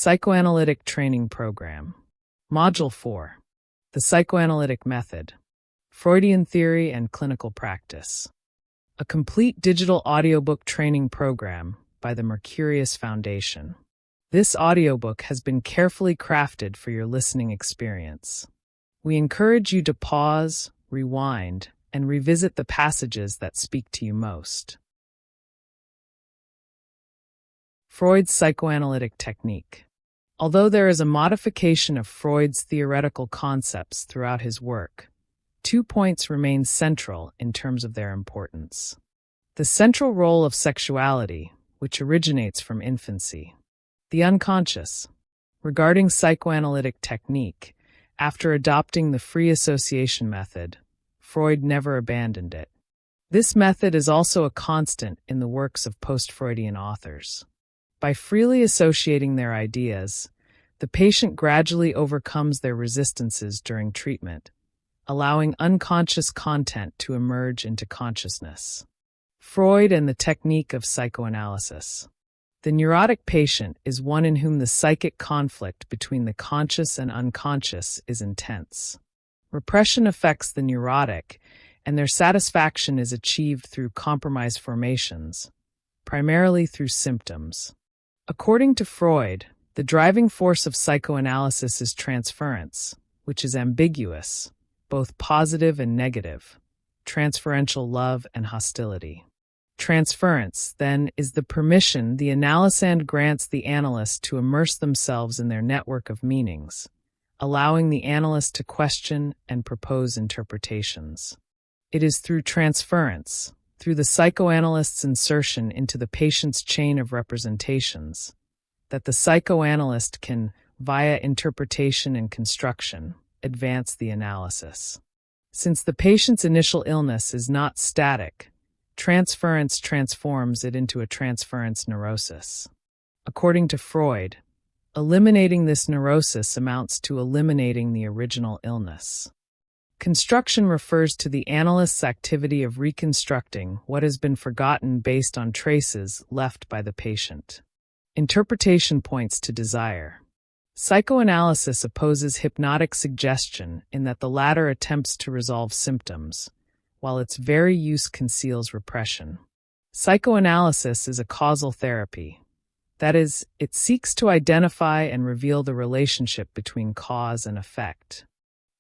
Psychoanalytic Training Program. Module 4. The Psychoanalytic Method. Freudian Theory and Clinical Practice. A complete digital audiobook training program by the Mercurius Foundation. This audiobook has been carefully crafted for your listening experience. We encourage you to pause, rewind, and revisit the passages that speak to you most. Freud's psychoanalytic technique. Although there is a modification of Freud's theoretical concepts throughout his work, 2 points remain central in terms of their importance. The central role of sexuality, which originates from infancy. The unconscious. Regarding psychoanalytic technique, after adopting the free association method, Freud never abandoned it. This method is also a constant in the works of post-Freudian authors. By freely associating their ideas, the patient gradually overcomes their resistances during treatment, allowing unconscious content to emerge into consciousness. Freud and the technique of psychoanalysis. The neurotic patient is one in whom the psychic conflict between the conscious and unconscious is intense. Repression affects the neurotic, and their satisfaction is achieved through compromise formations, primarily through symptoms. According to Freud, the driving force of psychoanalysis is transference, which is ambiguous, both positive and negative, transferential love and hostility. Transference, then, is the permission the analysand grants the analyst to immerse themselves in their network of meanings, allowing the analyst to question and propose interpretations. It is through transference, through the psychoanalyst's insertion into the patient's chain of representations, that the psychoanalyst can, via interpretation and construction, advance the analysis. Since the patient's initial illness is not static, transference transforms it into a transference neurosis. According to Freud, eliminating this neurosis amounts to eliminating the original illness. Construction refers to the analyst's activity of reconstructing what has been forgotten based on traces left by the patient. Interpretation points to desire. Psychoanalysis opposes hypnotic suggestion in that the latter attempts to resolve symptoms, while its very use conceals repression. Psychoanalysis is a causal therapy. That is, it seeks to identify and reveal the relationship between cause and effect.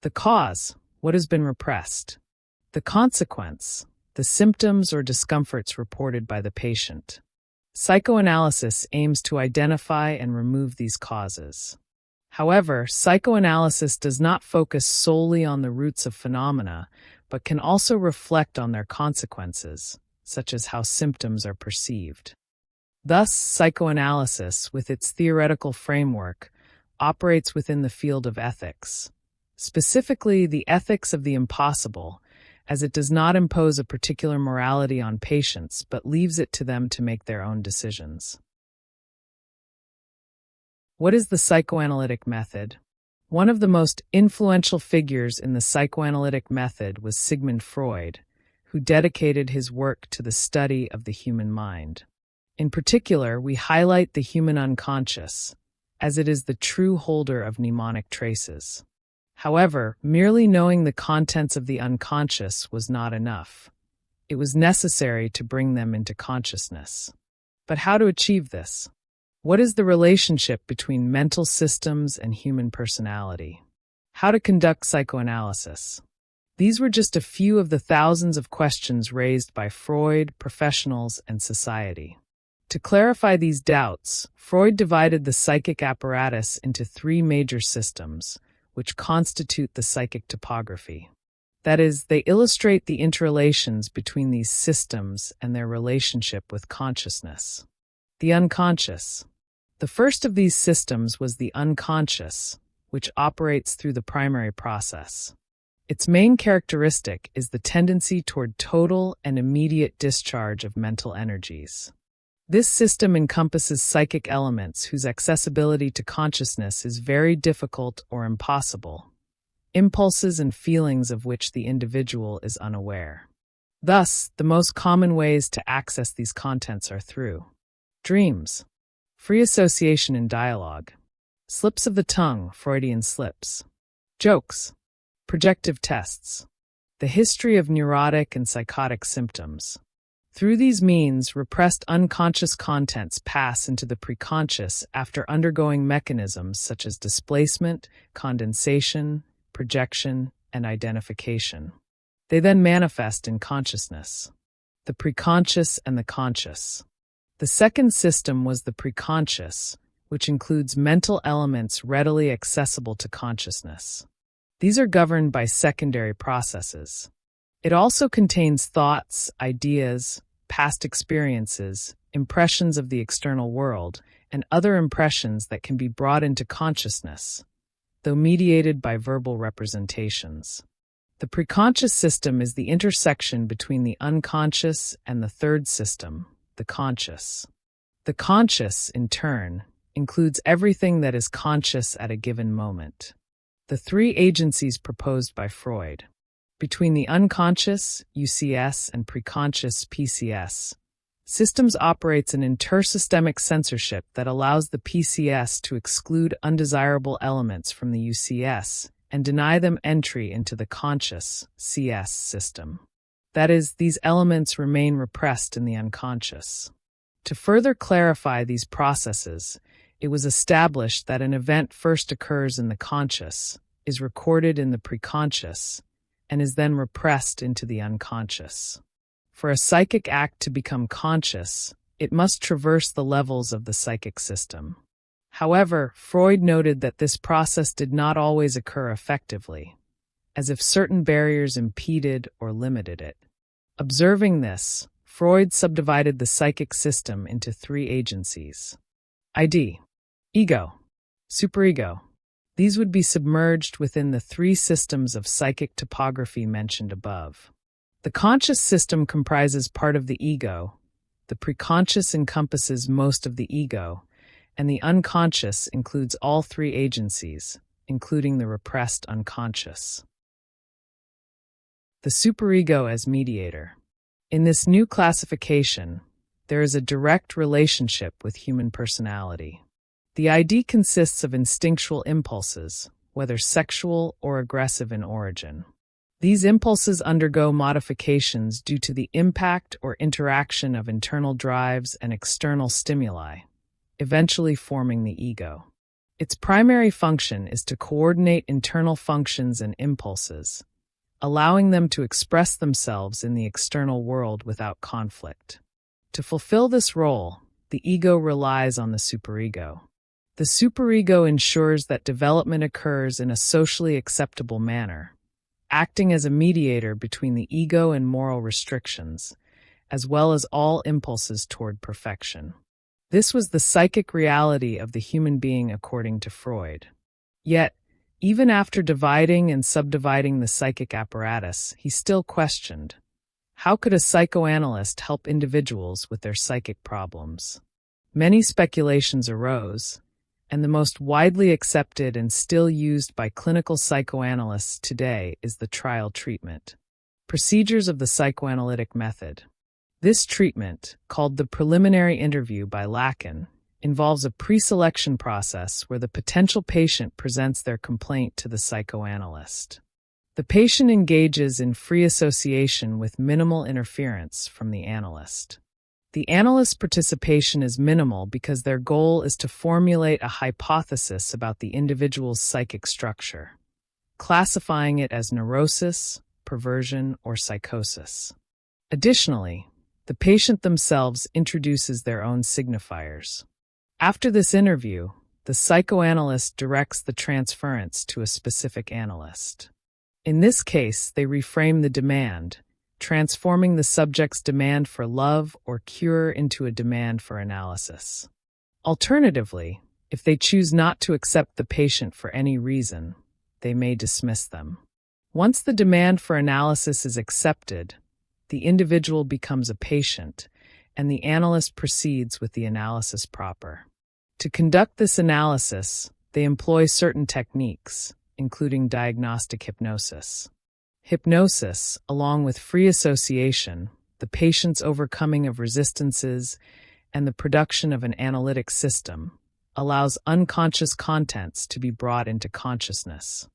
The cause, what has been repressed. The consequence, the symptoms or discomforts reported by the patient. Psychoanalysis aims to identify and remove these causes. However, psychoanalysis does not focus solely on the roots of phenomena, but can also reflect on their consequences, such as how symptoms are perceived. Thus, psychoanalysis, with its theoretical framework, operates within the field of ethics, specifically the ethics of the impossible, as it does not impose a particular morality on patients but leaves it to them to make their own decisions. What is the psychoanalytic method? One of the most influential figures in the psychoanalytic method was Sigmund Freud, who dedicated his work to the study of the human mind. In particular, we highlight the human unconscious, as it is the true holder of mnemonic traces. However, merely knowing the contents of the unconscious was not enough. It was necessary to bring them into consciousness. But how to achieve this? What is the relationship between mental systems and human personality? How to conduct psychoanalysis? These were just a few of the thousands of questions raised by Freud, professionals, and society. To clarify these doubts, Freud divided the psychic apparatus into 3 major systems, which constitute the psychic topography. That is, they illustrate the interrelations between these systems and their relationship with consciousness. The unconscious. The first of these systems was the unconscious, which operates through the primary process. Its main characteristic is the tendency toward total and immediate discharge of mental energies. This system encompasses psychic elements whose accessibility to consciousness is very difficult or impossible, impulses and feelings of which the individual is unaware. Thus, the most common ways to access these contents are through dreams, free association and dialogue, Slips of the tongue, Freudian slips. Jokes. Projective tests. The history of neurotic and psychotic symptoms. Through these means, repressed unconscious contents pass into the preconscious after undergoing mechanisms such as displacement, condensation, projection, and identification. They then manifest in consciousness. The preconscious and the conscious. The second system was the preconscious, which includes mental elements readily accessible to consciousness. These are governed by secondary processes. It also contains thoughts, ideas, past experiences, impressions of the external world, and other impressions that can be brought into consciousness, though mediated by verbal representations. The preconscious system is the intersection between the unconscious and the third system, the conscious. The conscious, in turn, includes everything that is conscious at a given moment. The three agencies proposed by Freud. Between the unconscious, UCS, and preconscious, PCS, systems operates an intersystemic censorship that allows the PCS to exclude undesirable elements from the UCS and deny them entry into the conscious, CS, system. That is, these elements remain repressed in the unconscious. To further clarify these processes, it was established that an event first occurs in the conscious, is recorded in the preconscious, and is then repressed into the unconscious. For a psychic act to become conscious, it must traverse the levels of the psychic system. However, Freud noted that this process did not always occur effectively, as if certain barriers impeded or limited it. Observing this, Freud subdivided the psychic system into three agencies. ID. Ego. Superego. These would be submerged within the three systems of psychic topography mentioned above. The conscious system comprises part of the ego, the preconscious encompasses most of the ego, and the unconscious includes all three agencies, including the repressed unconscious. The superego as mediator. In this new classification, there is a direct relationship with human personality. The ID consists of instinctual impulses, whether sexual or aggressive in origin. These impulses undergo modifications due to the impact or interaction of internal drives and external stimuli, eventually forming the ego. Its primary function is to coordinate internal functions and impulses, allowing them to express themselves in the external world without conflict. To fulfill this role, the ego relies on the superego. The superego ensures that development occurs in a socially acceptable manner, acting as a mediator between the ego and moral restrictions, as well as all impulses toward perfection. This was the psychic reality of the human being according to Freud. Yet, even after dividing and subdividing the psychic apparatus, he still questioned, how could a psychoanalyst help individuals with their psychic problems? Many speculations arose, and the most widely accepted and still used by clinical psychoanalysts today is the trial treatment. Procedures of the psychoanalytic method. This treatment, called the preliminary interview by Lacan, involves a pre-selection process where the potential patient presents their complaint to the psychoanalyst. The patient engages in free association with minimal interference from the analyst. The analyst's participation is minimal because their goal is to formulate a hypothesis about the individual's psychic structure, classifying it as neurosis, perversion, or psychosis. Additionally, the patient themselves introduces their own signifiers. After this interview, the psychoanalyst directs the transference to a specific analyst. In this case, they reframe the demand, transforming the subject's demand for love or cure into a demand for analysis. Alternatively, if they choose not to accept the patient for any reason, they may dismiss them. Once the demand for analysis is accepted, the individual becomes a patient, and the analyst proceeds with the analysis proper. To conduct this analysis, they employ certain techniques, including diagnostic hypnosis. Hypnosis, along with free association, the patient's overcoming of resistances, and the production of an analytic system, allows unconscious contents to be brought into consciousness.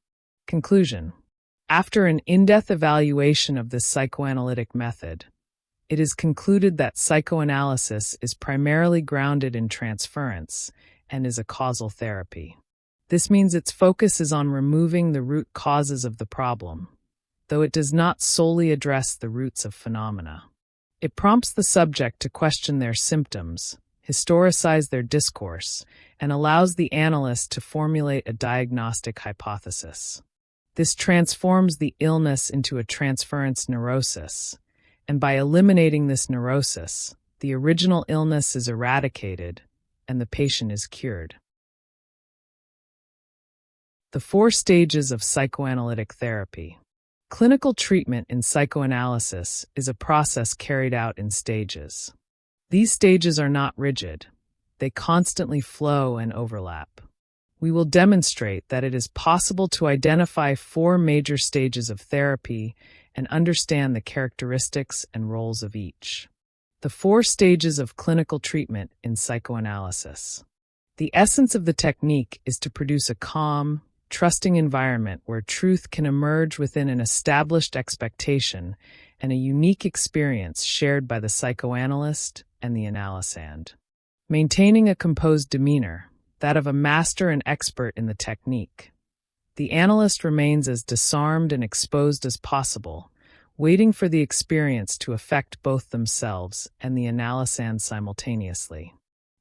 Conclusion. After an in-depth evaluation of this psychoanalytic method, it is concluded that psychoanalysis is primarily grounded in transference and is a causal therapy. This means its focus is on removing the root causes of the problem, though it does not solely address the roots of phenomena. It prompts the subject to question their symptoms, historicize their discourse, and allows the analyst to formulate a diagnostic hypothesis. This transforms the illness into a transference neurosis, and by eliminating this neurosis, the original illness is eradicated and the patient is cured. The 4 stages of psychoanalytic therapy. Clinical treatment in psychoanalysis is a process carried out in stages. These stages are not rigid. They constantly flow and overlap. We will demonstrate that it is possible to identify 4 major stages of therapy and understand the characteristics and roles of each. The 4 stages of clinical treatment in psychoanalysis. The essence of the technique is to produce a calm, trusting environment where truth can emerge within an established expectation and a unique experience shared by the psychoanalyst and the analysand. Maintaining a composed demeanor, that of a master and expert in the technique. The analyst remains as disarmed and exposed as possible, waiting for the experience to affect both themselves and the analysand simultaneously.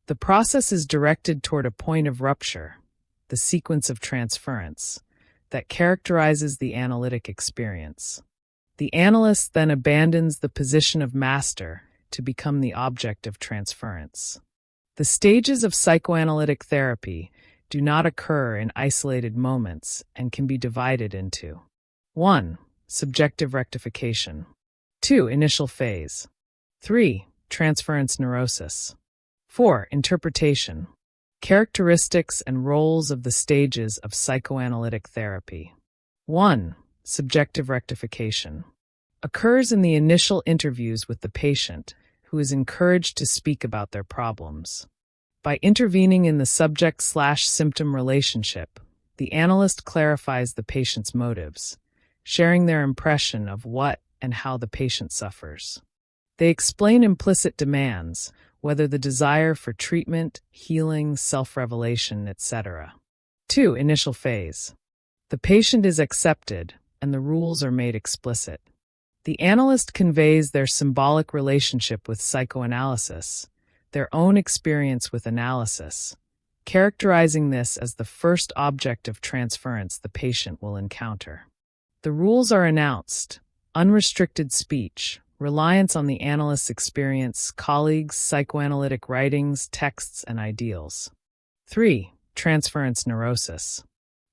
The process is directed toward a point of rupture, the sequence of transference, that characterizes the analytic experience. The analyst then abandons the position of master to become the object of transference. The stages of psychoanalytic therapy do not occur in isolated moments and can be divided into 1. Subjective rectification. 2. Initial phase. 3. Transference neurosis. 4. Interpretation. Characteristics and roles of the stages of psychoanalytic therapy. 1. Subjective rectification. Occurs in the initial interviews with the patient, who is encouraged to speak about their problems. By intervening in the subject/symptom relationship, the analyst clarifies the patient's motives, sharing their impression of what and how the patient suffers. They explain implicit demands, whether the desire for treatment, healing, self-revelation, etc. 2. Initial phase. The patient is accepted, and the rules are made explicit. The analyst conveys their symbolic relationship with psychoanalysis, their own experience with analysis, characterizing this as the first object of transference the patient will encounter. The rules are announced: unrestricted speech, reliance on the analyst's experience, colleagues, psychoanalytic writings, texts, and ideals. 3. Transference neurosis.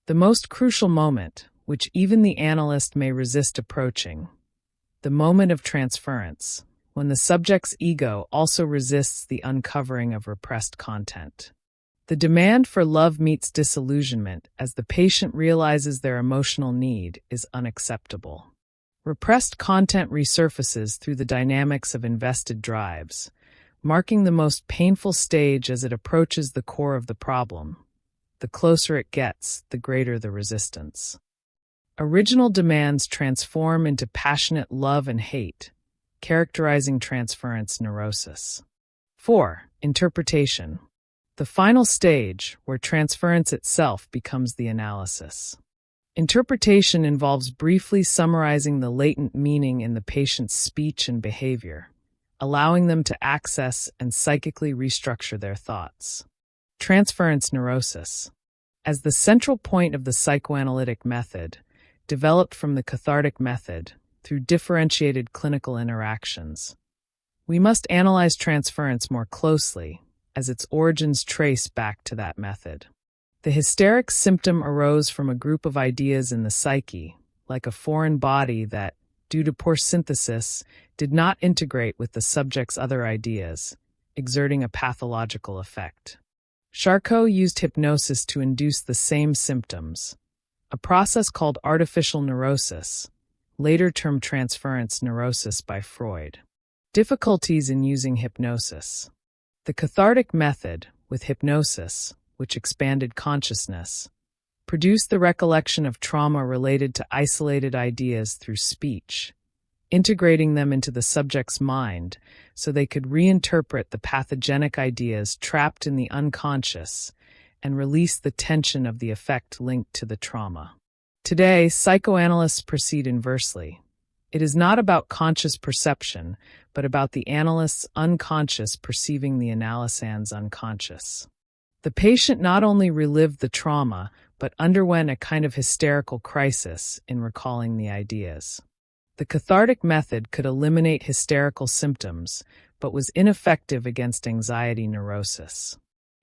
The most crucial moment, which even the analyst may resist approaching. The moment of transference, when the subject's ego also resists the uncovering of repressed content. The demand for love meets disillusionment as the patient realizes their emotional need is unacceptable. Repressed content resurfaces through the dynamics of invested drives, marking the most painful stage as it approaches the core of the problem. The closer it gets, the greater the resistance. Original demands transform into passionate love and hate, characterizing transference neurosis. 4. Interpretation. The final stage, where transference itself becomes the analysis. Interpretation involves briefly summarizing the latent meaning in the patient's speech and behavior, allowing them to access and psychically restructure their thoughts. Transference neurosis. As the central point of the psychoanalytic method, developed from the cathartic method through differentiated clinical interactions, we must analyze transference more closely, as its origins trace back to that method. The hysteric symptom arose from a group of ideas in the psyche, like a foreign body that, due to poor synthesis, did not integrate with the subject's other ideas, exerting a pathological effect. Charcot used hypnosis to induce the same symptoms, a process called artificial neurosis, later termed transference neurosis by Freud. Difficulties in using hypnosis. The cathartic method, with hypnosis, which expanded consciousness, produced the recollection of trauma related to isolated ideas through speech, integrating them into the subject's mind so they could reinterpret the pathogenic ideas trapped in the unconscious and release the tension of the effect linked to the trauma. Today, psychoanalysts proceed inversely. It is not about conscious perception, but about the analyst's unconscious perceiving the analysand's unconscious. The patient not only relived the trauma, but underwent a kind of hysterical crisis in recalling the ideas. The cathartic method could eliminate hysterical symptoms, but was ineffective against anxiety neurosis.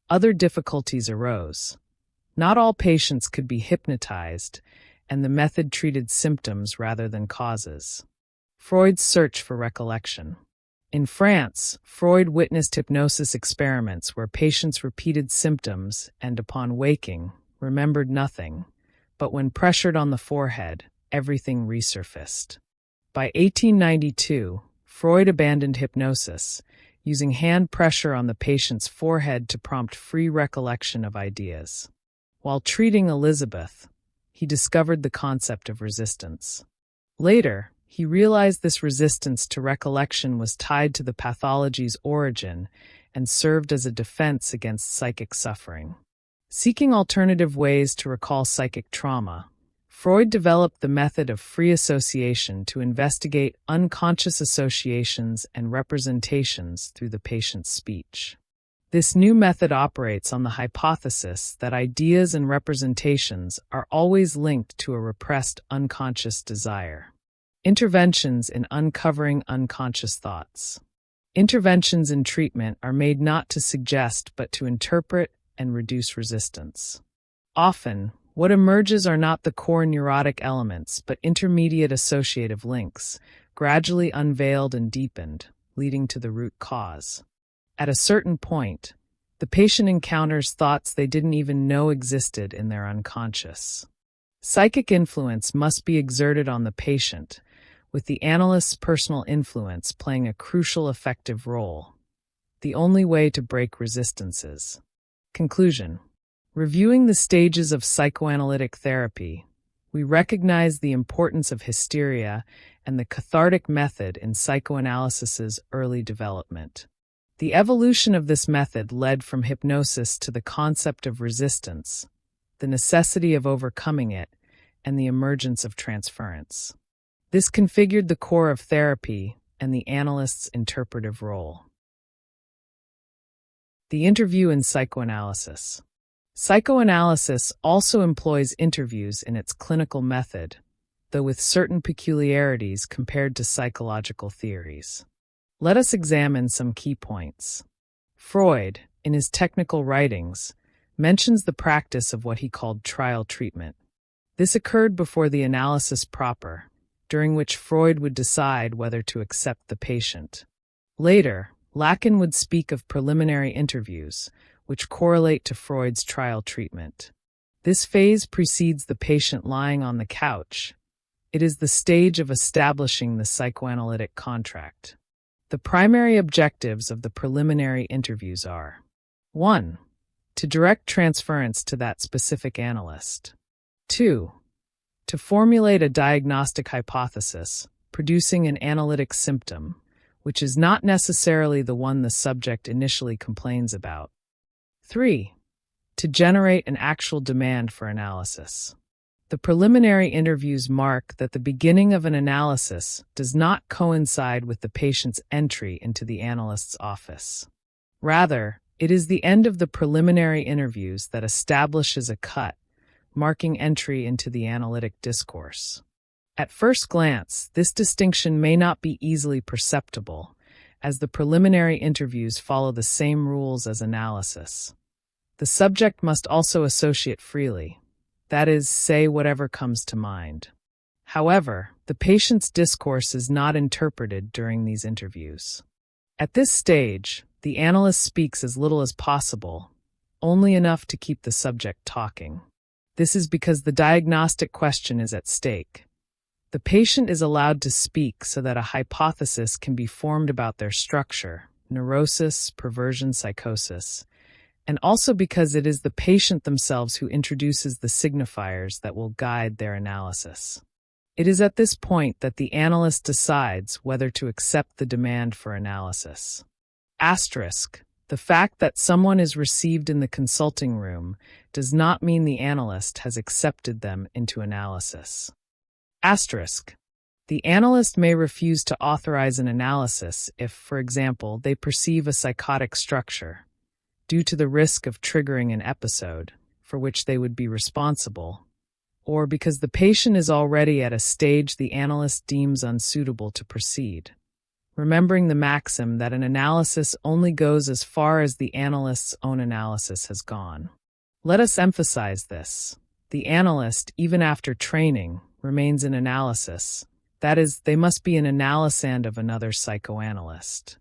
Other difficulties arose. Not all patients could be hypnotized, and the method treated symptoms rather than causes. Freud's search for recollection. In France, Freud witnessed hypnosis experiments where patients repeated symptoms and, upon waking, remembered nothing, but when pressured on the forehead, everything resurfaced. By 1892, Freud abandoned hypnosis, using hand pressure on the patient's forehead to prompt free recollection of ideas. While treating Elizabeth, he discovered the concept of resistance. Later, he realized this resistance to recollection was tied to the pathology's origin and served as a defense against psychic suffering. Seeking alternative ways to recall psychic trauma, Freud developed the method of free association to investigate unconscious associations and representations through the patient's speech. This new method operates on the hypothesis that ideas and representations are always linked to a repressed unconscious desire. Interventions in uncovering unconscious thoughts. Interventions in treatment are made not to suggest but to interpret and reduce resistance. Often, what emerges are not the core neurotic elements but intermediate associative links, gradually unveiled and deepened, leading to the root cause. At a certain point, the patient encounters thoughts they didn't even know existed in their unconscious. Psychic influence must be exerted on the patient, with the analyst's personal influence playing a crucial effective role. The only way to break resistances. Conclusion. Reviewing the stages of psychoanalytic therapy, we recognize the importance of hysteria and the cathartic method in psychoanalysis's early development. The evolution of this method led from hypnosis to the concept of resistance, the necessity of overcoming it, and the emergence of transference. This configured the core of therapy and the analyst's interpretive role. The interview in psychoanalysis. Psychoanalysis also employs interviews in its clinical method, though with certain peculiarities compared to psychological theories. Let us examine some key points. Freud, in his technical writings, mentions the practice of what he called trial treatment. This occurred before the analysis proper, during which Freud would decide whether to accept the patient. Later, Lacan would speak of preliminary interviews, which correlate to Freud's trial treatment. This phase precedes the patient lying on the couch. It is the stage of establishing the psychoanalytic contract. The primary objectives of the preliminary interviews are: 1. To direct transference to that specific analyst. 2. To formulate a diagnostic hypothesis, producing an analytic symptom, which is not necessarily the one the subject initially complains about. 3. To generate an actual demand for analysis. The preliminary interviews mark that the beginning of an analysis does not coincide with the patient's entry into the analyst's office. Rather, it is the end of the preliminary interviews that establishes a cut, marking entry into the analytic discourse. At first glance, this distinction may not be easily perceptible, as the preliminary interviews follow the same rules as analysis. The subject must also associate freely, that is, say whatever comes to mind. However, the patient's discourse is not interpreted during these interviews. At this stage, the analyst speaks as little as possible, only enough to keep the subject talking. This is because the diagnostic question is at stake. The patient is allowed to speak so that a hypothesis can be formed about their structure, neurosis, perversion, psychosis, and also because it is the patient themselves who introduces the signifiers that will guide their analysis. It is at this point that the analyst decides whether to accept the demand for analysis. Asterisk. The fact that someone is received in the consulting room does not mean the analyst has accepted them into analysis. Asterisk. The analyst may refuse to authorize an analysis if, for example, they perceive a psychotic structure, due to the risk of triggering an episode for which they would be responsible, or because the patient is already at a stage the analyst deems unsuitable to proceed. Remembering the maxim that an analysis only goes as far as the analyst's own analysis has gone. Let us emphasize this. The analyst, even after training, remains in analysis. That is, they must be an analysand of another psychoanalyst.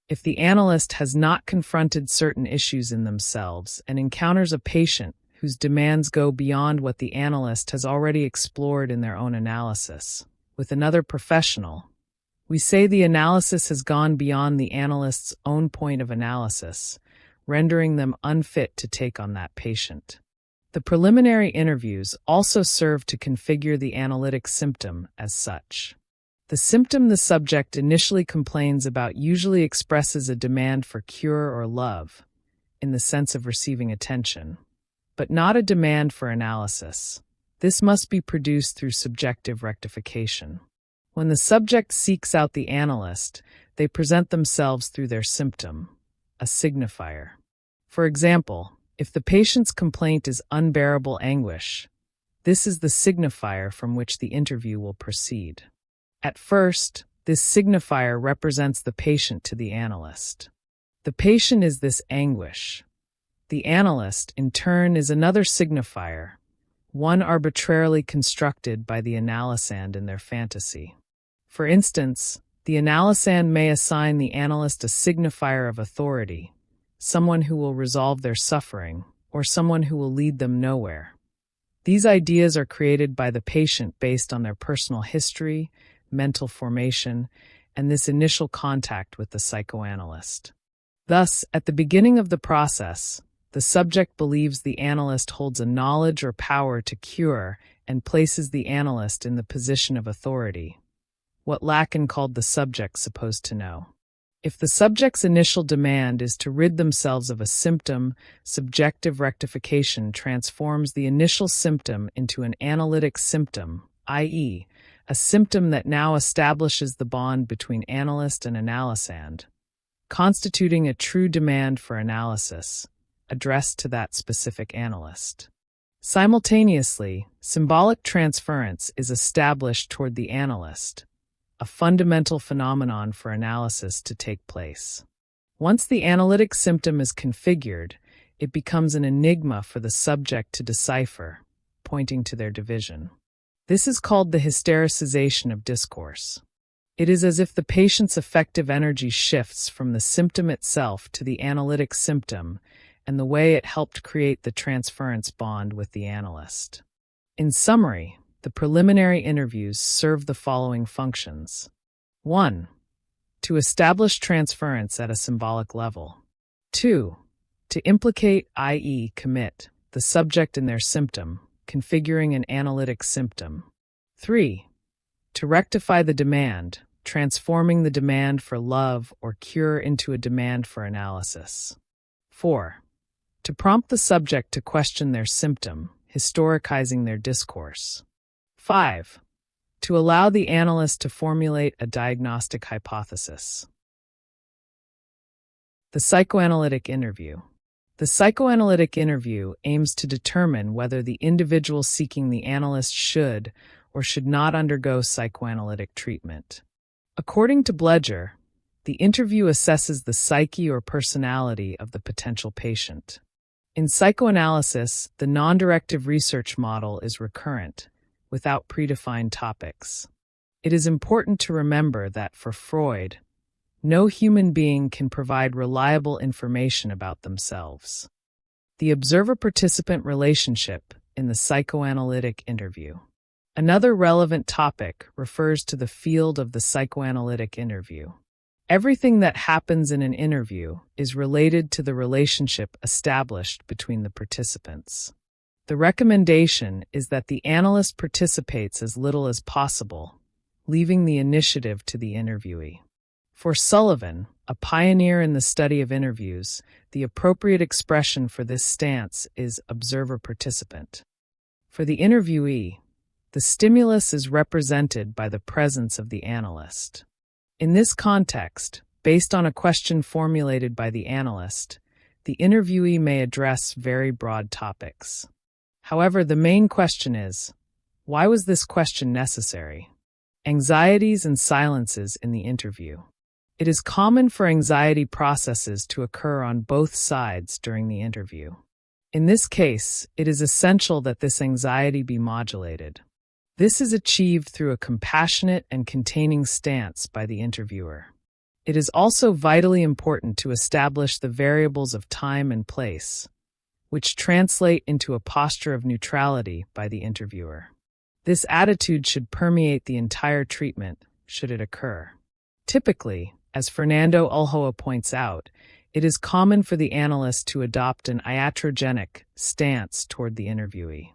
If the analyst has not confronted certain issues in themselves and encounters a patient whose demands go beyond what the analyst has already explored in their own analysis, with another professional, we say the analysis has gone beyond the analyst's own point of analysis, rendering them unfit to take on that patient. The preliminary interviews also serve to configure the analytic symptom as such. The symptom the subject initially complains about usually expresses a demand for cure or love, in the sense of receiving attention, but not a demand for analysis. This must be produced through subjective rectification. When the subject seeks out the analyst, they present themselves through their symptom, a signifier. For example, if the patient's complaint is unbearable anguish, this is the signifier from which the interview will proceed. At first, this signifier represents the patient to the analyst. The patient is this anguish. The analyst, in turn, is another signifier, one arbitrarily constructed by the analysand in their fantasy. For instance, the analysand may assign the analyst a signifier of authority, someone who will resolve their suffering, or someone who will lead them nowhere. These ideas are created by the patient based on their personal history, mental formation, and this initial contact with the psychoanalyst. Thus, at the beginning of the process, the subject believes the analyst holds a knowledge or power to cure and places the analyst in the position of authority, what Lacan called the subject supposed to know. If the subject's initial demand is to rid themselves of a symptom, subjective rectification transforms the initial symptom into an analytic symptom, i.e., a symptom that now establishes the bond between analyst and analysand, constituting a true demand for analysis, addressed to that specific analyst. Simultaneously, symbolic transference is established toward the analyst, a fundamental phenomenon for analysis to take place. Once the analytic symptom is configured, it becomes an enigma for the subject to decipher, pointing to their division. This is called the hystericization of discourse. It is as if the patient's affective energy shifts from the symptom itself to the analytic symptom and the way it helped create the transference bond with the analyst. In summary, the preliminary interviews serve the following functions. 1. To establish transference at a symbolic level. 2. To implicate, i.e., commit, the subject in their symptom, configuring an analytic symptom. 3. To rectify the demand, transforming the demand for love or cure into a demand for analysis. 4. To prompt the subject to question their symptom, historicizing their discourse. 5. To allow the analyst to formulate a diagnostic hypothesis. The psychoanalytic interview. The psychoanalytic interview aims to determine whether the individual seeking the analyst should or should not undergo psychoanalytic treatment. According to Bledger, the interview assesses the psyche or personality of the potential patient. In psychoanalysis, the non-directive research model is recurrent, without predefined topics. It is important to remember that for Freud, no human being can provide reliable information about themselves. The observer-participant relationship in the psychoanalytic interview. Another relevant topic refers to the field of the psychoanalytic interview. Everything that happens in an interview is related to the relationship established between the participants. The recommendation is that the analyst participates as little as possible, leaving the initiative to the interviewee. For Sullivan, a pioneer in the study of interviews, the appropriate expression for this stance is observer-participant. For the interviewee, the stimulus is represented by the presence of the analyst. In this context, based on a question formulated by the analyst, the interviewee may address very broad topics. However, the main question is, why was this question necessary? Anxieties and silences in the interview. It is common for anxiety processes to occur on both sides during the interview. In this case, it is essential that this anxiety be modulated. This is achieved through a compassionate and containing stance by the interviewer. It is also vitally important to establish the variables of time and place, which translate into a posture of neutrality by the interviewer. This attitude should permeate the entire treatment, should it occur. Typically, as Fernando Ulloa points out, it is common for the analyst to adopt an iatrogenic stance toward the interviewee.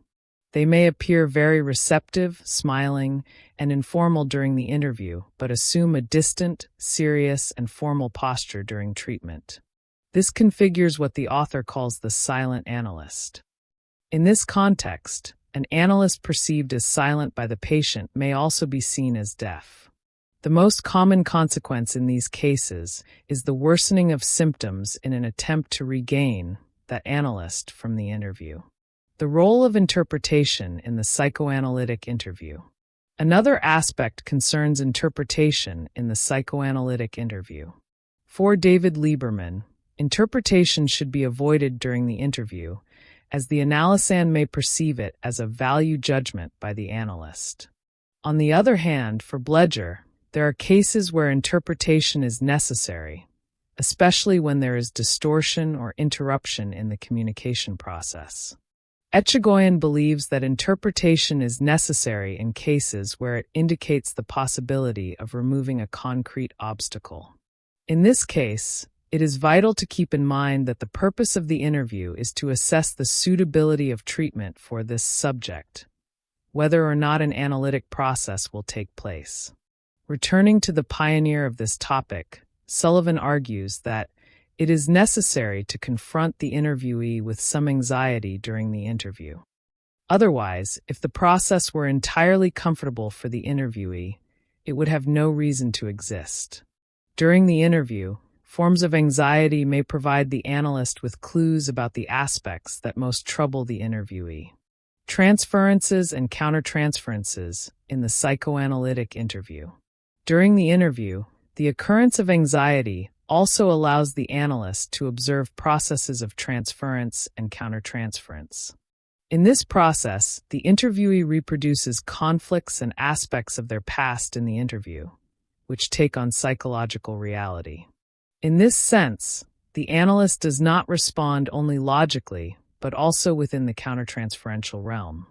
They may appear very receptive, smiling, and informal during the interview, but assume a distant, serious, and formal posture during treatment. This configures what the author calls the silent analyst. In this context, an analyst perceived as silent by the patient may also be seen as deaf. The most common consequence in these cases is the worsening of symptoms in an attempt to regain that analyst from the interview. The role of interpretation in the psychoanalytic interview. Another aspect concerns interpretation in the psychoanalytic interview. For David Lieberman, interpretation should be avoided during the interview, as the analysand may perceive it as a value judgment by the analyst. On the other hand, for Bledger, there are cases where interpretation is necessary, especially when there is distortion or interruption in the communication process. Etchegoyen believes that interpretation is necessary in cases where it indicates the possibility of removing a concrete obstacle. In this case, it is vital to keep in mind that the purpose of the interview is to assess the suitability of treatment for this subject, whether or not an analytic process will take place. Returning to the pioneer of this topic, Sullivan argues that it is necessary to confront the interviewee with some anxiety during the interview. Otherwise, if the process were entirely comfortable for the interviewee, it would have no reason to exist. During the interview, forms of anxiety may provide the analyst with clues about the aspects that most trouble the interviewee. Transferences and countertransferences in the psychoanalytic interview. During the interview, the occurrence of anxiety also allows the analyst to observe processes of transference and countertransference. In this process, the interviewee reproduces conflicts and aspects of their past in the interview, which take on psychological reality. In this sense, the analyst does not respond only logically, but also within the countertransferential realm.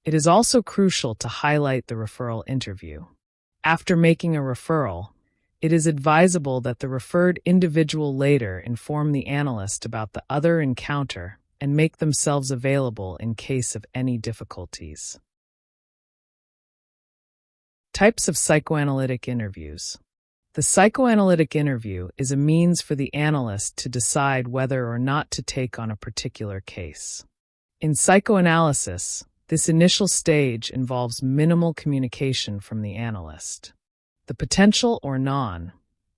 It is also crucial to highlight the referral interview. After making a referral, it is advisable that the referred individual later inform the analyst about the other encounter and make themselves available in case of any difficulties. Types of psychoanalytic interviews. The psychoanalytic interview is a means for the analyst to decide whether or not to take on a particular case. In psychoanalysis, this initial stage involves minimal communication from the analyst. The potential or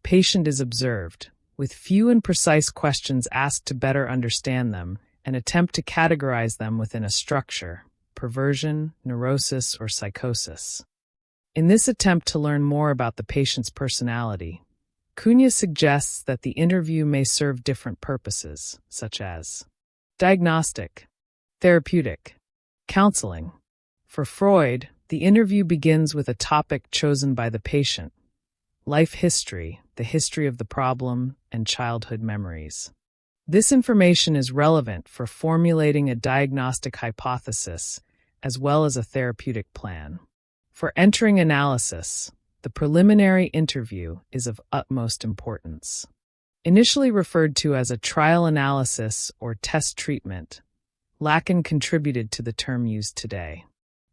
patient is observed, with few and precise questions asked to better understand them and attempt to categorize them within a structure, perversion, neurosis, or psychosis. In this attempt to learn more about the patient's personality, Cunha suggests that the interview may serve different purposes, such as diagnostic, therapeutic, counseling. For Freud, the interview begins with a topic chosen by the patient: life history, the history of the problem, and childhood memories. This information is relevant for formulating a diagnostic hypothesis as well as a therapeutic plan. For entering analysis, the preliminary interview is of utmost importance. Initially referred to as a trial analysis or test treatment, Lacan contributed to the term used today.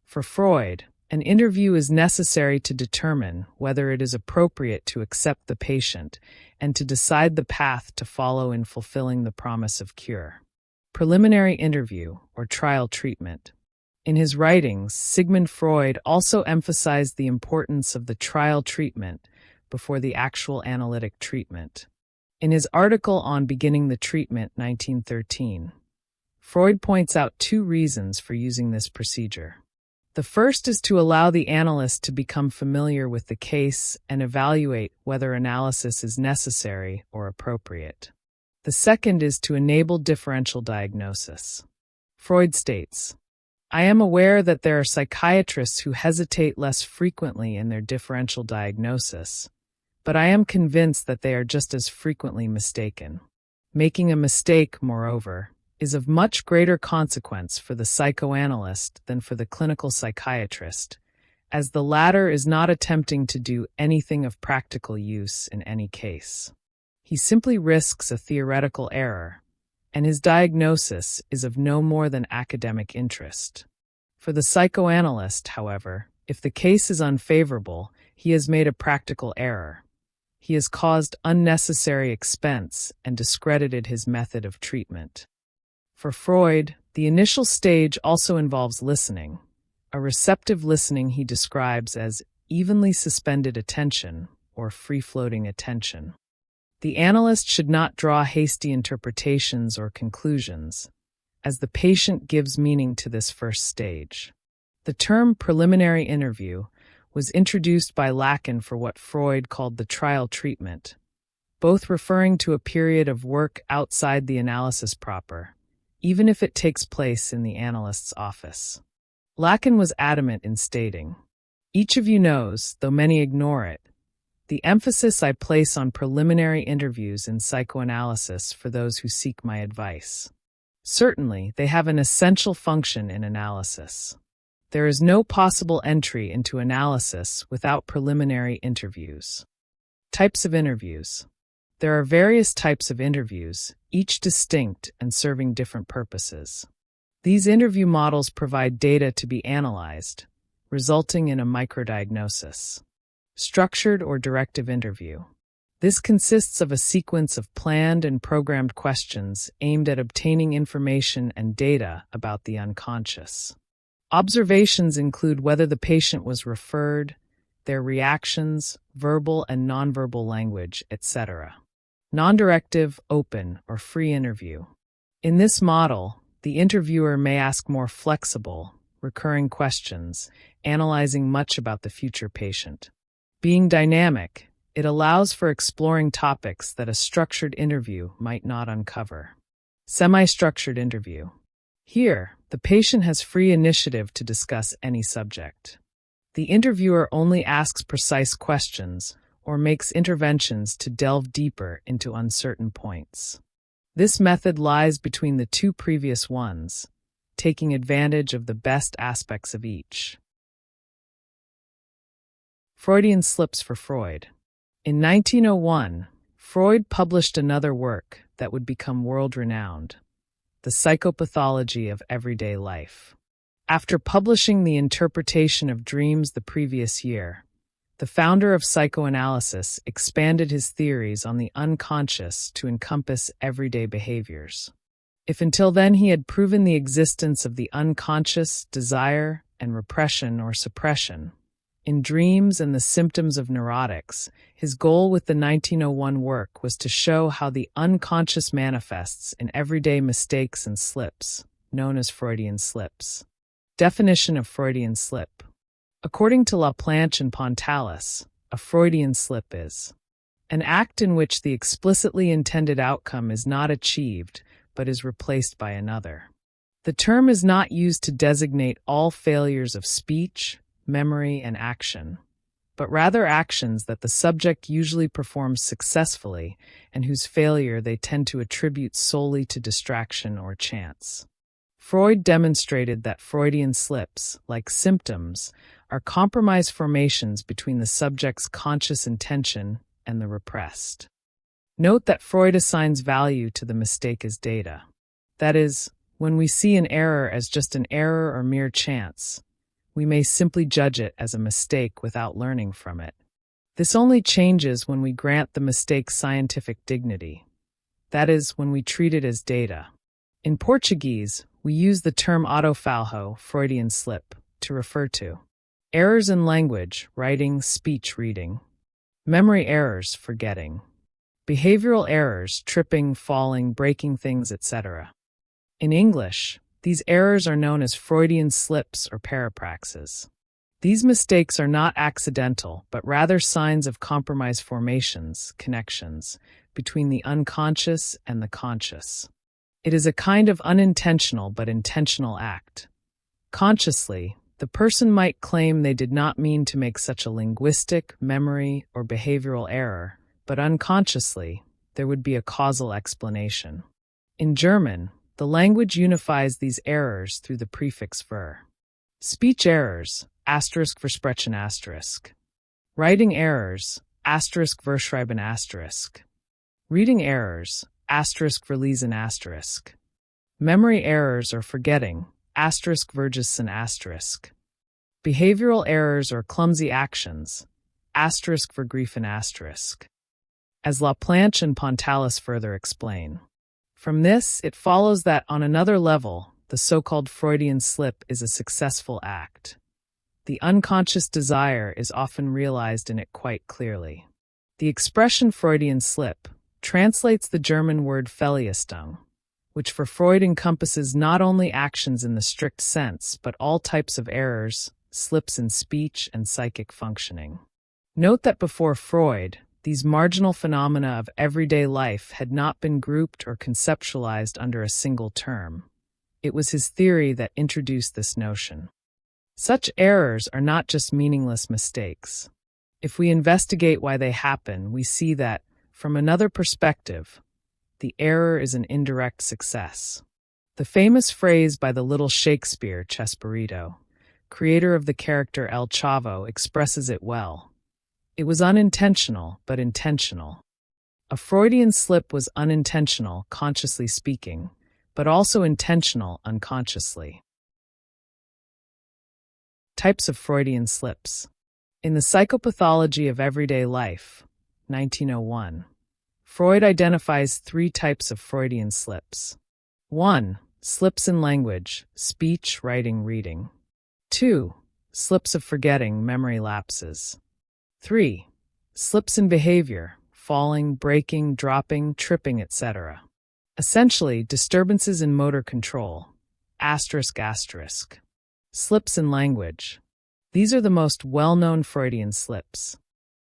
For Freud, an interview is necessary to determine whether it is appropriate to accept the patient and to decide the path to follow in fulfilling the promise of cure. Preliminary interview or trial treatment. In his writings, Sigmund Freud also emphasized the importance of the trial treatment before the actual analytic treatment. In his article on Beginning the Treatment, 1913, Freud points out two reasons for using this procedure. The first is to allow the analyst to become familiar with the case and evaluate whether analysis is necessary or appropriate. The second is to enable differential diagnosis. Freud states, "I am aware that there are psychiatrists who hesitate less frequently in their differential diagnosis, but I am convinced that they are just as frequently mistaken. Making a mistake, moreover, is of much greater consequence for the psychoanalyst than for the clinical psychiatrist, as the latter is not attempting to do anything of practical use in any case. He simply risks a theoretical error, and his diagnosis is of no more than academic interest. For the psychoanalyst, however, if the case is unfavorable, he has made a practical error. He has caused unnecessary expense and discredited his method of treatment." For Freud, the initial stage also involves listening, a receptive listening he describes as evenly suspended attention or free-floating attention. The analyst should not draw hasty interpretations or conclusions, as the patient gives meaning to this first stage. The term preliminary interview was introduced by Lacan for what Freud called the trial treatment, both referring to a period of work outside the analysis proper, even if it takes place in the analyst's office. Lacan was adamant in stating, "Each of you knows, though many ignore it, the emphasis I place on preliminary interviews in psychoanalysis for those who seek my advice. Certainly, they have an essential function in analysis. There is no possible entry into analysis without preliminary interviews." Types of interviews. There are various types of interviews, each distinct and serving different purposes. These interview models provide data to be analyzed, resulting in a microdiagnosis. Structured or directive interview. This consists of a sequence of planned and programmed questions aimed at obtaining information and data about the unconscious. Observations include whether the patient was referred, their reactions, verbal and nonverbal language, etc. Non-directive, open, or free interview. In this model, the interviewer may ask more flexible, recurring questions, analyzing much about the future patient. Being dynamic, it allows for exploring topics that a structured interview might not uncover. Semi-structured interview. Here, the patient has free initiative to discuss any subject. The interviewer only asks precise questions or makes interventions to delve deeper into uncertain points. This method lies between the two previous ones, taking advantage of the best aspects of each. Freudian Slips for Freud. In 1901, Freud published another work that would become world-renowned, The Psychopathology of Everyday Life. After publishing The Interpretation of Dreams the previous year, the founder of psychoanalysis expanded his theories on the unconscious to encompass everyday behaviors. If until then he had proven the existence of the unconscious, desire, and repression or suppression, in dreams and the symptoms of neurotics, his goal with the 1901 work was to show how the unconscious manifests in everyday mistakes and slips, known as Freudian slips. Definition of Freudian slip. According to Laplanche and Pontalis, a Freudian slip is an act in which the explicitly intended outcome is not achieved but is replaced by another. The term is not used to designate all failures of speech, memory, and action, but rather actions that the subject usually performs successfully and whose failure they tend to attribute solely to distraction or chance. Freud demonstrated that Freudian slips, like symptoms, are compromise formations between the subject's conscious intention and the repressed. Note that Freud assigns value to the mistake as data. That is, when we see an error as just an error or mere chance, we may simply judge it as a mistake without learning from it. This only changes when we grant the mistake scientific dignity. That is, when we treat it as data. In Portuguese, we use the term autofalho, Freudian slip, to refer to errors in language, writing, speech, reading; memory errors, forgetting; behavioral errors, tripping, falling, breaking things, etc. In English, these errors are known as Freudian slips or parapraxes. These mistakes are not accidental, but rather signs of compromise formations, connections, between the unconscious and the conscious. It is a kind of unintentional but intentional act. Consciously, the person might claim they did not mean to make such a linguistic, memory, or behavioral error, but unconsciously, there would be a causal explanation. In German, the language unifies these errors through the prefix ver. Speech errors, asterisk versprechen asterisk. Writing errors, asterisk verschreiben asterisk. Reading errors, asterisk verlesen asterisk. Memory errors or forgetting, asterisk vergessen asterisk. Behavioral errors or clumsy actions, asterisk vergriffen asterisk. As Laplanche and Pontalis further explain. From this, it follows that on another level, the so-called Freudian slip is a successful act. The unconscious desire is often realized in it quite clearly. The expression Freudian slip translates the German word Fehlleistung, which for Freud encompasses not only actions in the strict sense, but all types of errors, slips in speech and psychic functioning. Note that before Freud, these marginal phenomena of everyday life had not been grouped or conceptualized under a single term. It was his theory that introduced this notion. Such errors are not just meaningless mistakes. If we investigate why they happen, we see that, from another perspective, the error is an indirect success. The famous phrase by the little Shakespeare, Chespirito, creator of the character El Chavo, expresses it well. It was unintentional, but intentional. A Freudian slip was unintentional, consciously speaking, but also intentional, unconsciously. Types of Freudian slips. In the Psychopathology of Everyday Life, 1901, Freud identifies 3 types of Freudian slips. 1. Slips in language, speech, writing, reading. 2. Slips of forgetting, memory lapses. 3. Slips in behavior, falling, breaking, dropping, tripping, etc. Essentially, disturbances in motor control. Asterisk, asterisk. Slips in language. These are the most well-known Freudian slips.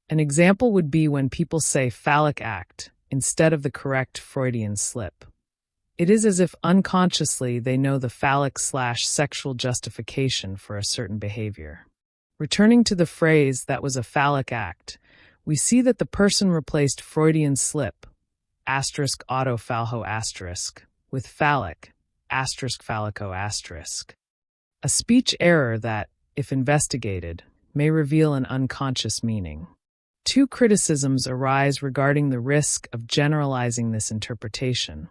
An example would be when people say phallic act instead of the correct Freudian slip. It is as if unconsciously they know the phallic/sexual justification for a certain behavior. Returning to the phrase "that was a phallic act," we see that the person replaced Freudian slip, asterisk autofalho asterisk, with phallic, asterisk phallico asterisk. A speech error that, if investigated, may reveal an unconscious meaning. 2 criticisms arise regarding the risk of generalizing this interpretation.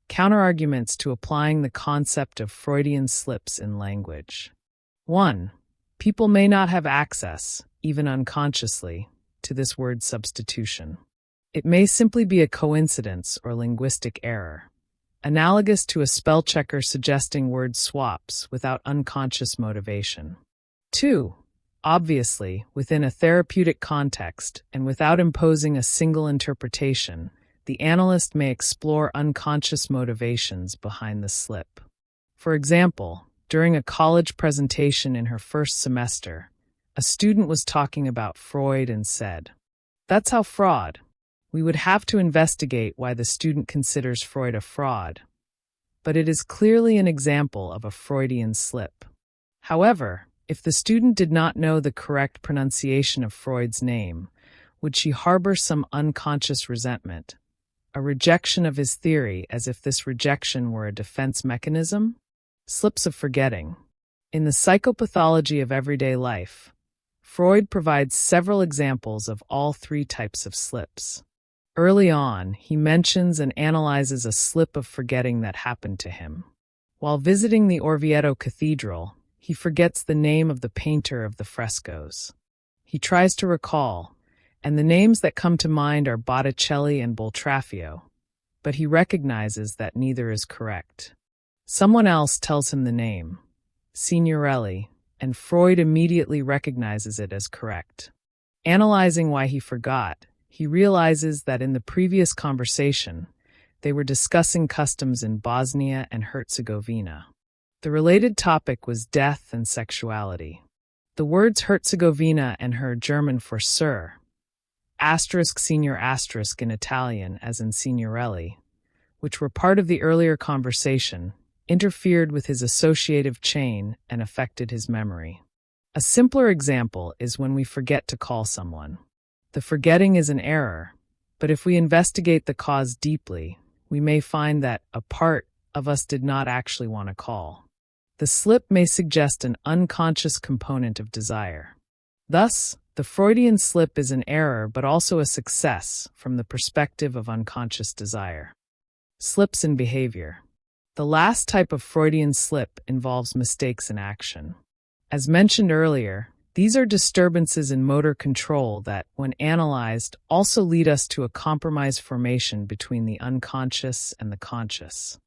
Counterarguments to applying the concept of Freudian slips in language. 1. People may not have access, even unconsciously, to this word substitution. It may simply be a coincidence or linguistic error, analogous to a spell checker suggesting word swaps without unconscious motivation. 2. Obviously, within a therapeutic context and without imposing a single interpretation, the analyst may explore unconscious motivations behind the slip. For example, during a college presentation in her first semester, a student was talking about Freud and said, "That's how fraud." We would have to investigate why the student considers Freud a fraud, but it is clearly an example of a Freudian slip. However, if the student did not know the correct pronunciation of Freud's name, would she harbor some unconscious resentment, a rejection of his theory as if this rejection were a defense mechanism? Slips of forgetting. In the psychopathology of everyday life, Freud provides several examples of all three types of slips. Early on, he mentions and analyzes a slip of forgetting that happened to him. While visiting the Orvieto Cathedral, he forgets the name of the painter of the frescoes. He tries to recall, and the names that come to mind are Botticelli and Boltraffio, but he recognizes that neither is correct. Someone else tells him the name, Signorelli, and Freud immediately recognizes it as correct. Analyzing why he forgot, he realizes that in the previous conversation, they were discussing customs in Bosnia and Herzegovina. The related topic was death and sexuality. The words Herzegovina and her German for sir, *signor* in Italian as in Signorelli, which were part of the earlier conversation, interfered with his associative chain and affected his memory. A simpler example is when we forget to call someone. The forgetting is an error, but if we investigate the cause deeply, we may find that a part of us did not actually want to call. The slip may suggest an unconscious component of desire. Thus, the Freudian slip is an error but also a success from the perspective of unconscious desire. Slips in behavior. The last type of Freudian slip involves mistakes in action. As mentioned earlier, these are disturbances in motor control that, when analyzed, also lead us to a compromise formation between the unconscious and the conscious.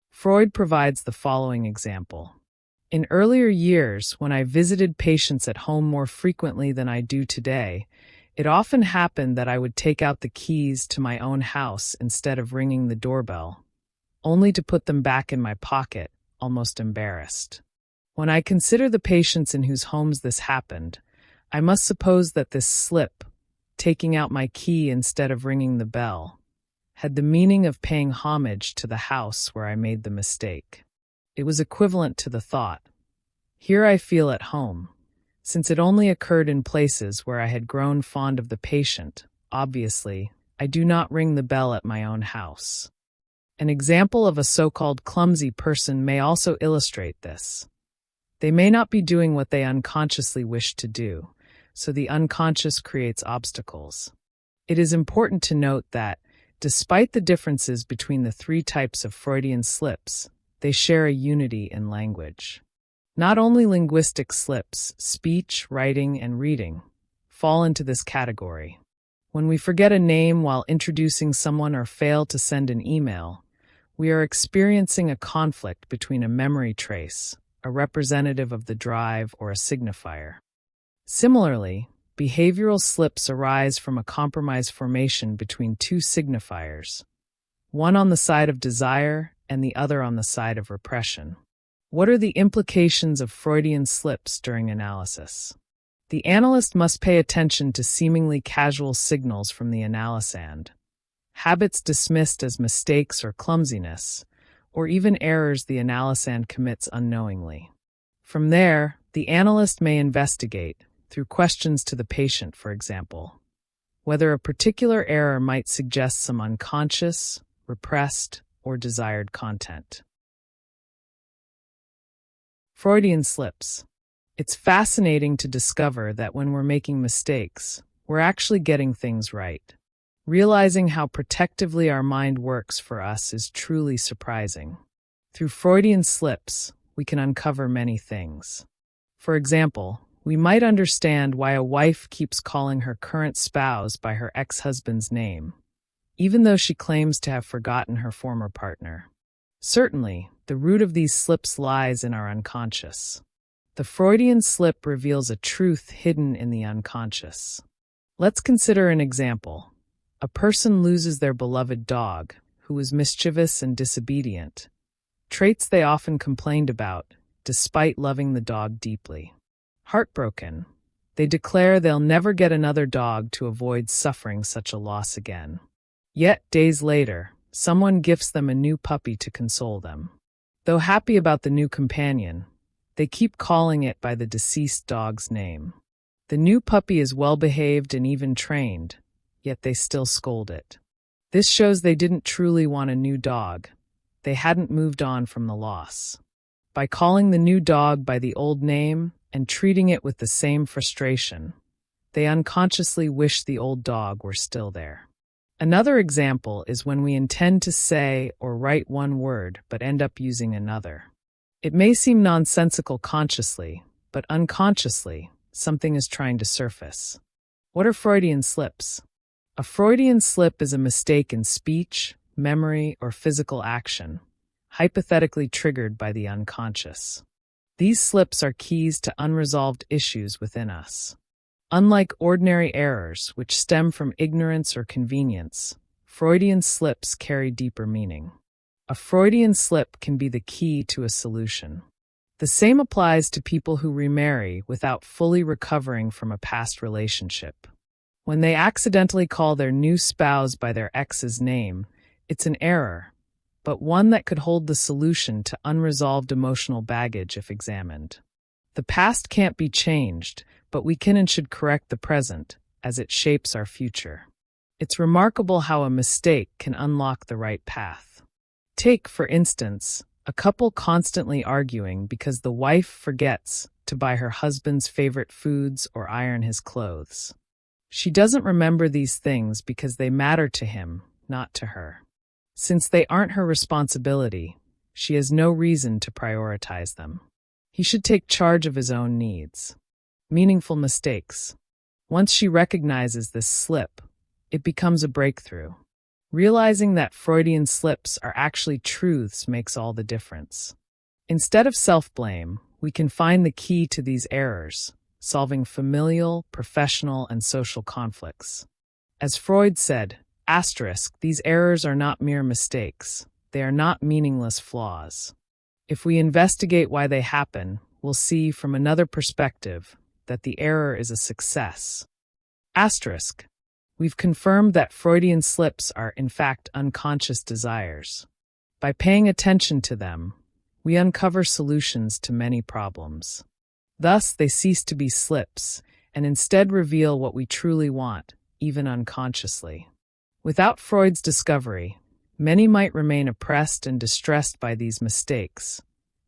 Freud provides the following example. In earlier years, when I visited patients at home more frequently than I do today, it often happened that I would take out the keys to my own house instead of ringing the doorbell, only to put them back in my pocket, almost embarrassed. When I consider the patients in whose homes this happened, I must suppose that this slip, taking out my key instead of ringing the bell, had the meaning of paying homage to the house where I made the mistake. It was equivalent to the thought, here I feel at home. Since it only occurred in places where I had grown fond of the patient, obviously, I do not ring the bell at my own house. An example of a so-called clumsy person may also illustrate this. They may not be doing what they unconsciously wish to do, so the unconscious creates obstacles. It is important to note that, despite the differences between the three types of Freudian slips, they share a unity in language. Not only linguistic slips, speech, writing, and reading, fall into this category. When we forget a name while introducing someone or fail to send an email, we are experiencing a conflict between a memory trace, a representative of the drive, or a signifier. Similarly, behavioral slips arise from a compromise formation between two signifiers, one on the side of desire and the other on the side of repression. What are the implications of Freudian slips during analysis? The analyst must pay attention to seemingly casual signals from the analysand, habits dismissed as mistakes or clumsiness, or even errors the analysand commits unknowingly. From there, the analyst may investigate, through questions to the patient, for example, whether a particular error might suggest some unconscious, repressed, or desired content. Freudian slips. It's fascinating to discover that when we're making mistakes, we're actually getting things right. Realizing how protectively our mind works for us is truly surprising. Through Freudian slips, we can uncover many things. For example, we might understand why a wife keeps calling her current spouse by her ex-husband's name, even though she claims to have forgotten her former partner. Certainly, the root of these slips lies in our unconscious. The Freudian slip reveals a truth hidden in the unconscious. Let's consider an example. A person loses their beloved dog, who was mischievous and disobedient, traits they often complained about, despite loving the dog deeply. Heartbroken, they declare they'll never get another dog to avoid suffering such a loss again. Yet, days later, someone gifts them a new puppy to console them. Though happy about the new companion, they keep calling it by the deceased dog's name. The new puppy is well-behaved and even trained, yet they still scold it. This shows they didn't truly want a new dog. They hadn't moved on from the loss. by calling the new dog by the old name and treating it with the same frustration. They unconsciously wish the old dog were still there. Another example is when we intend to say or write one word but end up using another. It may seem nonsensical consciously, but unconsciously, something is trying to surface. What are Freudian slips? A Freudian slip is a mistake in speech, memory, or physical action, hypothetically triggered by the unconscious. These slips are keys to unresolved issues within us. Unlike ordinary errors, which stem from ignorance or convenience, Freudian slips carry deeper meaning. A Freudian slip can be the key to a solution. The same applies to people who remarry without fully recovering from a past relationship. When they accidentally call their new spouse by their ex's name, it's an error, but one that could hold the solution to unresolved emotional baggage if examined. The past can't be changed, but we can and should correct the present, as it shapes our future. It's remarkable how a mistake can unlock the right path. Take, for instance, a couple constantly arguing because the wife forgets to buy her husband's favorite foods or iron his clothes. She doesn't remember these things because they matter to him, not to her. Since they aren't her responsibility, she has no reason to prioritize them. He should take charge of his own needs. Meaningful mistakes. Once she recognizes this slip, it becomes a breakthrough. Realizing that Freudian slips are actually truths makes all the difference. Instead of self-blame, we can find the key to these errors, solving familial, professional, and social conflicts. As Freud said, these errors are not mere mistakes. They are not meaningless flaws. If we investigate why they happen, we'll see from another perspective that the error is a success. We've confirmed that Freudian slips are in fact unconscious desires. By paying attention to them, we uncover solutions to many problems. Thus, they cease to be slips, and instead reveal what we truly want, even unconsciously. Without Freud's discovery, many might remain oppressed and distressed by these mistakes,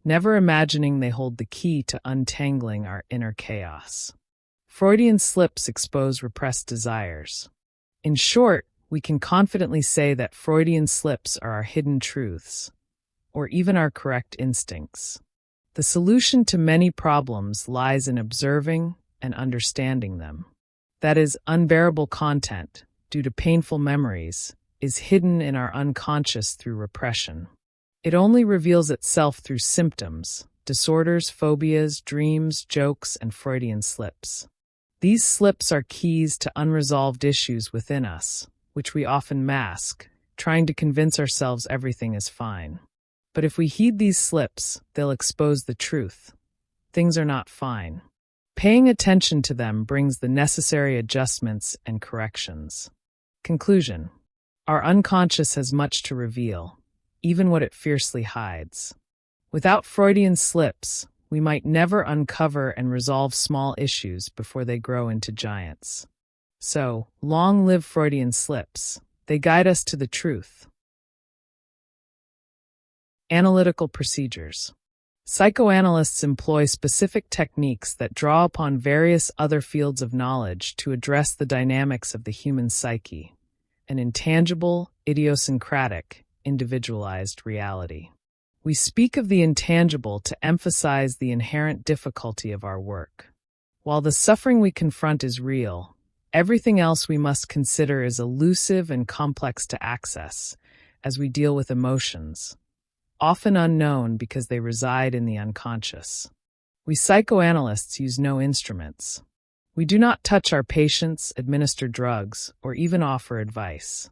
never imagining they hold the key to untangling our inner chaos. Freudian slips expose repressed desires. In short, we can confidently say that Freudian slips are our hidden truths, or even our correct instincts. The solution to many problems lies in observing and understanding them. That is, unbearable content, due to painful memories, is hidden in our unconscious through repression. It only reveals itself through symptoms, disorders, phobias, dreams, jokes, and Freudian slips. These slips are keys to unresolved issues within us, which we often mask, trying to convince ourselves everything is fine. But if we heed these slips, they'll expose the truth. Things are not fine. Paying attention to them brings the necessary adjustments and corrections. Conclusion. Our unconscious has much to reveal, even what it fiercely hides. Without Freudian slips, we might never uncover and resolve small issues before they grow into giants. So, long live Freudian slips. They guide us to the truth. Analytical procedures. Psychoanalysts employ specific techniques that draw upon various other fields of knowledge to address the dynamics of the human psyche, an intangible, idiosyncratic, individualized reality. We speak of the intangible to emphasize the inherent difficulty of our work. While the suffering we confront is real, everything else we must consider is elusive and complex to access as we deal with emotions, often unknown because they reside in the unconscious. We psychoanalysts use no instruments. We do not touch our patients, administer drugs, or even offer advice.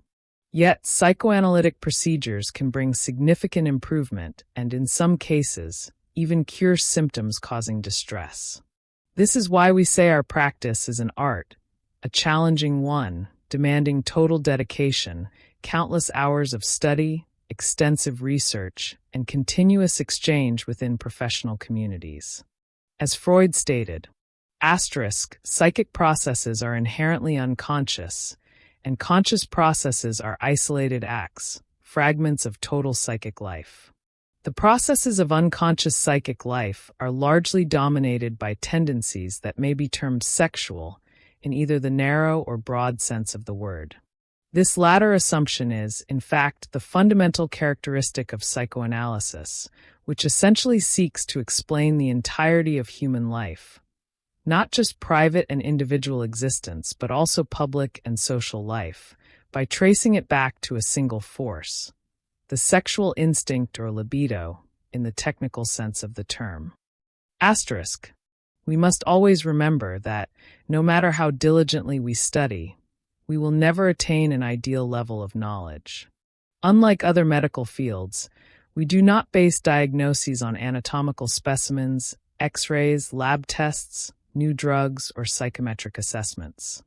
Yet, psychoanalytic procedures can bring significant improvement and, in some cases, even cure symptoms causing distress. This is why we say our practice is an art, a challenging one, demanding total dedication, countless hours of study, extensive research, and continuous exchange within professional communities. As Freud stated, psychic processes are inherently unconscious, and conscious processes are isolated acts, fragments of total psychic life. The processes of unconscious psychic life are largely dominated by tendencies that may be termed sexual in either the narrow or broad sense of the word. This latter assumption is, in fact, the fundamental characteristic of psychoanalysis, which essentially seeks to explain the entirety of human life, not just private and individual existence, but also public and social life, by tracing it back to a single force, the sexual instinct or libido, in the technical sense of the term. Asterisk. We must always remember that, no matter how diligently we study, we will never attain an ideal level of knowledge. Unlike other medical fields, we do not base diagnoses on anatomical specimens, X-rays, lab tests, new drugs, or psychometric assessments.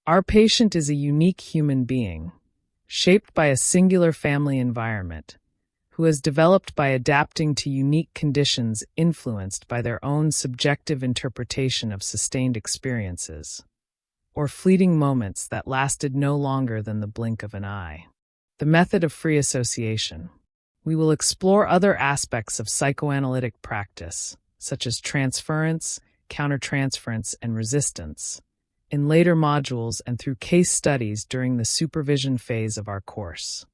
Our patient is a unique human being, shaped by a singular family environment, who has developed by adapting to unique conditions influenced by their own subjective interpretation of sustained experiences, or fleeting moments that lasted no longer than the blink of an eye. The method of free association. We will explore other aspects of psychoanalytic practice, such as transference, countertransference, and resistance, in later modules and through case studies during the supervision phase of our course.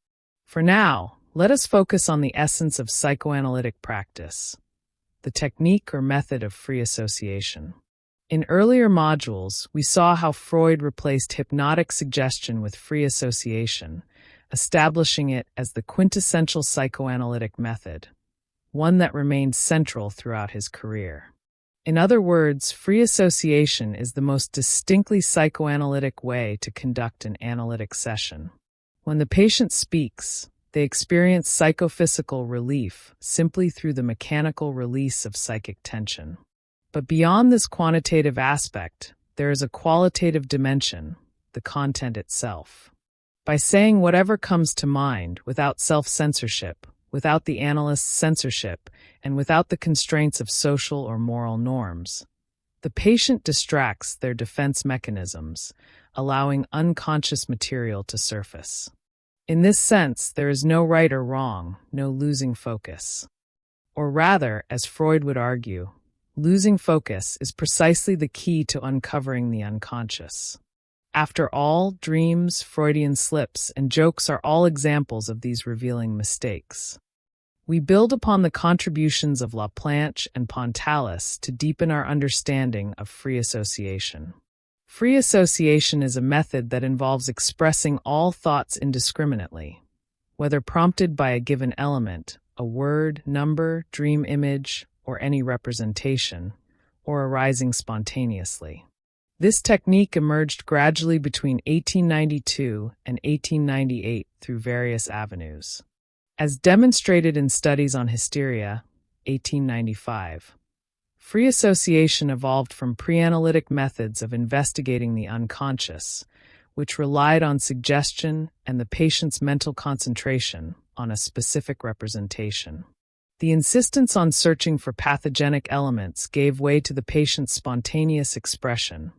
For now, let us focus on the essence of psychoanalytic practice, the technique or method of free association. In earlier modules, we saw how Freud replaced hypnotic suggestion with free association, establishing it as the quintessential psychoanalytic method, one that remained central throughout his career. In other words, free association is the most distinctly psychoanalytic way to conduct an analytic session. When the patient speaks, they experience psychophysical relief simply through the mechanical release of psychic tension. But beyond this quantitative aspect, there is a qualitative dimension, the content itself. By saying whatever comes to mind without self-censorship, without the analyst's censorship, and without the constraints of social or moral norms, the patient distracts their defense mechanisms, allowing unconscious material to surface. In this sense, there is no right or wrong, no losing focus. Or rather, as Freud would argue, losing focus is precisely the key to uncovering the unconscious. After all, dreams, Freudian slips, and jokes are all examples of these revealing mistakes. We build upon the contributions of Laplanche and Pontalis to deepen our understanding of free association. Free association is a method that involves expressing all thoughts indiscriminately, whether prompted by a given element, a word, number, dream image, or any representation, or arising spontaneously. This technique emerged gradually between 1892 and 1898 through various avenues. As demonstrated in studies on hysteria, 1895, free association evolved from pre-analytic methods of investigating the unconscious, which relied on suggestion and the patient's mental concentration on a specific representation. The insistence on searching for pathogenic elements gave way to the patient's spontaneous expression,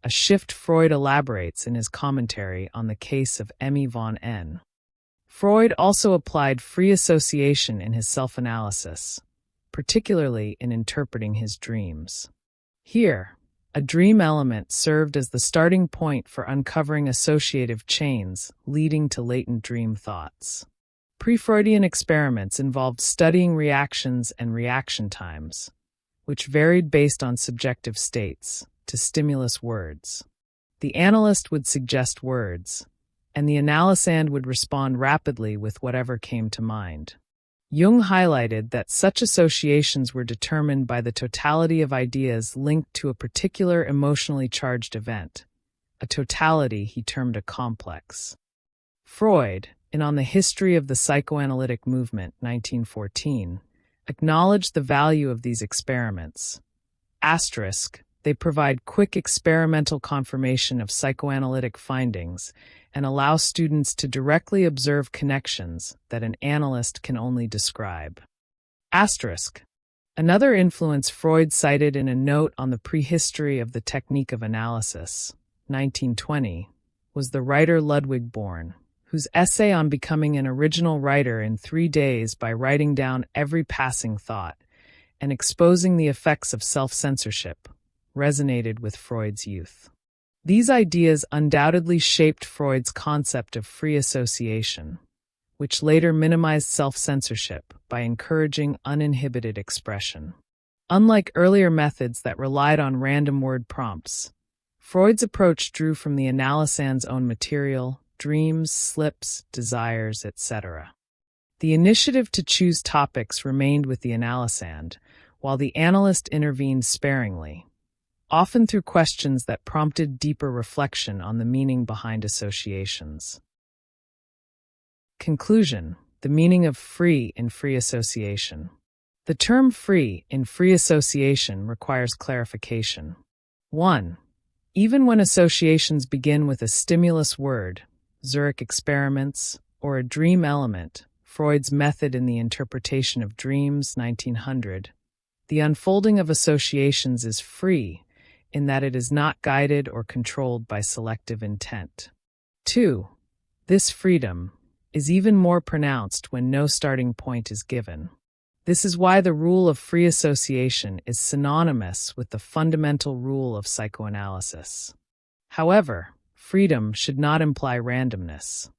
a shift Freud elaborates in his commentary on the case of Emmy von N. Freud also applied free association in his self-analysis, particularly in interpreting his dreams. Here, a dream element served as the starting point for uncovering associative chains leading to latent dream thoughts. Pre-Freudian experiments involved studying reactions and reaction times, which varied based on subjective states, to stimulus words. The analyst would suggest words, and the analysand would respond rapidly with whatever came to mind. Jung highlighted that such associations were determined by the totality of ideas linked to a particular emotionally charged event, a totality he termed a complex. Freud, in On the History of the Psychoanalytic Movement, 1914, acknowledged the value of these experiments. Asterisk, they provide quick experimental confirmation of psychoanalytic findings and allow students to directly observe connections that an analyst can only describe. Asterisk. Another influence Freud cited in a note on the prehistory of the technique of analysis, 1920, was the writer Ludwig Born, whose essay on becoming an original writer in 3 days by writing down every passing thought and exposing the effects of self-censorship resonated with Freud's youth. These ideas undoubtedly shaped Freud's concept of free association, which later minimized self-censorship by encouraging uninhibited expression. Unlike earlier methods that relied on random word prompts, Freud's approach drew from the analysand's own material, dreams, slips, desires, etc. The initiative to choose topics remained with the analysand, while the analyst intervened sparingly, often through questions that prompted deeper reflection on the meaning behind associations. Conclusion: the meaning of free in free association. The term free in free association requires clarification. 1. Even when associations begin with a stimulus word, Zurich experiments, or a dream element, Freud's method in the interpretation of dreams, 1900, the unfolding of associations is free in that it is not guided or controlled by selective intent. 2. This freedom is even more pronounced when no starting point is given. This is why the rule of free association is synonymous with the fundamental rule of psychoanalysis. However, freedom should not imply randomness.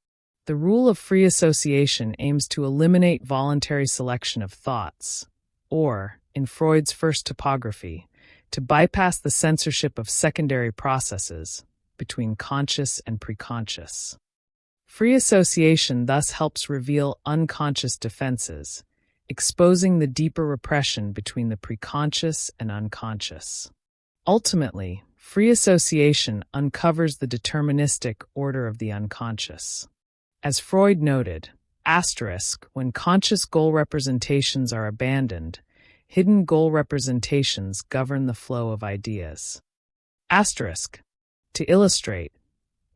The rule of free association aims to eliminate voluntary selection of thoughts, or, in Freud's first topography, to bypass the censorship of secondary processes between conscious and preconscious. Free association thus helps reveal unconscious defenses, exposing the deeper repression between the preconscious and unconscious. Ultimately, free association uncovers the deterministic order of the unconscious. As Freud noted, when conscious goal representations are abandoned, hidden goal representations govern the flow of ideas. To illustrate,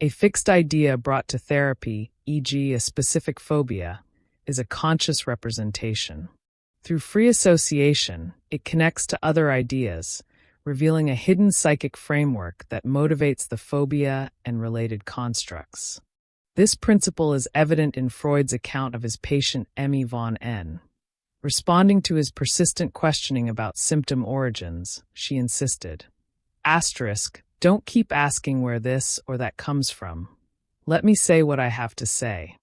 a fixed idea brought to therapy, e.g., a specific phobia, is a conscious representation. Through free association, it connects to other ideas, revealing a hidden psychic framework that motivates the phobia and related constructs. This principle is evident in Freud's account of his patient Emmy von N. Responding to his persistent questioning about symptom origins, she insisted, "Don't keep asking where this or that comes from. Let me say what I have to say."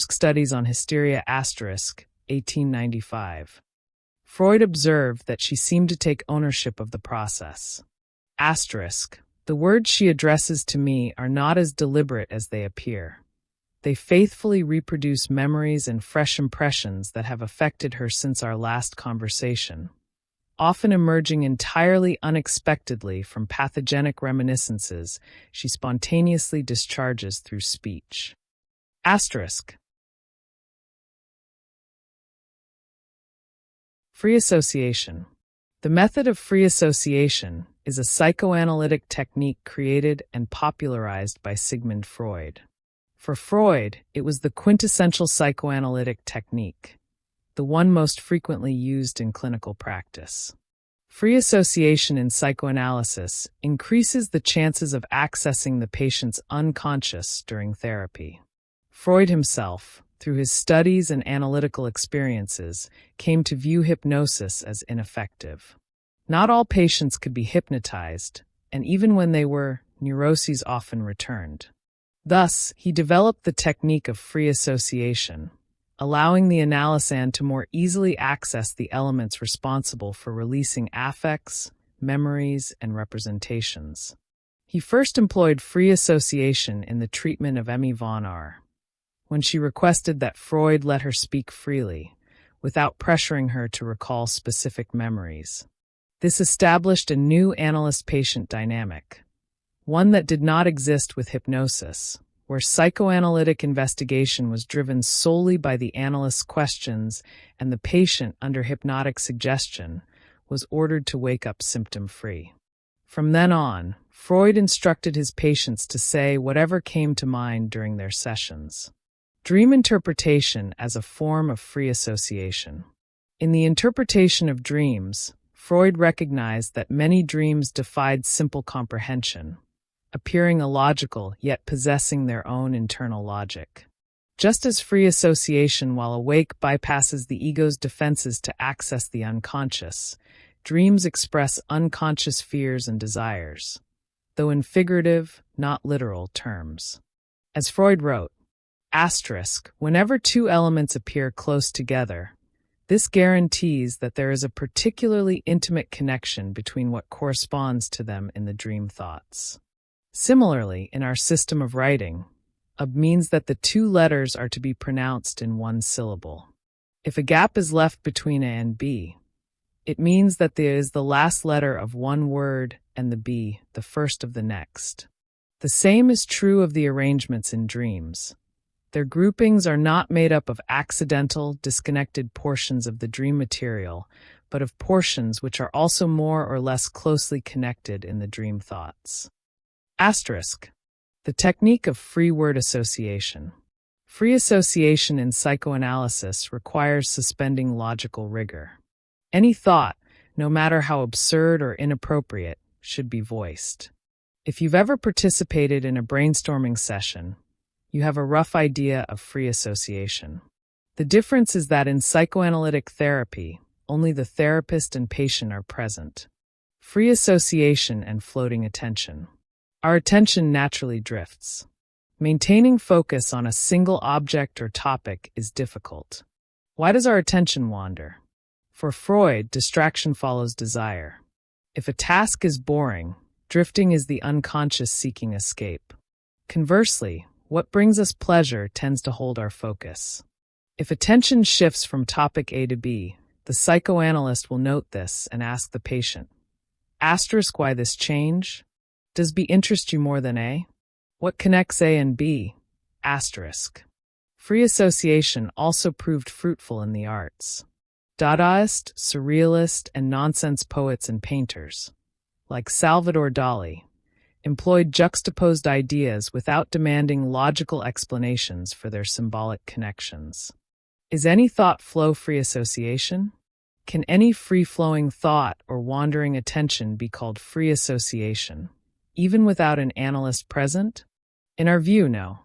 Studies on Hysteria *, 1895. Freud observed that she seemed to take ownership of the process. The words she addresses to me are not as deliberate as they appear. They faithfully reproduce memories and fresh impressions that have affected her since our last conversation, often emerging entirely unexpectedly from pathogenic reminiscences she spontaneously discharges through speech. Free association. The method of free association is a psychoanalytic technique created and popularized by Sigmund Freud. For Freud, it was the quintessential psychoanalytic technique, the one most frequently used in clinical practice. Free association in psychoanalysis increases the chances of accessing the patient's unconscious during therapy. Freud himself, through his studies and analytical experiences, came to view hypnosis as ineffective. Not all patients could be hypnotized, and even when they were, neuroses often returned. Thus, he developed the technique of free association, allowing the analysand to more easily access the elements responsible for releasing affects, memories, and representations. He first employed free association in the treatment of Emmy von R., when she requested that Freud let her speak freely, without pressuring her to recall specific memories. This established a new analyst-patient dynamic, one that did not exist with hypnosis, where psychoanalytic investigation was driven solely by the analyst's questions and the patient, under hypnotic suggestion, was ordered to wake up symptom-free. From then on, Freud instructed his patients to say whatever came to mind during their sessions. Dream interpretation as a form of free association. In the interpretation of dreams, Freud recognized that many dreams defied simple comprehension, appearing illogical yet possessing their own internal logic. Just as free association while awake bypasses the ego's defenses to access the unconscious, dreams express unconscious fears and desires, though in figurative, not literal terms. As Freud wrote, whenever two elements appear close together, this guarantees that there is a particularly intimate connection between what corresponds to them in the dream thoughts. Similarly, in our system of writing, means that the two letters are to be pronounced in one syllable. If a gap is left between A and B, it means that there is the last letter of one word and the B, the first of the next. The same is true of the arrangements in dreams. Their groupings are not made up of accidental, disconnected portions of the dream material, but of portions which are also more or less closely connected in the dream thoughts. The technique of free word association. Free association in psychoanalysis requires suspending logical rigor. Any thought, no matter how absurd or inappropriate, should be voiced. If you've ever participated in a brainstorming session, you have a rough idea of free association. The difference is that in psychoanalytic therapy, only the therapist and patient are present. Free association and floating attention. Our attention naturally drifts. Maintaining focus on a single object or topic is difficult. Why does our attention wander? For Freud, distraction follows desire. If a task is boring, drifting is the unconscious seeking escape. Conversely, what brings us pleasure tends to hold our focus. If attention shifts from topic A to B, the psychoanalyst will note this and ask the patient, why this change? Does B interest you more than A? What connects A and B? Free association also proved fruitful in the arts. Dadaist, surrealist, and nonsense poets and painters, like Salvador Dali, employed juxtaposed ideas without demanding logical explanations for their symbolic connections. Is any thought flow free association? Can any free-flowing thought or wandering attention be called free association, even without an analyst present? In our view, no.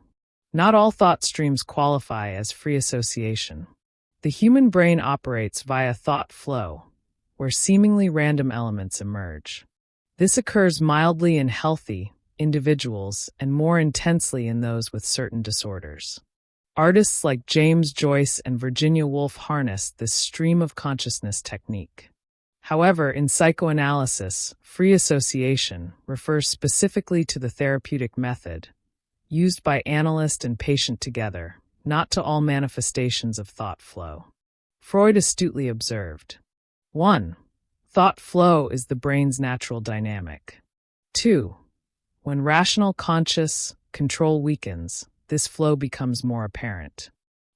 Not all thought streams qualify as free association. The human brain operates via thought flow, where seemingly random elements emerge. This occurs mildly in healthy individuals and more intensely in those with certain disorders. Artists like James Joyce and Virginia Woolf harnessed this stream of consciousness technique. However, in psychoanalysis, free association refers specifically to the therapeutic method, used by analyst and patient together, not to all manifestations of thought flow. Freud astutely observed, 1. Thought flow is the brain's natural dynamic. 2. When rational conscious control weakens, this flow becomes more apparent.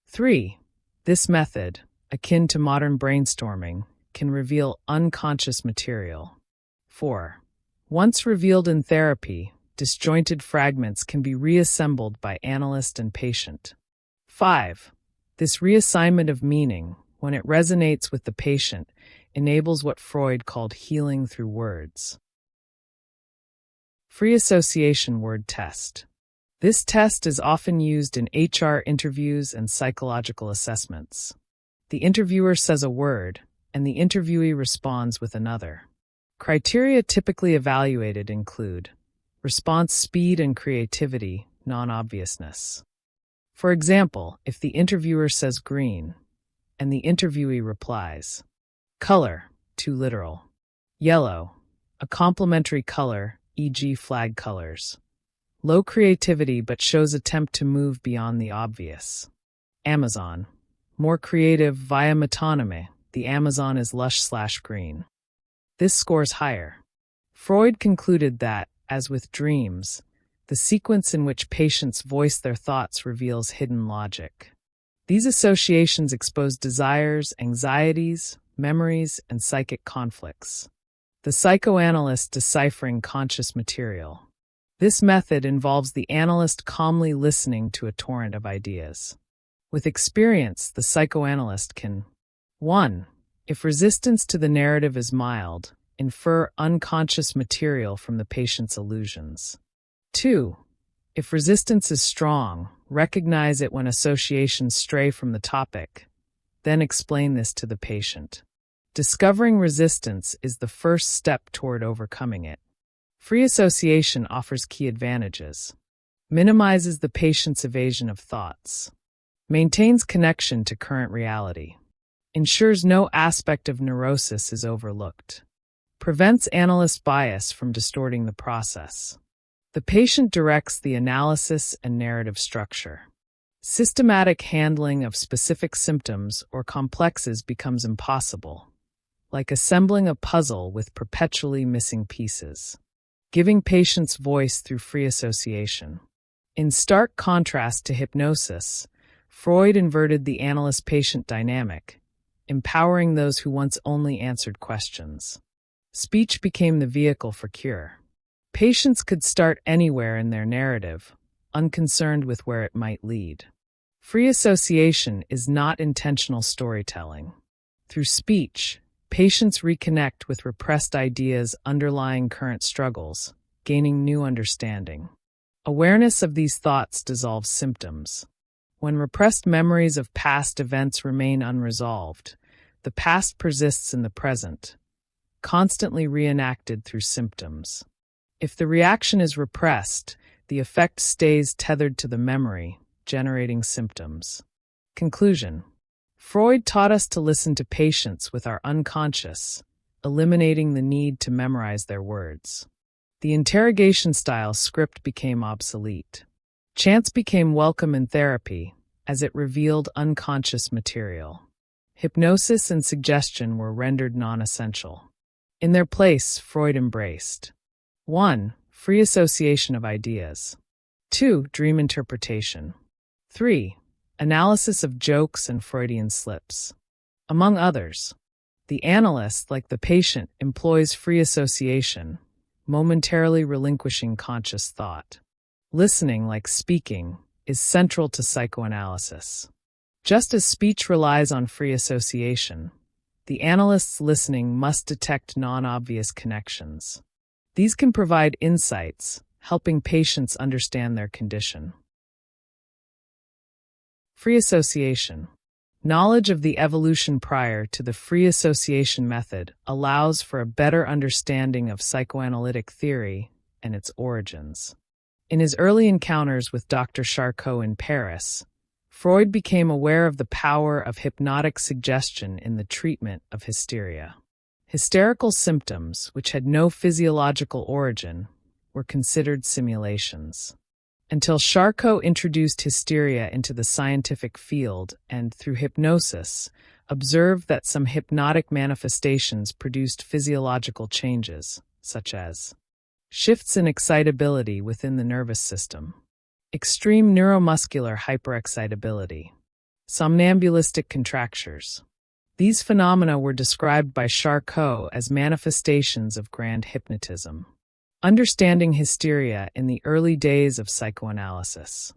3. This method, akin to modern brainstorming, can reveal unconscious material. 4. Once revealed in therapy, disjointed fragments can be reassembled by analyst and patient. 5. This reassignment of meaning, when it resonates with the patient, enables what Freud called healing through words. Free association word test. This test is often used in HR interviews and psychological assessments. The interviewer says a word, and the interviewee responds with another. Criteria typically evaluated include response speed and creativity, non-obviousness. For example, if the interviewer says green, and the interviewee replies, color, too literal. Yellow, a complementary color, e.g. flag colors. Low creativity but shows attempt to move beyond the obvious. Amazon, more creative via metonymy, the Amazon is lush/green. This scores higher. Freud concluded that, as with dreams, the sequence in which patients voice their thoughts reveals hidden logic. These associations expose desires, anxieties, memories, and psychic conflicts. The psychoanalyst deciphering conscious material. This method involves the analyst calmly listening to a torrent of ideas. With experience, the psychoanalyst can 1. If resistance to the narrative is mild, infer unconscious material from the patient's illusions. 2. If resistance is strong, recognize it when associations stray from the topic, then explain this to the patient. Discovering resistance is the first step toward overcoming it. Free association offers key advantages. Minimizes the patient's evasion of thoughts. Maintains connection to current reality. Ensures no aspect of neurosis is overlooked. Prevents analyst bias from distorting the process. The patient directs the analysis and narrative structure. Systematic handling of specific symptoms or complexes becomes impossible, like assembling a puzzle with perpetually missing pieces. Giving patients voice through free association. In stark contrast to hypnosis, Freud inverted the analyst-patient dynamic, empowering those who once only answered questions. Speech became the vehicle for cure. Patients could start anywhere in their narrative, unconcerned with where it might lead. Free association is not intentional storytelling. Through speech, patients reconnect with repressed ideas underlying current struggles, gaining new understanding. Awareness of these thoughts dissolves symptoms. When repressed memories of past events remain unresolved, the past persists in the present, constantly reenacted through symptoms. If the reaction is repressed, the effect stays tethered to the memory, generating symptoms. Conclusion. Freud taught us to listen to patients with our unconscious, eliminating the need to memorize their words. The interrogation-style script became obsolete. Chance became welcome in therapy, as it revealed unconscious material. Hypnosis and suggestion were rendered non-essential. In their place, Freud embraced 1. Free association of ideas. 2. Dream interpretation. 3. Analysis of jokes and Freudian slips. Among others, the analyst, like the patient, employs free association, momentarily relinquishing conscious thought. Listening, like speaking, is central to psychoanalysis. Just as speech relies on free association, the analyst's listening must detect non-obvious connections. These can provide insights, helping patients understand their condition. Free association. Knowledge of the evolution prior to the free association method allows for a better understanding of psychoanalytic theory and its origins. In his early encounters with Dr. Charcot in Paris, Freud became aware of the power of hypnotic suggestion in the treatment of hysteria. Hysterical symptoms, which had no physiological origin, were considered simulations. Until Charcot introduced hysteria into the scientific field and, through hypnosis, observed that some hypnotic manifestations produced physiological changes, such as shifts in excitability within the nervous system, extreme neuromuscular hyperexcitability, somnambulistic contractures. These phenomena were described by Charcot as manifestations of grand hypnotism. Understanding hysteria in the early days of psychoanalysis.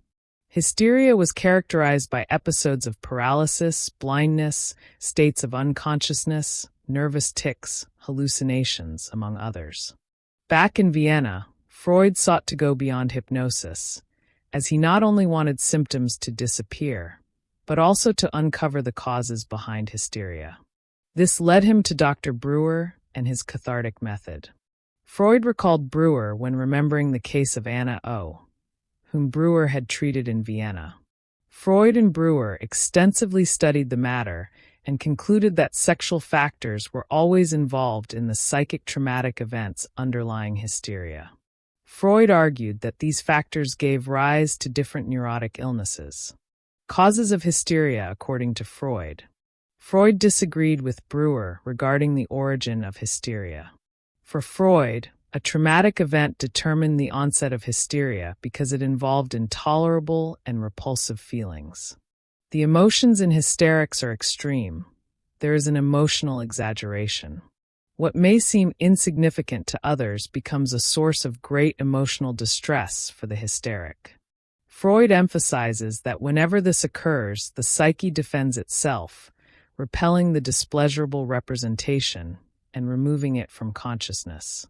Hysteria was characterized by episodes of paralysis, blindness, states of unconsciousness, nervous tics, hallucinations, among others. Back in Vienna, Freud sought to go beyond hypnosis, as he not only wanted symptoms to disappear, but also to uncover the causes behind hysteria. This led him to Dr. Breuer and his cathartic method. Freud recalled Breuer when remembering the case of Anna O., whom Breuer had treated in Vienna. Freud and Breuer extensively studied the matter and concluded that sexual factors were always involved in the psychic traumatic events underlying hysteria. Freud argued that these factors gave rise to different neurotic illnesses. Causes of hysteria, according to Freud. Freud disagreed with Breuer regarding the origin of hysteria. For Freud, a traumatic event determined the onset of hysteria because it involved intolerable and repulsive feelings. The emotions in hysterics are extreme. There is an emotional exaggeration. What may seem insignificant to others becomes a source of great emotional distress for the hysteric. Freud emphasizes that whenever this occurs, the psyche defends itself, repelling the displeasurable representation and removing it from consciousness.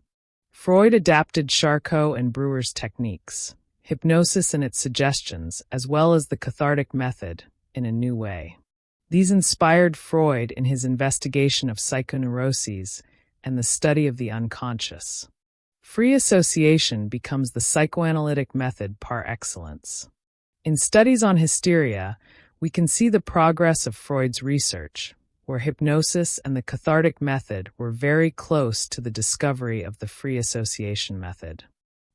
Freud adapted Charcot and Breuer's techniques, hypnosis and its suggestions, as well as the cathartic method, in a new way. These inspired Freud in his investigation of psychoneuroses and the study of the unconscious. Free association becomes the psychoanalytic method par excellence. In studies on hysteria, we can see the progress of Freud's research, where hypnosis and the cathartic method were very close to the discovery of the free association method.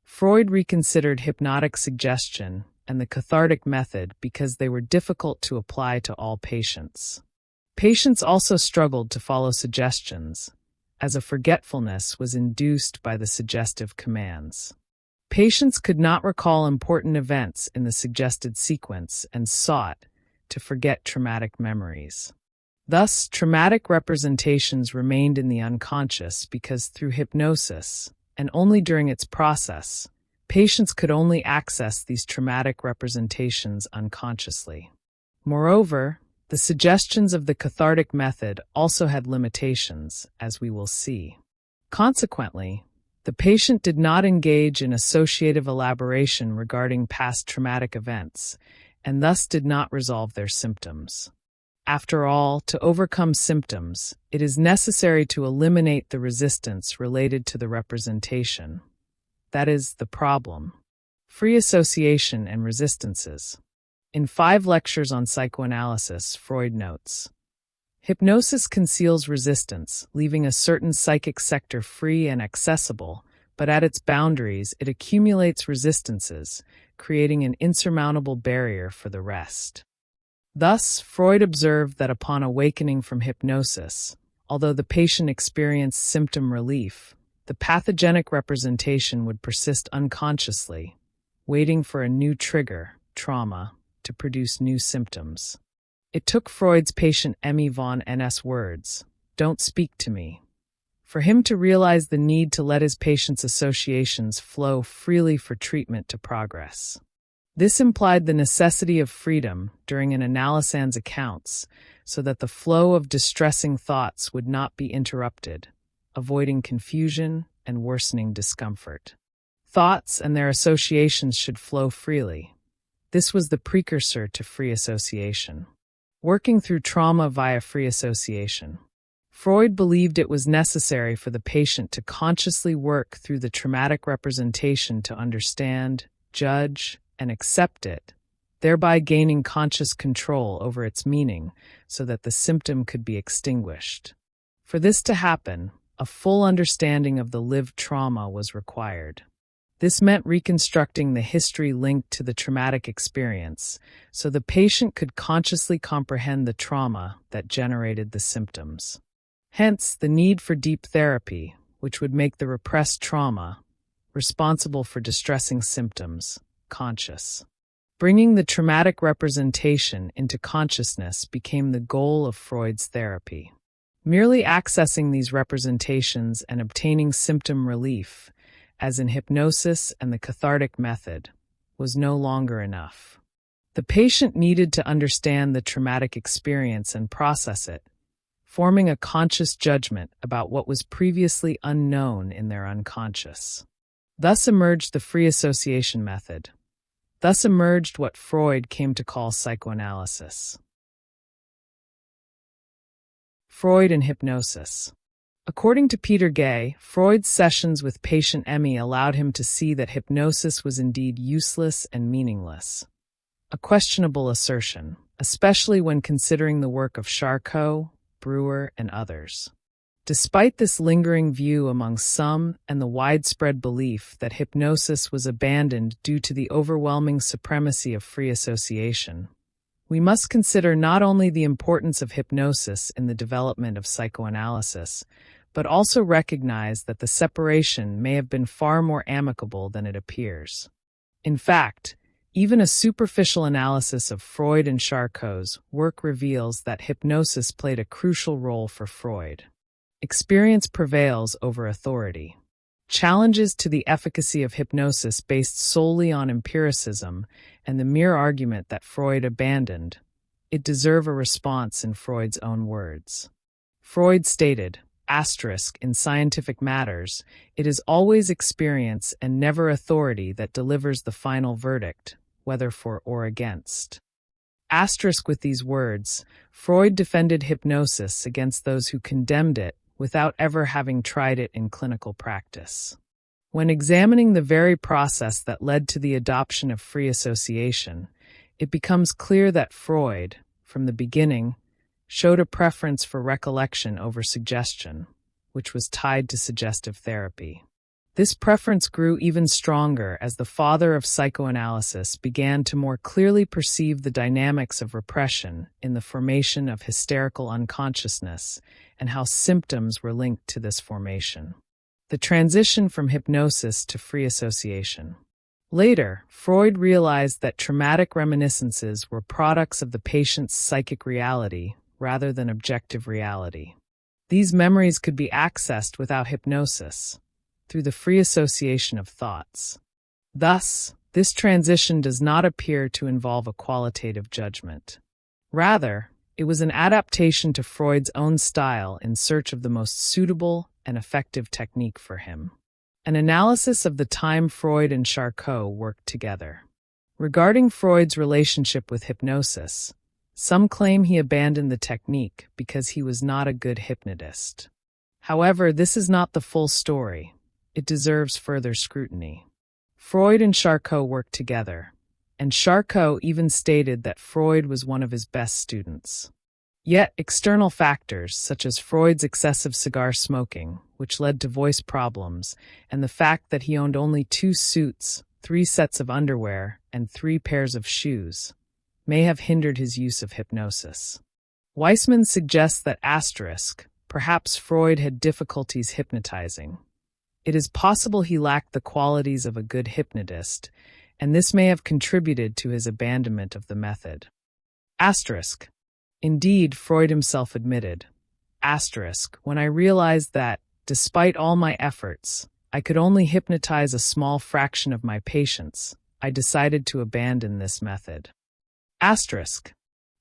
Freud reconsidered hypnotic suggestion and the cathartic method because they were difficult to apply to all patients. Patients also struggled to follow suggestions, as a forgetfulness was induced by the suggestive commands. Patients could not recall important events in the suggested sequence and sought to forget traumatic memories. Thus, traumatic representations remained in the unconscious because through hypnosis, and only during its process, patients could only access these traumatic representations unconsciously. Moreover, the suggestions of the cathartic method also had limitations, as we will see. Consequently, the patient did not engage in associative elaboration regarding past traumatic events, and thus did not resolve their symptoms. After all, to overcome symptoms, it is necessary to eliminate the resistance related to the representation. That is, the problem. Free association and resistances. In 5 lectures on psychoanalysis, Freud notes, hypnosis conceals resistance, leaving a certain psychic sector free and accessible, but at its boundaries it accumulates resistances, creating an insurmountable barrier for the rest. Thus, Freud observed that upon awakening from hypnosis, although the patient experienced symptom relief, the pathogenic representation would persist unconsciously, waiting for a new trigger, trauma, to produce new symptoms. It took Freud's patient Emmy von N.'s words, "Don't speak to me," for him to realize the need to let his patient's associations flow freely for treatment to progress. This implied the necessity of freedom during an analysand's accounts so that the flow of distressing thoughts would not be interrupted, avoiding confusion and worsening discomfort. Thoughts and their associations should flow freely. This was the precursor to free association. Working through trauma via free association. Freud believed it was necessary for the patient to consciously work through the traumatic representation to understand, judge, and accept it, thereby gaining conscious control over its meaning so that the symptom could be extinguished. For this to happen, a full understanding of the lived trauma was required. This meant reconstructing the history linked to the traumatic experience so the patient could consciously comprehend the trauma that generated the symptoms. Hence, the need for deep therapy, which would make the repressed trauma, responsible for distressing symptoms, conscious. Bringing the traumatic representation into consciousness became the goal of Freud's therapy. Merely accessing these representations and obtaining symptom relief, as in hypnosis and the cathartic method, was no longer enough. The patient needed to understand the traumatic experience and process it, forming a conscious judgment about what was previously unknown in their unconscious. Thus emerged the free association method. Thus emerged what Freud came to call psychoanalysis. Freud and hypnosis. According to Peter Gay, Freud's sessions with patient Emmy allowed him to see that hypnosis was indeed useless and meaningless. A questionable assertion, especially when considering the work of Charcot, Breuer, and others. Despite this lingering view among some and the widespread belief that hypnosis was abandoned due to the overwhelming supremacy of free association, we must consider not only the importance of hypnosis in the development of psychoanalysis, but also recognize that the separation may have been far more amicable than it appears. In fact, even a superficial analysis of Freud and Charcot's work reveals that hypnosis played a crucial role for Freud. Experience prevails over authority. Challenges to the efficacy of hypnosis based solely on empiricism and the mere argument that Freud abandoned, it deserve a response in Freud's own words. Freud stated, in scientific matters, it is always experience and never authority that delivers the final verdict, whether for or against. With these words, Freud defended hypnosis against those who condemned it without ever having tried it in clinical practice. When examining the very process that led to the adoption of free association, it becomes clear that Freud, from the beginning, showed a preference for recollection over suggestion, which was tied to suggestive therapy. This preference grew even stronger as the father of psychoanalysis began to more clearly perceive the dynamics of repression in the formation of hysterical unconsciousness and how symptoms were linked to this formation. The transition from hypnosis to free association. Later, Freud realized that traumatic reminiscences were products of the patient's psychic reality rather than objective reality. These memories could be accessed without hypnosis, through the free association of thoughts. Thus, this transition does not appear to involve a qualitative judgment. Rather, it was an adaptation to Freud's own style in search of the most suitable and effective technique for him. An analysis of the time Freud and Charcot worked together. Regarding Freud's relationship with hypnosis, some claim he abandoned the technique because he was not a good hypnotist. However, this is not the full story. It deserves further scrutiny. Freud and Charcot worked together, and Charcot even stated that Freud was one of his best students. Yet, external factors, such as Freud's excessive cigar smoking, which led to voice problems, and the fact that he owned only 2 suits, 3 sets of underwear, and 3 pairs of shoes, may have hindered his use of hypnosis. Weissman suggests that perhaps Freud had difficulties hypnotizing. It is possible he lacked the qualities of a good hypnotist, and this may have contributed to his abandonment of the method. Indeed, Freud himself admitted, when I realized that, despite all my efforts, I could only hypnotize a small fraction of my patients, I decided to abandon this method.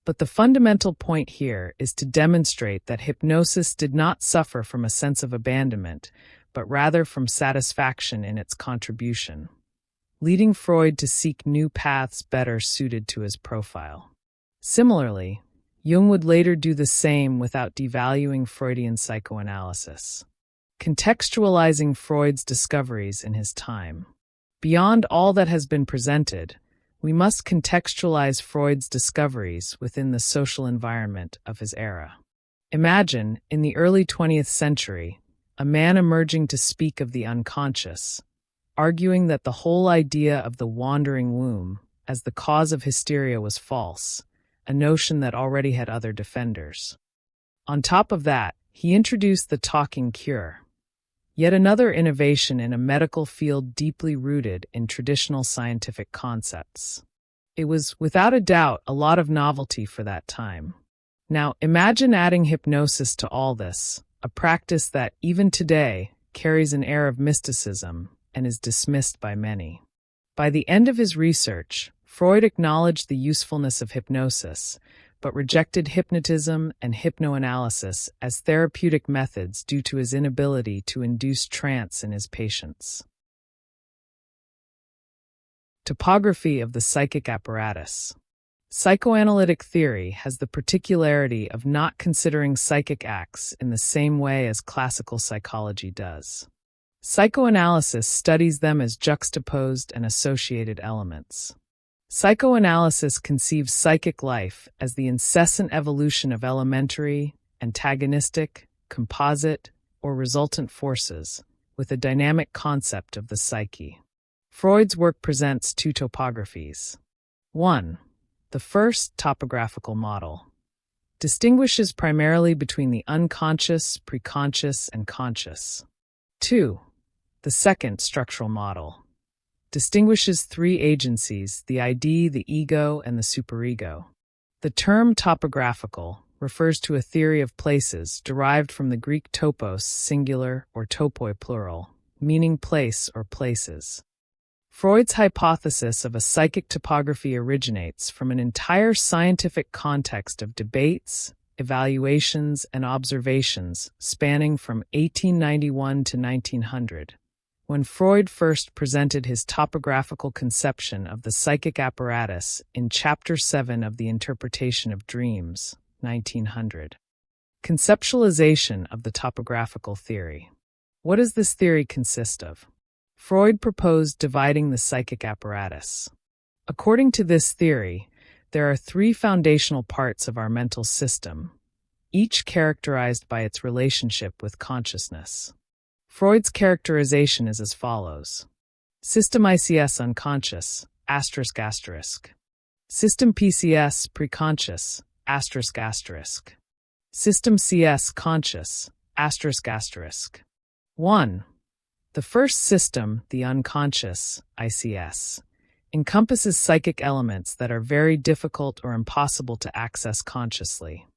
But the fundamental point here is to demonstrate that hypnosis did not suffer from a sense of abandonment, but rather from satisfaction in its contribution, leading Freud to seek new paths better suited to his profile. Similarly, Jung would later do the same without devaluing Freudian psychoanalysis, contextualizing Freud's discoveries in his time. Beyond all that has been presented, we must contextualize Freud's discoveries within the social environment of his era. Imagine, in the early 20th century, a man emerging to speak of the unconscious, arguing that the whole idea of the wandering womb as the cause of hysteria was false, a notion that already had other defenders. On top of that, he introduced the talking cure, yet another innovation in a medical field deeply rooted in traditional scientific concepts. It was, without a doubt, a lot of novelty for that time. Now, imagine adding hypnosis to all this, a practice that, even today, carries an air of mysticism and is dismissed by many. By the end of his research, Freud acknowledged the usefulness of hypnosis, but rejected hypnotism and hypnoanalysis as therapeutic methods due to his inability to induce trance in his patients. Topography of the psychic apparatus. Psychoanalytic theory has the particularity of not considering psychic acts in the same way as classical psychology does. Psychoanalysis studies them as juxtaposed and associated elements. Psychoanalysis conceives psychic life as the incessant evolution of elementary, antagonistic, composite, or resultant forces, with a dynamic concept of the psyche. Freud's work presents 2 topographies. 1. The first, topographical model, distinguishes primarily between the unconscious, preconscious, and conscious. 2. The second, structural model, distinguishes 3 agencies, the ID, the ego, and the superego. The term topographical refers to a theory of places derived from the Greek topos, singular, or topoi, plural, meaning place or places. Freud's hypothesis of a psychic topography originates from an entire scientific context of debates, evaluations, and observations spanning from 1891 to 1900, when Freud first presented his topographical conception of the psychic apparatus in Chapter 7 of The Interpretation of Dreams, 1900. Conceptualization of the topographical theory. What does this theory consist of? Freud proposed dividing the psychic apparatus. According to this theory, there are three foundational parts of our mental system, each characterized by its relationship with consciousness. Freud's characterization is as follows. System ICS unconscious, asterisk asterisk. System PCS preconscious, asterisk asterisk. System CS conscious, asterisk asterisk. 1. The first system, the unconscious, ICS, encompasses psychic elements that are very difficult or impossible to access consciously.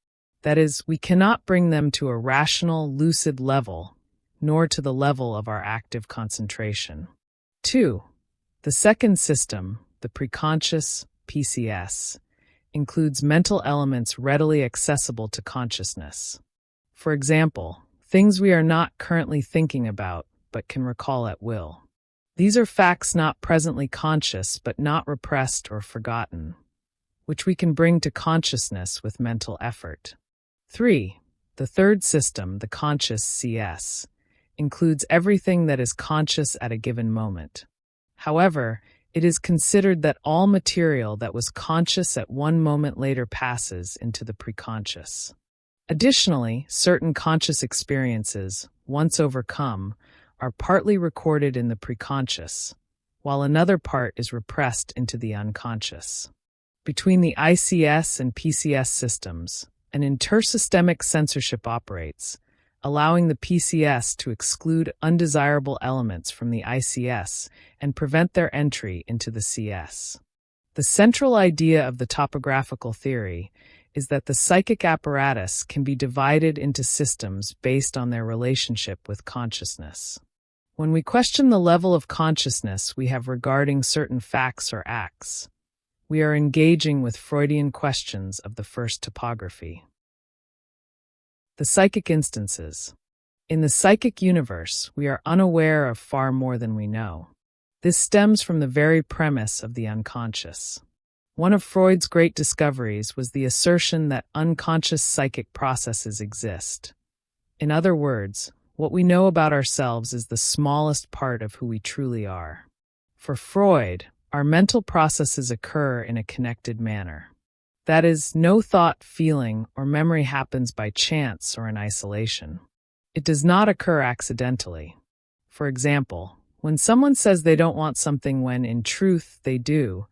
That is, we cannot bring them to a rational, lucid level, nor to the level of our active concentration. 2. The second system, the preconscious, PCS, includes mental elements readily accessible to consciousness. For example, things we are not currently thinking about, but can recall at will. These are facts not presently conscious, but not repressed or forgotten, which we can bring to consciousness with mental effort. 3. The third system, the conscious CS, includes everything that is conscious at a given moment. However, it is considered that all material that was conscious at one moment later passes into the preconscious. Additionally, certain conscious experiences, once overcome, are partly recorded in the preconscious, while another part is repressed into the unconscious. Between the ICS and PCS systems, an intersystemic censorship operates, allowing the PCS to exclude undesirable elements from the ICS and prevent their entry into the CS. The central idea of the topographical theory is that the psychic apparatus can be divided into systems based on their relationship with consciousness. When we question the level of consciousness we have regarding certain facts or acts, we are engaging with Freudian questions of the first topography. The psychic instances. In the psychic universe, we are unaware of far more than we know. This stems from the very premise of the unconscious. One of Freud's great discoveries was the assertion that unconscious psychic processes exist. In other words, what we know about ourselves is the smallest part of who we truly are. For Freud, our mental processes occur in a connected manner. That is, no thought, feeling, or memory happens by chance or in isolation. It does not occur accidentally. For example, when someone says they don't want something when, in truth, they do,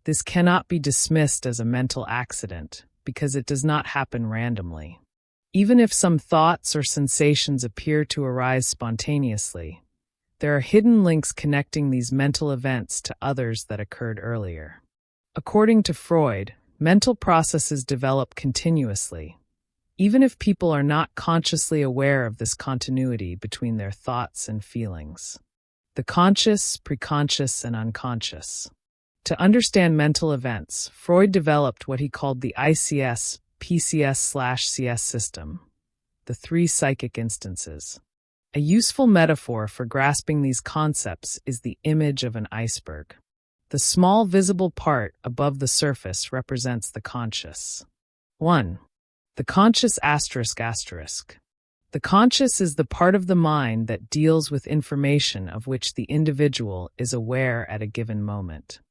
this cannot be dismissed as a mental accident because it does not happen randomly. Even if some thoughts or sensations appear to arise spontaneously, there are hidden links connecting these mental events to others that occurred earlier. According to Freud, mental processes develop continuously, even if people are not consciously aware of this continuity between their thoughts and feelings. The conscious, preconscious, and unconscious. To understand mental events, Freud developed what he called the ICS, PCS/CS system, the three psychic instances. A useful metaphor for grasping these concepts is the image of an iceberg. The small visible part above the surface represents the conscious. 1. The conscious asterisk asterisk. The conscious is the part of the mind that deals with information of which the individual is aware at a given moment.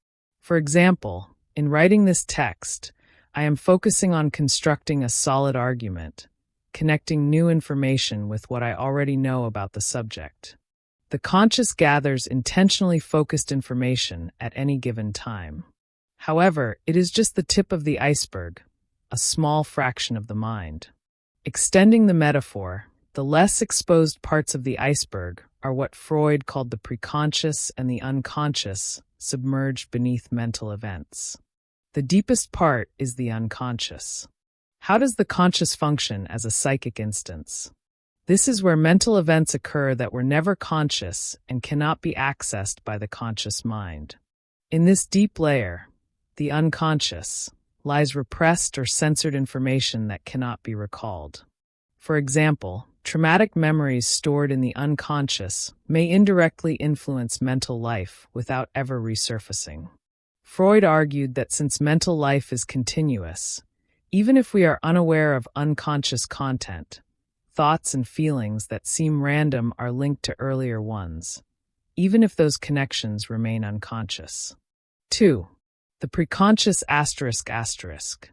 For example, in writing this text, I am focusing on constructing a solid argument, connecting new information with what I already know about the subject. The conscious gathers intentionally focused information at any given time. However, it is just the tip of the iceberg, a small fraction of the mind. Extending the metaphor, the less exposed parts of the iceberg are what Freud called the preconscious and the unconscious, submerged beneath mental events. The deepest part is the unconscious. How does the conscious function as a psychic instance? This is where mental events occur that were never conscious and cannot be accessed by the conscious mind. In this deep layer, the unconscious, lies repressed or censored information that cannot be recalled. For example, traumatic memories stored in the unconscious may indirectly influence mental life without ever resurfacing. Freud argued that since mental life is continuous, even if we are unaware of unconscious content, thoughts and feelings that seem random are linked to earlier ones, even if those connections remain unconscious. 2. The preconscious ***.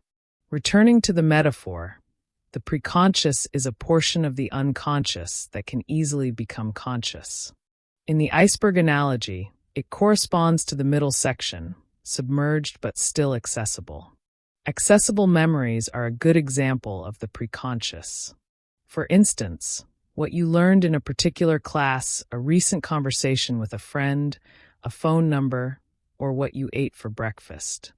Returning to the metaphor, the preconscious is a portion of the unconscious that can easily become conscious. In the iceberg analogy, it corresponds to the middle section, submerged but still accessible. Accessible memories are a good example of the preconscious. For instance, what you learned in a particular class, a recent conversation with a friend, a phone number, or what you ate for breakfast.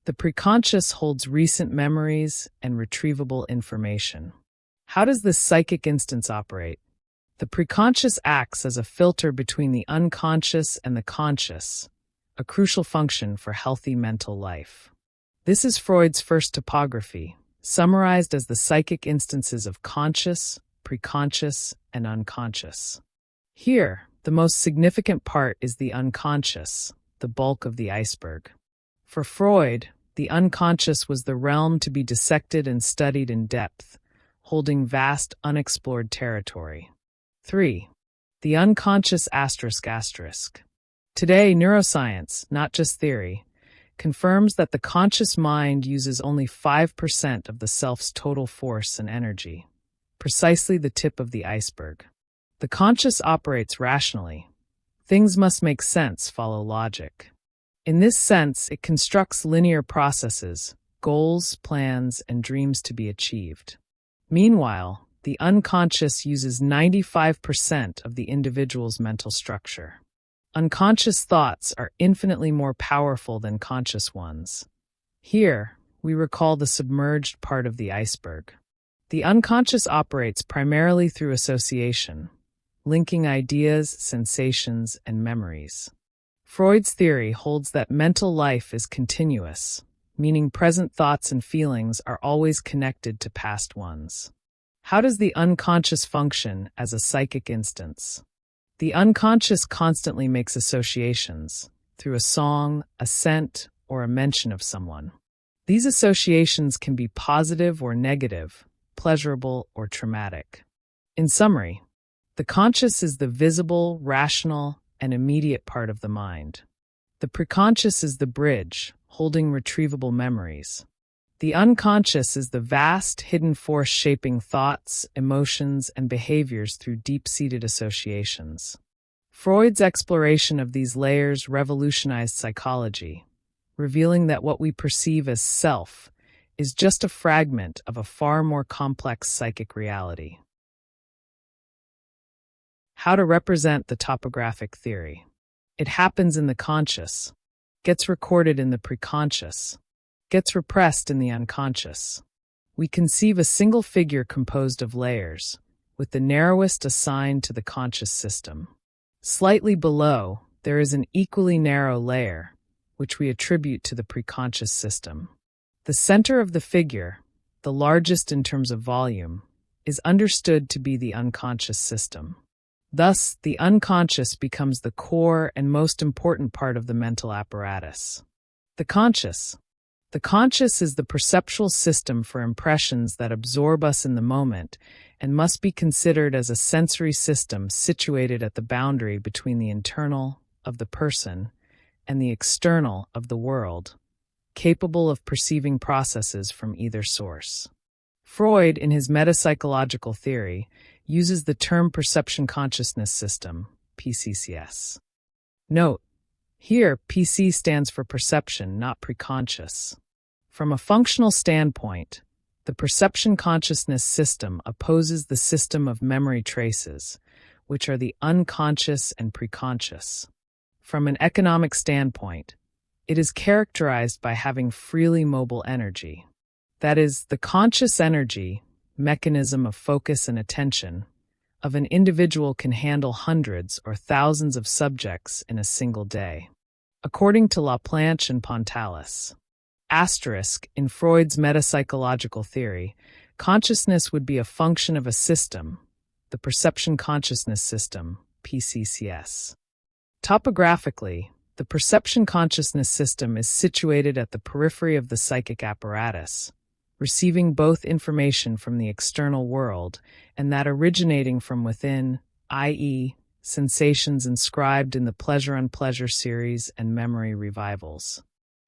The preconscious holds recent memories and retrievable information. How does this psychic instance operate? The preconscious acts as a filter between the unconscious and the conscious, a crucial function for healthy mental life. This is Freud's first topography, summarized as the psychic instances of conscious, preconscious, and unconscious. Here, the most significant part is the unconscious, the bulk of the iceberg. For Freud, the unconscious was the realm to be dissected and studied in depth, holding vast unexplored territory. 3. The unconscious ***. Today, neuroscience, not just theory, confirms that the conscious mind uses only 5% of the self's total force and energy, precisely the tip of the iceberg. The conscious operates rationally. Things must make sense, follow logic. In this sense, it constructs linear processes, goals, plans, and dreams to be achieved. Meanwhile, the unconscious uses 95% of the individual's mental structure. Unconscious thoughts are infinitely more powerful than conscious ones. Here, we recall the submerged part of the iceberg. The unconscious operates primarily through association, linking ideas, sensations, and memories. Freud's theory holds that mental life is continuous, meaning present thoughts and feelings are always connected to past ones. How does the unconscious function as a psychic instance? The unconscious constantly makes associations, through a song, a scent, or a mention of someone. These associations can be positive or negative, pleasurable or traumatic. In summary, the conscious is the visible, rational, and immediate part of the mind. The preconscious is the bridge, holding retrievable memories. The unconscious is the vast, hidden force shaping thoughts, emotions, and behaviors through deep-seated associations. Freud's exploration of these layers revolutionized psychology, revealing that what we perceive as self is just a fragment of a far more complex psychic reality. How to represent the topographic theory. It happens in the conscious, gets recorded in the preconscious, gets repressed in the unconscious. We conceive a single figure composed of layers, with the narrowest assigned to the conscious system. Slightly below, there is an equally narrow layer, which we attribute to the preconscious system. The center of the figure, the largest in terms of volume, is understood to be the unconscious system. Thus, the unconscious becomes the core and most important part of the mental apparatus. The conscious. The conscious is the perceptual system for impressions that absorb us in the moment and must be considered as a sensory system situated at the boundary between the internal, of the person, and the external, of the world, capable of perceiving processes from either source. Freud, in his metapsychological theory, uses the term perception consciousness system, PCCS. Note, here PC stands for perception, not preconscious. From a functional standpoint, the perception consciousness system opposes the system of memory traces, which are the unconscious and preconscious. From an economic standpoint, it is characterized by having freely mobile energy. That is, the conscious energy, mechanism of focus and attention, of an individual can handle hundreds or thousands of subjects in a single day. According to Laplanche and Pontalis, Asterisk, in Freud's metapsychological theory, consciousness would be a function of a system, the perception consciousness system, PCCS. Topographically, the perception consciousness system is situated at the periphery of the psychic apparatus, receiving both information from the external world and that originating from within, i.e., sensations inscribed in the pleasure-unpleasure series and memory revivals.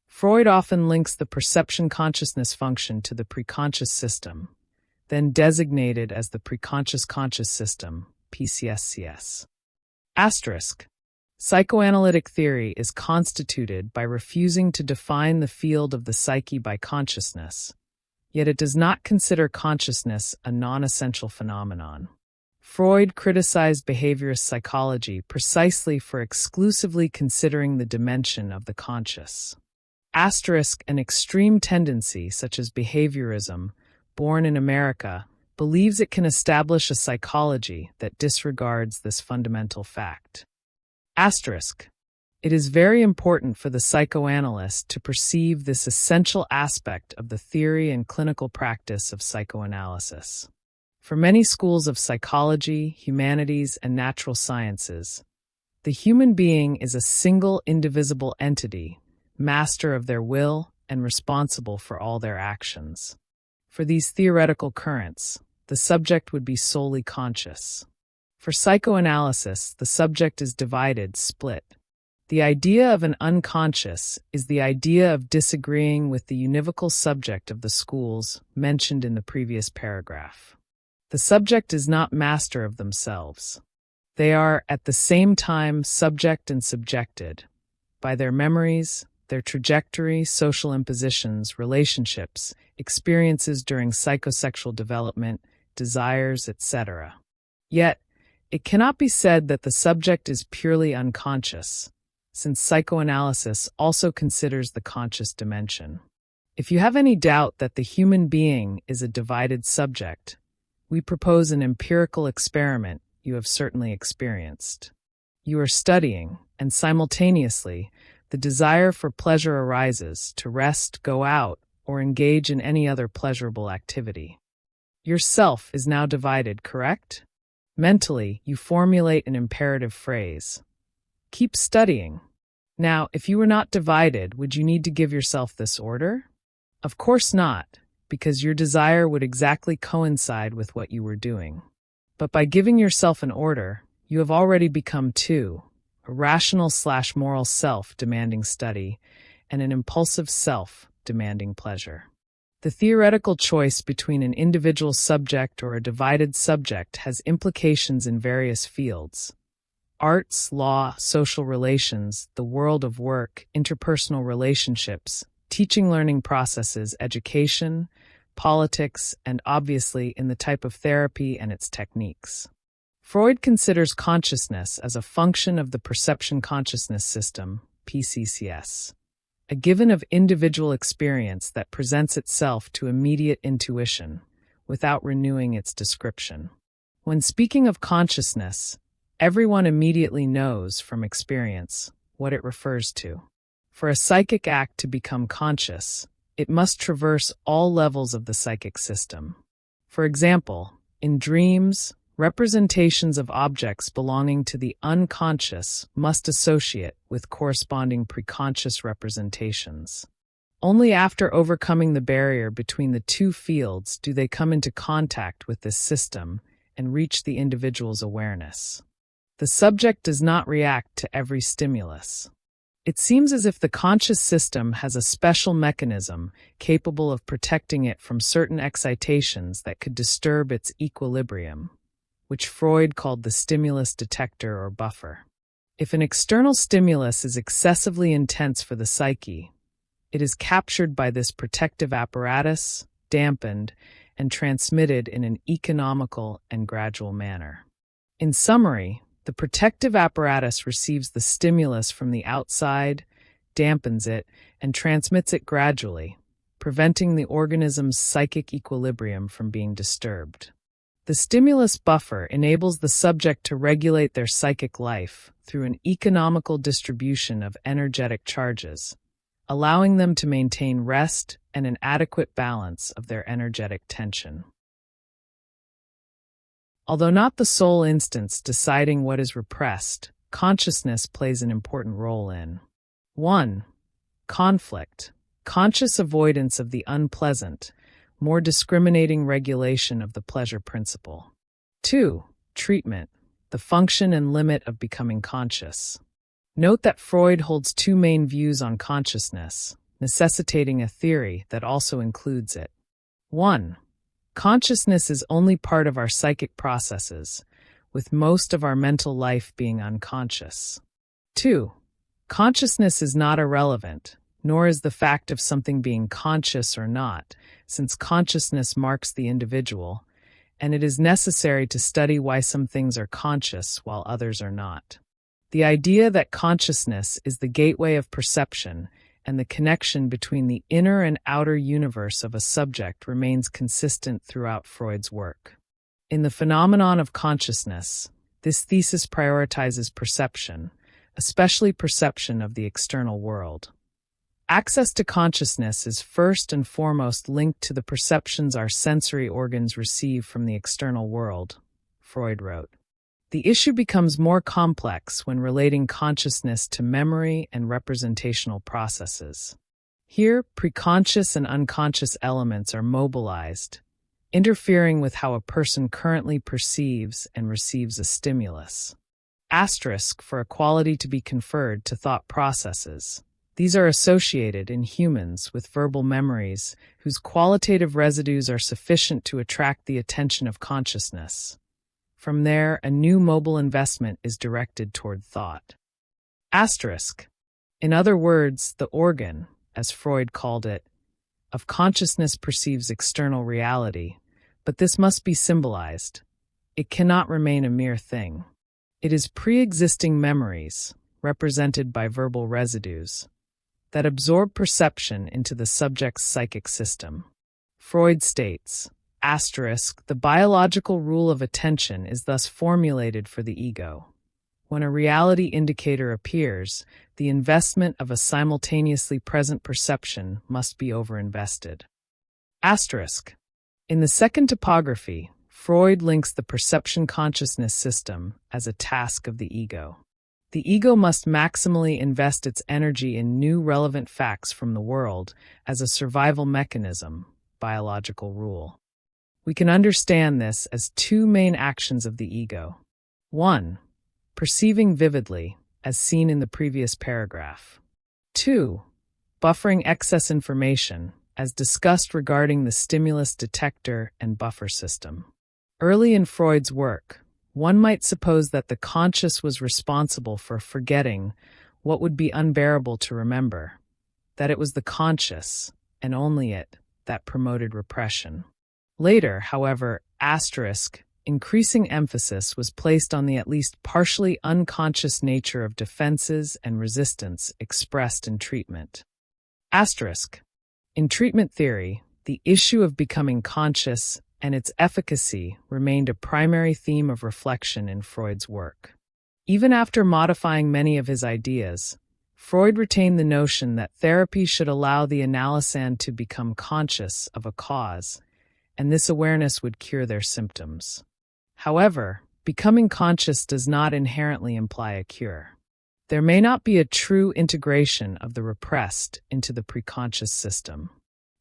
Freud often links the perception consciousness function to the preconscious system, then designated as the preconscious conscious system, PCSCS. Asterisk. Psychoanalytic theory is constituted by refusing to define the field of the psyche by consciousness, yet it does not consider consciousness a non-essential phenomenon. Freud criticized behaviorist psychology precisely for exclusively considering the dimension of the conscious. Asterisk, an extreme tendency, such as behaviorism, born in America, believes it can establish a psychology that disregards this fundamental fact. Asterisk, it is very important for the psychoanalyst to perceive this essential aspect of the theory and clinical practice of psychoanalysis. For many schools of psychology, humanities, and natural sciences, the human being is a single indivisible entity, master of their will and responsible for all their actions. For these theoretical currents, the subject would be solely conscious. For psychoanalysis, the subject is divided, split. The idea of an unconscious is the idea of disagreeing with the univocal subject of the schools mentioned in the previous paragraph. The subject is not master of themselves. They are, at the same time, subject and subjected by their memories, their trajectory, social impositions, relationships, experiences during psychosexual development, desires, etc. Yet, it cannot be said that the subject is purely unconscious, since psychoanalysis also considers the conscious dimension. If you have any doubt that the human being is a divided subject, we propose an empirical experiment you have certainly experienced. You are studying, and simultaneously, the desire for pleasure arises to rest, go out, or engage in any other pleasurable activity. Your self is now divided, correct? Mentally, you formulate an imperative phrase. Keep studying. Now, if you were not divided, would you need to give yourself this order? Of course not, because your desire would exactly coincide with what you were doing. But by giving yourself an order, you have already become two, a rational/moral self demanding study, and an impulsive self demanding pleasure. The theoretical choice between an individual subject or a divided subject has implications in various fields: arts, law, social relations, the world of work, interpersonal relationships, teaching-learning processes, education, politics, and obviously in the type of therapy and its techniques. Freud considers consciousness as a function of the perception consciousness system, PCCS, a given of individual experience that presents itself to immediate intuition, without renewing its description. When speaking of consciousness, everyone immediately knows from experience what it refers to. For a psychic act to become conscious, it must traverse all levels of the psychic system. For example, in dreams, representations of objects belonging to the unconscious must associate with corresponding preconscious representations. Only after overcoming the barrier between the two fields do they come into contact with this system and reach the individual's awareness. The subject does not react to every stimulus. It seems as if the conscious system has a special mechanism capable of protecting it from certain excitations that could disturb its equilibrium, which Freud called the stimulus detector or buffer. If an external stimulus is excessively intense for the psyche, it is captured by this protective apparatus, dampened, and transmitted in an economical and gradual manner. In summary, the protective apparatus receives the stimulus from the outside, dampens it, and transmits it gradually, preventing the organism's psychic equilibrium from being disturbed. The stimulus buffer enables the subject to regulate their psychic life through an economical distribution of energetic charges, allowing them to maintain rest and an adequate balance of their energetic tension. Although not the sole instance deciding what is repressed, consciousness plays an important role in 1. Conflict, conscious avoidance of the unpleasant, more discriminating regulation of the pleasure principle. 2. Treatment, the function and limit of becoming conscious. Note that Freud holds two main views on consciousness, necessitating a theory that also includes it. 1. Consciousness is only part of our psychic processes, with most of our mental life being unconscious. 2. Consciousness is not irrelevant, nor is the fact of something being conscious or not, since consciousness marks the individual, and it is necessary to study why some things are conscious while others are not. The idea that consciousness is the gateway of perception and the connection between the inner and outer universe of a subject remains consistent throughout Freud's work. In The Phenomenon of Consciousness, this thesis prioritizes perception, especially perception of the external world. Access to consciousness is first and foremost linked to the perceptions our sensory organs receive from the external world, Freud wrote. The issue becomes more complex when relating consciousness to memory and representational processes. Here, preconscious and unconscious elements are mobilized, interfering with how a person currently perceives and receives a stimulus. Asterisk for a quality to be conferred to thought processes. These are associated in humans with verbal memories whose qualitative residues are sufficient to attract the attention of consciousness. From there, a new mobile investment is directed toward thought. Asterisk. In other words, the organ, as Freud called it, of consciousness perceives external reality, but this must be symbolized. It cannot remain a mere thing. It is pre-existing memories, represented by verbal residues, that absorb perception into the subject's psychic system. Freud states, asterisk, the biological rule of attention is thus formulated for the ego. When a reality indicator appears, the investment of a simultaneously present perception must be overinvested. Asterisk. In the second topography, Freud links the perception consciousness system as a task of the ego. The ego must maximally invest its energy in new relevant facts from the world as a survival mechanism, biological rule. We can understand this as two main actions of the ego. 1. Perceiving vividly, as seen in the previous paragraph. 2. Buffering excess information, as discussed regarding the stimulus detector and buffer system. Early in Freud's work, one might suppose that the conscious was responsible for forgetting what would be unbearable to remember, that it was the conscious, and only it, that promoted repression. Later, however, asterisk, increasing emphasis was placed on the at least partially unconscious nature of defenses and resistance expressed in treatment. Asterisk. In treatment theory, the issue of becoming conscious and its efficacy remained a primary theme of reflection in Freud's work. Even after modifying many of his ideas, Freud retained the notion that therapy should allow the analysand to become conscious of a cause, and this awareness would cure their symptoms. However, becoming conscious does not inherently imply a cure. There may not be a true integration of the repressed into the preconscious system.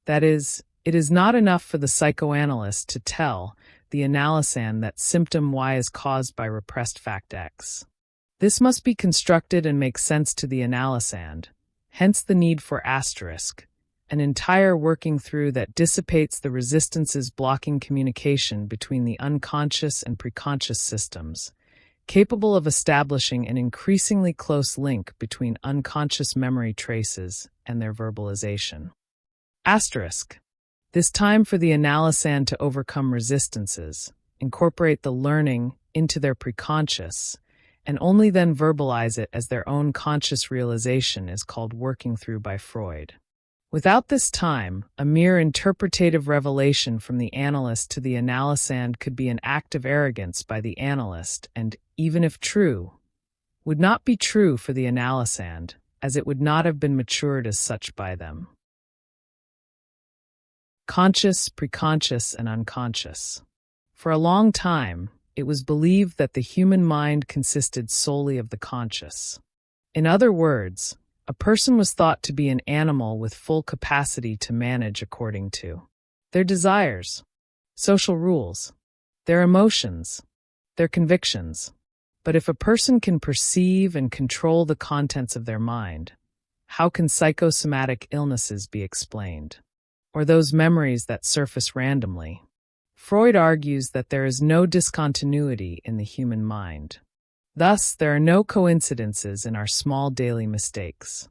That is, it is not enough for the psychoanalyst to tell the analysand that symptom Y is caused by repressed fact X. This must be constructed and make sense to the analysand, hence the need for asterisk, an entire working through that dissipates the resistances blocking communication between the unconscious and preconscious systems, capable of establishing an increasingly close link between unconscious memory traces and their verbalization. Asterisk. This time for the analysand to overcome resistances, incorporate the learning into their preconscious, and only then verbalize it as their own conscious realization is called working through by Freud. Without this time, a mere interpretative revelation from the analyst to the analysand could be an act of arrogance by the analyst and, even if true, would not be true for the analysand, as it would not have been matured as such by them. Conscious, preconscious, and unconscious. For a long time, it was believed that the human mind consisted solely of the conscious. In other words, a person was thought to be an animal with full capacity to manage according to their desires, social rules, their emotions, their convictions. But if a person can perceive and control the contents of their mind, how can psychosomatic illnesses be explained? Or those memories that surface randomly? Freud argues that there is no discontinuity in the human mind. Thus, there are no coincidences in our small daily mistakes.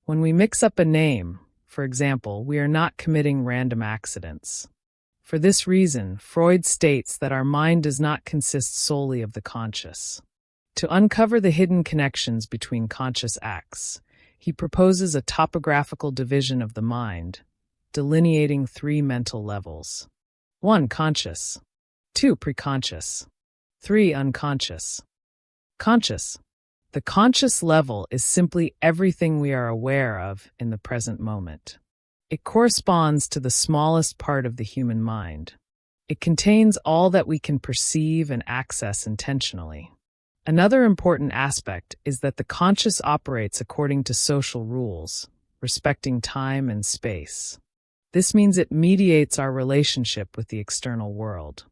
When we mix up a name, for example, we are not committing random accidents. For this reason, Freud states that our mind does not consist solely of the conscious. To uncover the hidden connections between conscious acts, he proposes a topographical division of the mind, delineating 3 mental levels. 1. Conscious. 2. Preconscious. 3. Unconscious. Conscious. The conscious level is simply everything we are aware of in the present moment. It corresponds to the smallest part of the human mind. It contains all that we can perceive and access intentionally. Another important aspect is that the conscious operates according to social rules, respecting time and space. This means it mediates our relationship with the external world.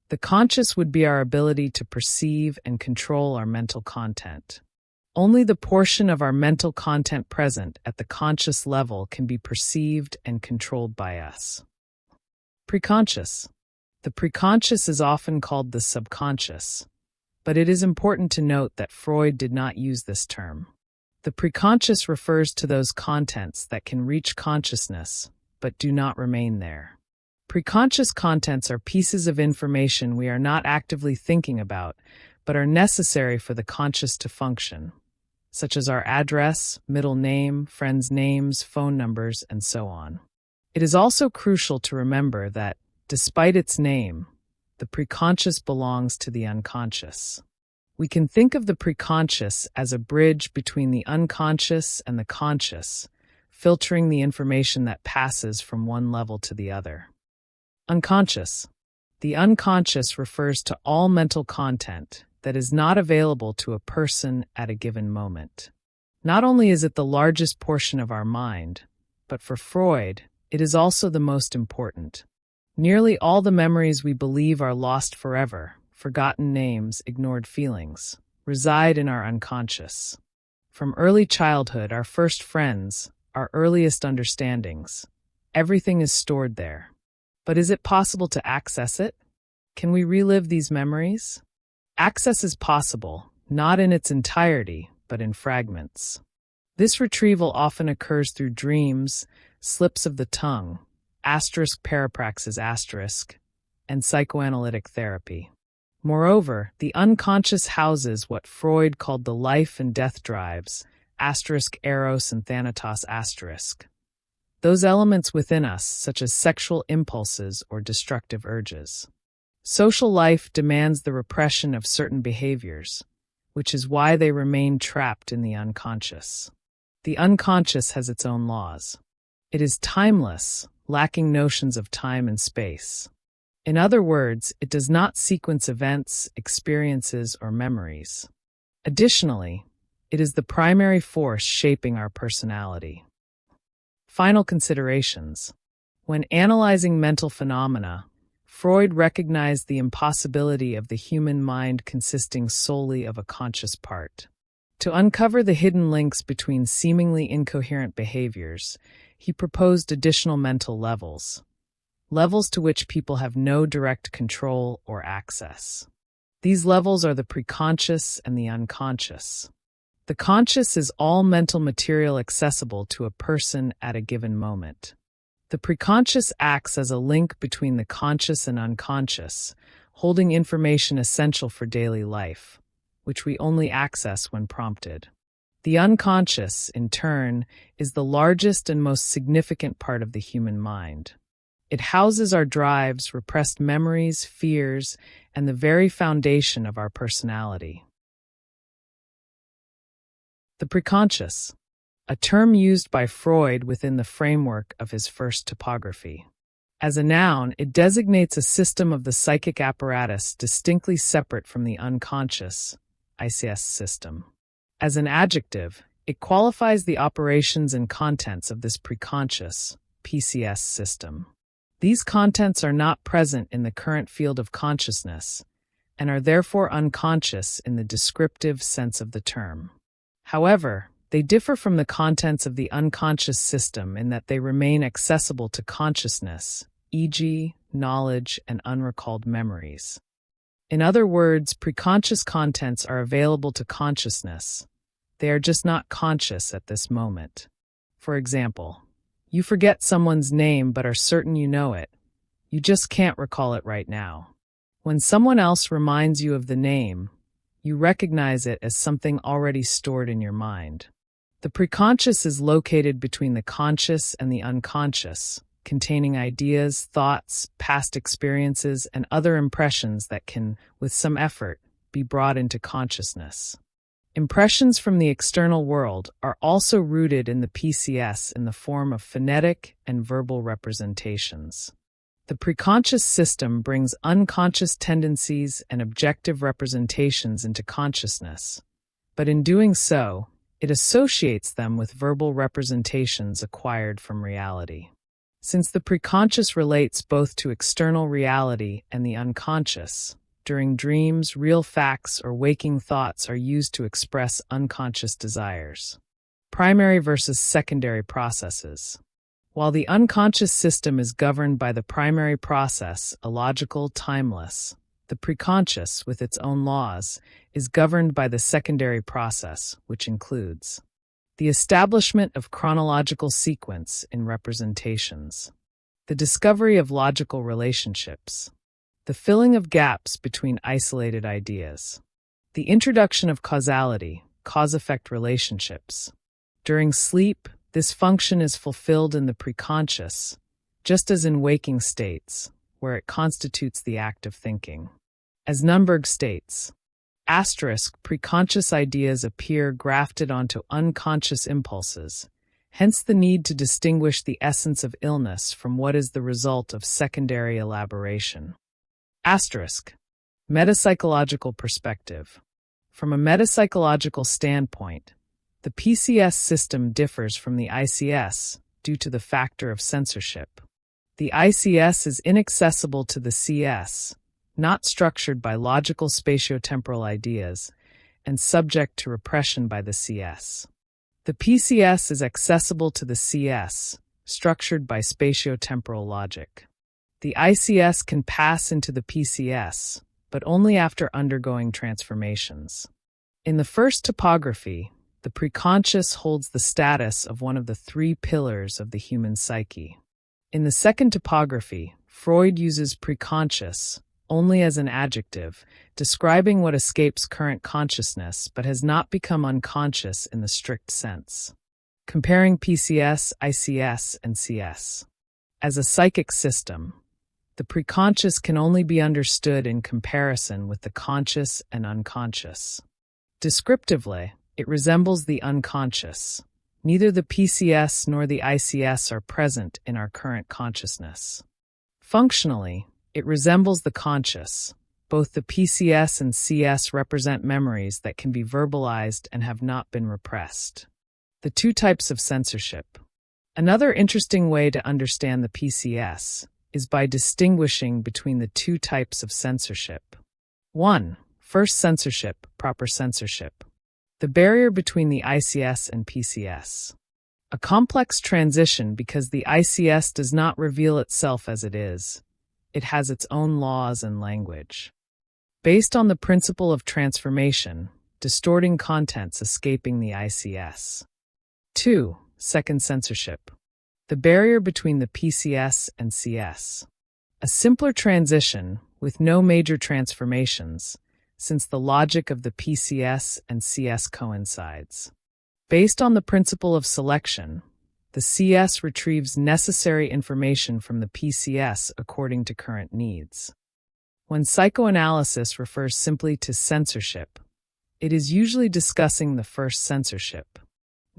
The conscious would be our ability to perceive and control our mental content. Only the portion of our mental content present at the conscious level can be perceived and controlled by us. Preconscious. The preconscious is often called the subconscious, but it is important to note that Freud did not use this term. The preconscious refers to those contents that can reach consciousness, but do not remain there. Preconscious contents are pieces of information we are not actively thinking about, but are necessary for the conscious to function, such as our address, middle name, friends' names, phone numbers, and so on. It is also crucial to remember that, despite its name, the preconscious belongs to the unconscious. We can think of the preconscious as a bridge between the unconscious and the conscious, filtering the information that passes from one level to the other. Unconscious. The unconscious refers to all mental content that is not available to a person at a given moment. Not only is it the largest portion of our mind, but for Freud, it is also the most important. Nearly all the memories we believe are lost forever, forgotten names, ignored feelings, reside in our unconscious. From early childhood, our first friends, our earliest understandings, everything is stored there. But is it possible to access it? Can we relive these memories? Access is possible, not in its entirety, but in fragments. This retrieval often occurs through dreams, slips of the tongue, parapraxis, and psychoanalytic therapy. Moreover, the unconscious houses what Freud called the life and death drives, eros and thanatos. Those elements within us, such as sexual impulses or destructive urges. Social life demands the repression of certain behaviors, which is why they remain trapped in the unconscious. The unconscious has its own laws. It is timeless, lacking notions of time and space. In other words, it does not sequence events, experiences, or memories. Additionally, it is the primary force shaping our personality. Final considerations. When analyzing mental phenomena, Freud recognized the impossibility of the human mind consisting solely of a conscious part. To uncover the hidden links between seemingly incoherent behaviors, he proposed additional mental levels to which people have no direct control or access. These levels are the preconscious and the unconscious. The conscious is all mental material accessible to a person at a given moment. The preconscious acts as a link between the conscious and unconscious, holding information essential for daily life, which we only access when prompted. The unconscious, in turn, is the largest and most significant part of the human mind. It houses our drives, repressed memories, fears, and the very foundation of our personality. The preconscious. a term used by Freud within the framework of his first topography. As a noun, it designates a system of the psychic apparatus distinctly separate from the unconscious ICS system. As an adjective, it qualifies the operations and contents of this preconscious PCS system. These contents are not present in the current field of consciousness and are therefore unconscious in the descriptive sense of the term. However, they differ from the contents of the unconscious system in that they remain accessible to consciousness, e.g., knowledge and unrecalled memories. In other words, preconscious contents are available to consciousness. They are just not conscious at this moment. For example, you forget someone's name but are certain you know it. You just can't recall it right now. When someone else reminds you of the name, you recognize it as something already stored in your mind. The preconscious is located between the conscious and the unconscious, containing ideas, thoughts, past experiences, and other impressions that can, with some effort, be brought into consciousness. Impressions from the external world are also rooted in the PCS in the form of phonetic and verbal representations. The preconscious system brings unconscious tendencies and objective representations into consciousness, but in doing so, it associates them with verbal representations acquired from reality. Since the preconscious relates both to external reality and the unconscious, during dreams, real facts or waking thoughts are used to express unconscious desires. Primary versus secondary processes. While the unconscious system is governed by the primary process, illogical, timeless, the preconscious, with its own laws, is governed by the secondary process, which includes the establishment of chronological sequence in representations, the discovery of logical relationships, the filling of gaps between isolated ideas, the introduction of causality, cause-effect relationships. During sleep, this function is fulfilled in the preconscious, just as in waking states, where it constitutes the act of thinking. As Nunberg states, preconscious ideas appear grafted onto unconscious impulses, hence the need to distinguish the essence of illness from what is the result of secondary elaboration. Metapsychological perspective. From a metapsychological standpoint, the PCS system differs from the ICS due to the factor of censorship. The ICS is inaccessible to the CS, not structured by logical spatiotemporal ideas, and subject to repression by the CS. The PCS is accessible to the CS, structured by spatiotemporal logic. The ICS can pass into the PCS, but only after undergoing transformations. In the first topography, the preconscious holds the status of one of the three pillars of the human psyche. In the second topography, Freud uses preconscious only as an adjective, describing what escapes current consciousness but has not become unconscious in the strict sense. Comparing PCS, ICS, and CS. As a psychic system, the preconscious can only be understood in comparison with the conscious and unconscious. Descriptively, it resembles the unconscious. Neither the PCS nor the ICS are present in our current consciousness. Functionally, it resembles the conscious. Both the PCS and CS represent memories that can be verbalized and have not been repressed. The two types of censorship. Another interesting way to understand the PCS is by distinguishing between the two types of censorship. 1. First censorship, proper censorship. The barrier between the ICS and PCS. A complex transition because the ICS does not reveal itself as it is. It has its own laws and language. Based on the principle of transformation, distorting contents escaping the ICS. 2. Second censorship. The barrier between the PCS and CS. A simpler transition with no major transformations, since the logic of the PCS and CS coincides. Based on the principle of selection, the CS retrieves necessary information from the PCS according to current needs. When psychoanalysis refers simply to censorship, it is usually discussing the first censorship.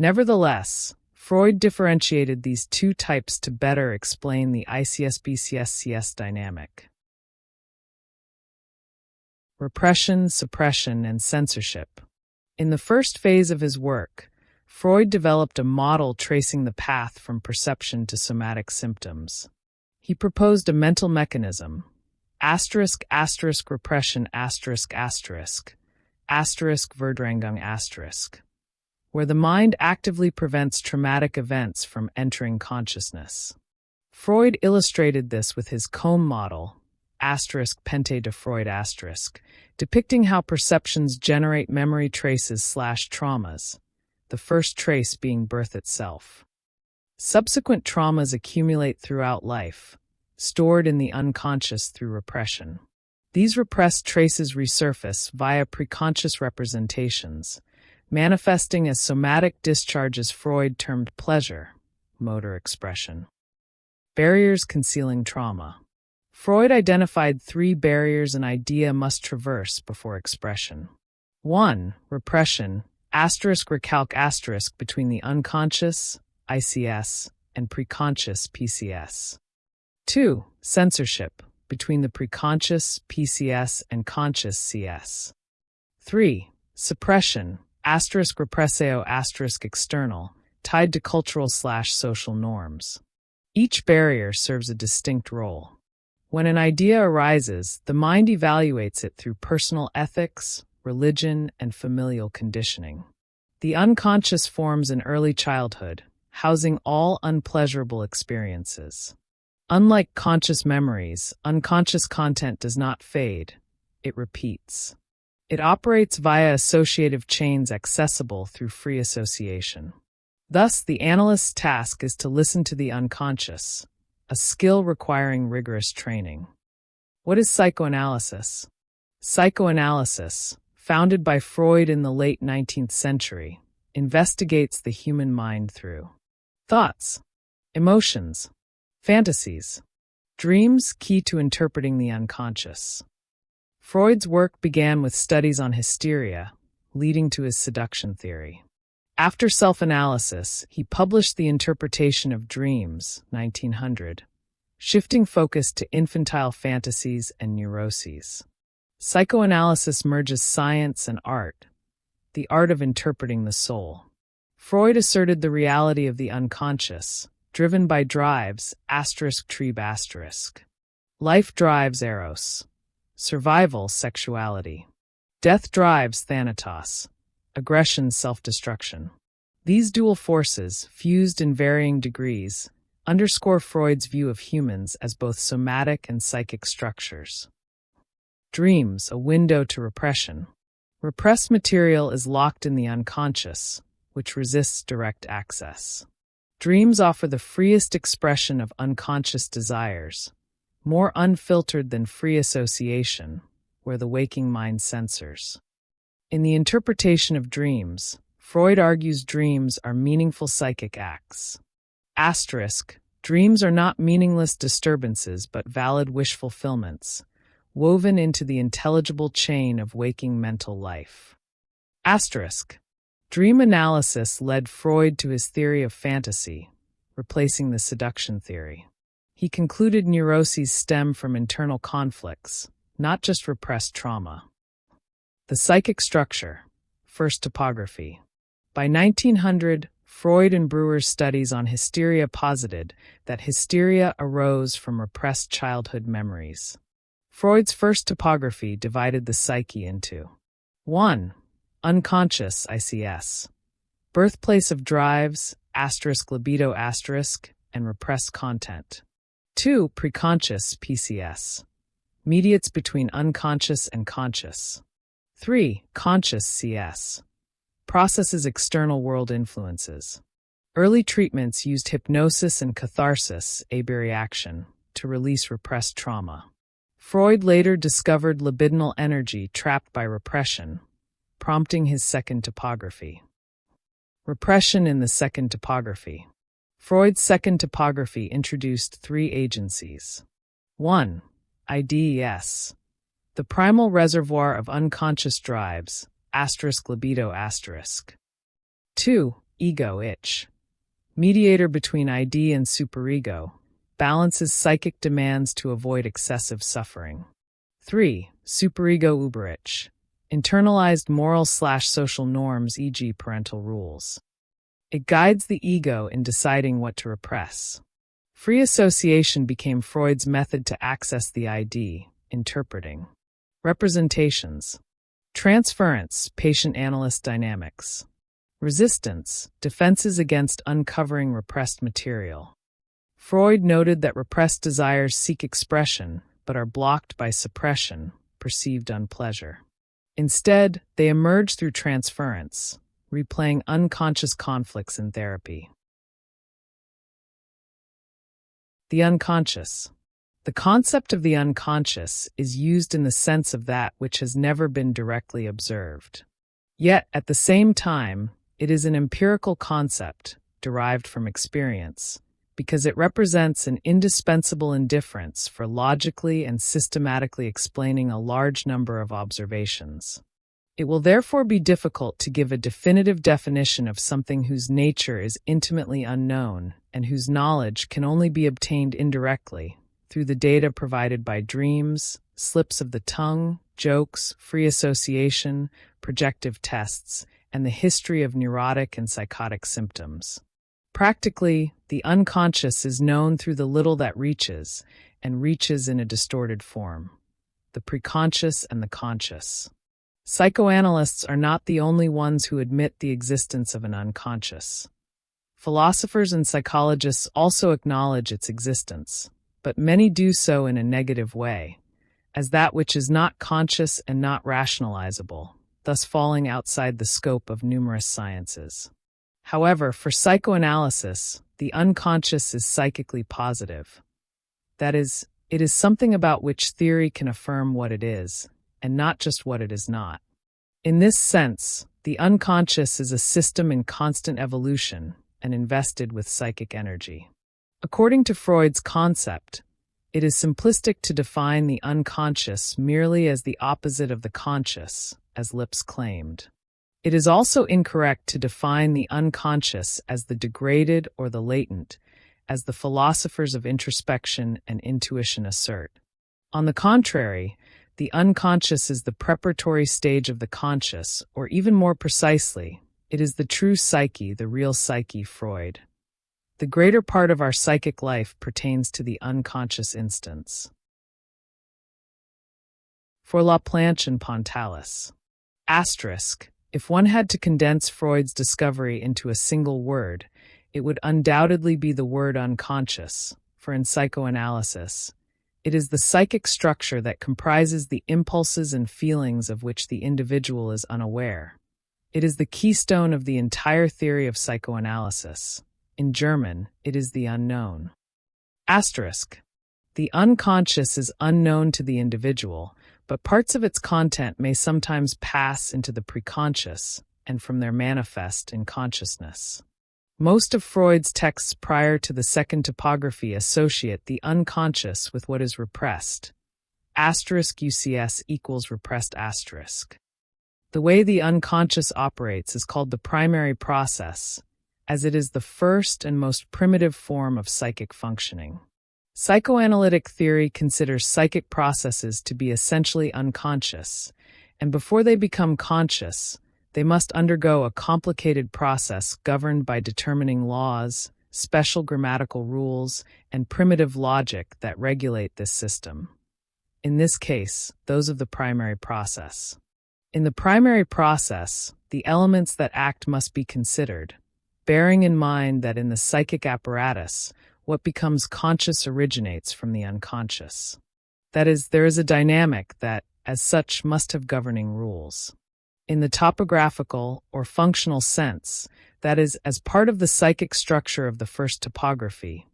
Nevertheless, Freud differentiated these two types to better explain the ICS-BCS-CS dynamic. Repression, suppression, and censorship. In the first phase of his work, Freud developed a model tracing the path from perception to somatic symptoms. He proposed a mental mechanism, ***repression****, Verdrängung***, where the mind actively prevents traumatic events from entering consciousness. Freud illustrated this with his comb model, **Pente de Freud**, depicting how perceptions generate memory traces/traumas, the first trace being birth itself. Subsequent traumas accumulate throughout life, stored in the unconscious through repression. These repressed traces resurface via preconscious representations, manifesting as somatic discharges Freud termed pleasure, motor expression. Barriers concealing trauma. Freud identified 3 barriers an idea must traverse before expression. 1. Repression, **recalc** between the unconscious, ICS, and preconscious, PCS. 2. Censorship, between the preconscious, PCS, and conscious, CS. 3. Suppression, **repressio** external, tied to cultural/social norms. Each barrier serves a distinct role. When an idea arises, the mind evaluates it through personal ethics, religion, and familial conditioning. The unconscious forms in early childhood, housing all unpleasurable experiences. Unlike conscious memories, unconscious content does not fade, it repeats. It operates via associative chains accessible through free association. Thus, the analyst's task is to listen to the unconscious, a skill requiring rigorous training. What is psychoanalysis? Psychoanalysis, founded by Freud in the late 19th century, investigates the human mind through thoughts, emotions, fantasies, dreams key to interpreting the unconscious. Freud's work began with studies on hysteria, leading to his seduction theory. After self-analysis, he published The Interpretation of Dreams, 1900, shifting focus to infantile fantasies and neuroses. Psychoanalysis merges science and art, the art of interpreting the soul. Freud asserted the reality of the unconscious, driven by drives, ***. Life drives eros, survival sexuality. Death drives thanatos, aggression self-destruction. These dual forces, fused in varying degrees, underscore Freud's view of humans as both somatic and psychic structures. Dreams, a window to repression. Repressed material is locked in the unconscious, which resists direct access. Dreams offer the freest expression of unconscious desires, more unfiltered than free association, where the waking mind censors. In The Interpretation of Dreams, Freud argues dreams are meaningful psychic acts. Dreams are not meaningless disturbances but valid wish fulfillments, woven into the intelligible chain of waking mental life. Dream analysis led Freud to his theory of fantasy, replacing the seduction theory. He concluded neuroses stem from internal conflicts, not just repressed trauma. The psychic structure, first topography. By 1900, Freud and Brewer's studies on hysteria posited that hysteria arose from repressed childhood memories. Freud's first topography divided the psyche into 1. Unconscious ICS, birthplace of drives, libido and repressed content. 2. Preconscious PCS, mediates between unconscious and conscious. 3. Conscious CS, processes external world influences. Early treatments used hypnosis and catharsis, abreaction, to release repressed trauma. Freud later discovered libidinal energy trapped by repression, prompting his second topography. Repression in the second topography. Freud's second topography introduced 3 agencies. 1. IDES, the primal reservoir of unconscious drives, libido *. 2. ego, ich, mediator between ID and superego, balances psychic demands to avoid excessive suffering. 3. Superego Über-Ich, internalized moral/social norms, e.g. parental rules. It guides the ego in deciding what to repress. Free association became Freud's method to access the ID, interpreting. Representations. Transference, patient-analyst dynamics. Resistance, defenses against uncovering repressed material. Freud noted that repressed desires seek expression, but are blocked by suppression, perceived unpleasure. Instead, they emerge through transference, replaying unconscious conflicts in therapy. The unconscious. The concept of the unconscious is used in the sense of that which has never been directly observed. Yet, at the same time, it is an empirical concept, derived from experience, because it represents an indispensable indifference for logically and systematically explaining a large number of observations. It will therefore be difficult to give a definitive definition of something whose nature is intimately unknown and whose knowledge can only be obtained indirectly, through the data provided by dreams, slips of the tongue, jokes, free association, projective tests, and the history of neurotic and psychotic symptoms. Practically, the unconscious is known through the little that reaches, and reaches in a distorted form. The preconscious and the conscious. Psychoanalysts are not the only ones who admit the existence of an unconscious. Philosophers and psychologists also acknowledge its existence, but many do so in a negative way, as that which is not conscious and not rationalizable, thus falling outside the scope of numerous sciences. However, for psychoanalysis, the unconscious is psychically positive. That is, it is something about which theory can affirm what it is, and not just what it is not. In this sense, the unconscious is a system in constant evolution and invested with psychic energy. According to Freud's concept, it is simplistic to define the unconscious merely as the opposite of the conscious, as Lipps claimed. It is also incorrect to define the unconscious as the degraded or the latent, as the philosophers of introspection and intuition assert. On the contrary, the unconscious is the preparatory stage of the conscious, or even more precisely, it is the true psyche, the real psyche, Freud. The greater part of our psychic life pertains to the unconscious instance. For Laplanche and Pontalis. Asterisk. If one had to condense Freud's discovery into a single word, it would undoubtedly be the word unconscious, for in psychoanalysis, it is the psychic structure that comprises the impulses and feelings of which the individual is unaware. It is the keystone of the entire theory of psychoanalysis. In German, it is the unknown. Asterisk. The unconscious is unknown to the individual, but parts of its content may sometimes pass into the preconscious, and from there manifest in consciousness. Most of Freud's texts prior to the second topography associate the unconscious with what is repressed. UCS equals repressed asterisk. The way the unconscious operates is called the primary process, as it is the first and most primitive form of psychic functioning. Psychoanalytic theory considers psychic processes to be essentially unconscious, and before they become conscious, they must undergo a complicated process governed by determining laws, special grammatical rules, and primitive logic that regulate this system. In this case, those of the primary process. In the primary process, the elements that act must be considered, bearing in mind that in the psychic apparatus, what becomes conscious originates from the unconscious. That is, there is a dynamic that, as such, must have governing rules. In the topographical or functional sense, that is, as part of the psychic structure of the first topography,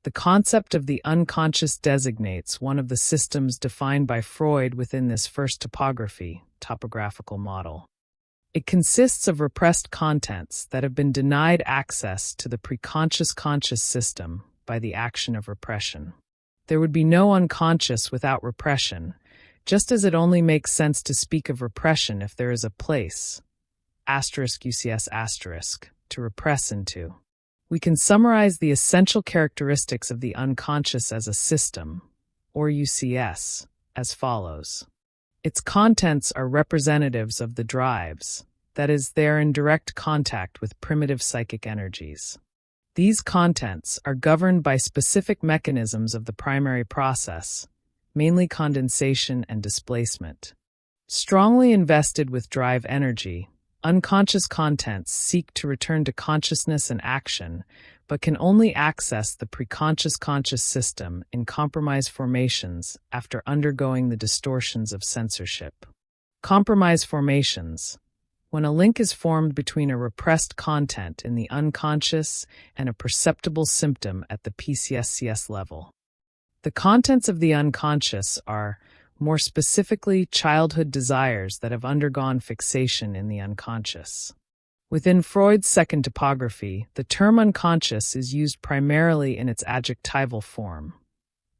the concept of the unconscious designates one of the systems defined by Freud within this first topographical model. It consists of repressed contents that have been denied access to the preconscious conscious system by the action of repression. There would be no unconscious without repression, just as it only makes sense to speak of repression if there is a place, UCS to repress into. We can summarize the essential characteristics of the unconscious as a system, or UCS, as follows. Its contents are representatives of the drives, that is, they are in direct contact with primitive psychic energies. These contents are governed by specific mechanisms of the primary process, mainly condensation and displacement. Strongly invested with drive energy, unconscious contents seek to return to consciousness and action, but can only access the preconscious-conscious system in compromise formations after undergoing the distortions of censorship. Compromise formations. When a link is formed between a repressed content in the unconscious and a perceptible symptom at the PCSCS level. The contents of the unconscious are, more specifically, childhood desires that have undergone fixation in the unconscious. Within Freud's second topography, the term unconscious is used primarily in its adjectival form.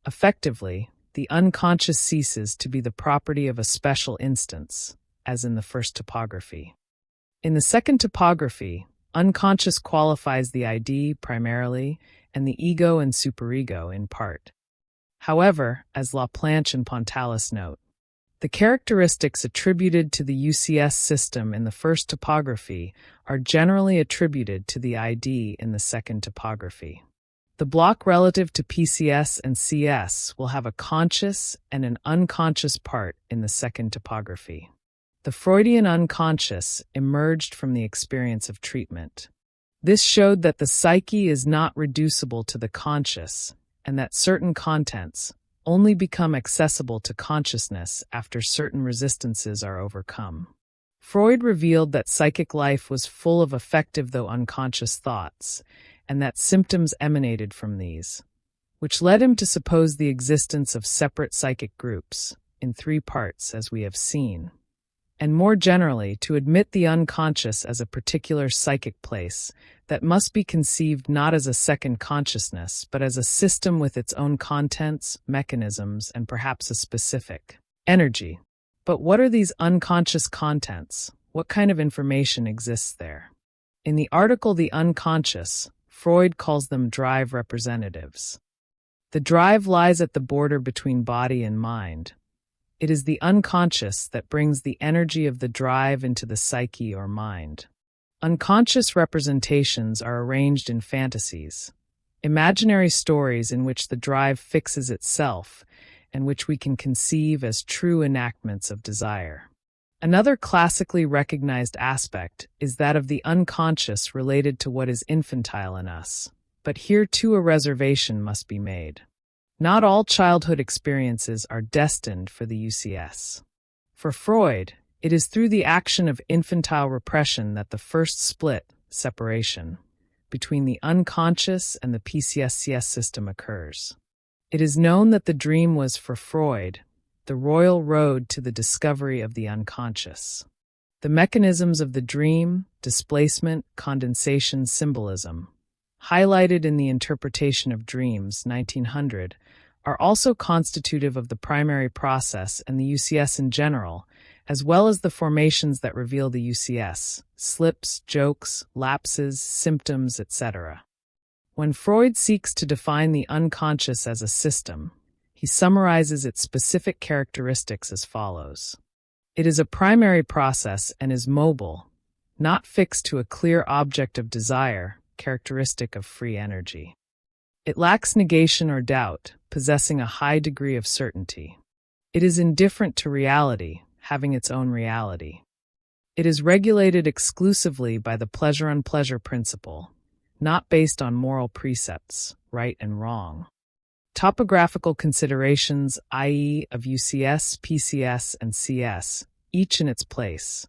Effectively, the unconscious ceases to be the property of a special instance, as in the first topography. In the second topography, unconscious qualifies the ID primarily, and the ego and superego in part. However, as Laplanche and Pontalis note, the characteristics attributed to the UCS system in the first topography are generally attributed to the ID in the second topography. The block relative to PCS and CS will have a conscious and an unconscious part in the second topography. The Freudian unconscious emerged from the experience of treatment. This showed that the psyche is not reducible to the conscious, and that certain contents only become accessible to consciousness after certain resistances are overcome. Freud revealed that psychic life was full of effective though unconscious thoughts, and that symptoms emanated from these, which led him to suppose the existence of separate psychic groups, in three parts as we have seen, and more generally to admit the unconscious as a particular psychic place that must be conceived not as a second consciousness, but as a system with its own contents, mechanisms, and perhaps a specific energy. But what are these unconscious contents? What kind of information exists there? In the article The Unconscious, Freud calls them drive representatives. The drive lies at the border between body and mind. It is the unconscious that brings the energy of the drive into the psyche or mind. Unconscious representations are arranged in fantasies, imaginary stories in which the drive fixes itself and which we can conceive as true enactments of desire. Another classically recognized aspect is that of the unconscious related to what is infantile in us, but here too a reservation must be made. Not all childhood experiences are destined for the UCS. For Freud, it is through the action of infantile repression that the first split, separation, between the unconscious and the PCSCS system occurs. It is known that the dream was, for Freud, the royal road to the discovery of the unconscious. The mechanisms of the dream, displacement, condensation, symbolism, highlighted in the Interpretation of Dreams, 1900, are also constitutive of the primary process and the UCS in general, as well as the formations that reveal the UCS, slips, jokes, lapses, symptoms, etc. When Freud seeks to define the unconscious as a system, he summarizes its specific characteristics as follows. It is a primary process and is mobile, not fixed to a clear object of desire, characteristic of free energy. It lacks negation or doubt, possessing a high degree of certainty. It is indifferent to reality, having its own reality. It is regulated exclusively by the pleasure-unpleasure principle, not based on moral precepts, right and wrong. Topographical considerations, i.e., of UCS, PCS, and CS, each in its place,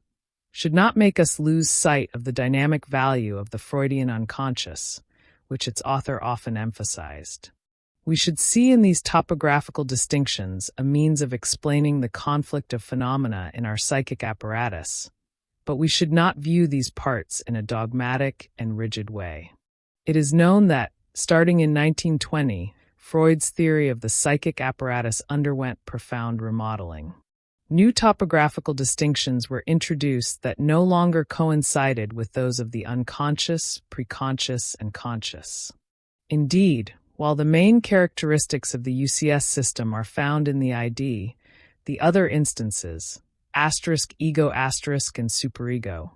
should not make us lose sight of the dynamic value of the Freudian unconscious, which its author often emphasized. We should see in these topographical distinctions a means of explaining the conflict of phenomena in our psychic apparatus, but we should not view these parts in a dogmatic and rigid way. It is known that, starting in 1920, Freud's theory of the psychic apparatus underwent profound remodeling. New topographical distinctions were introduced that no longer coincided with those of the unconscious, preconscious, and conscious. Indeed, while the main characteristics of the UCS system are found in the ID, the other instances, *ego*, and superego,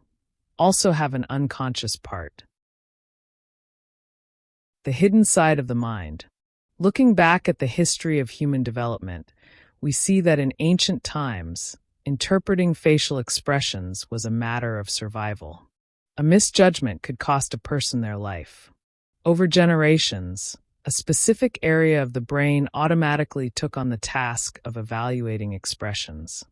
also have an unconscious part. The hidden side of the mind. Looking back at the history of human development, we see that in ancient times, interpreting facial expressions was a matter of survival. A misjudgment could cost a person their life. Over generations, a specific area of the brain automatically took on the task of evaluating expressions.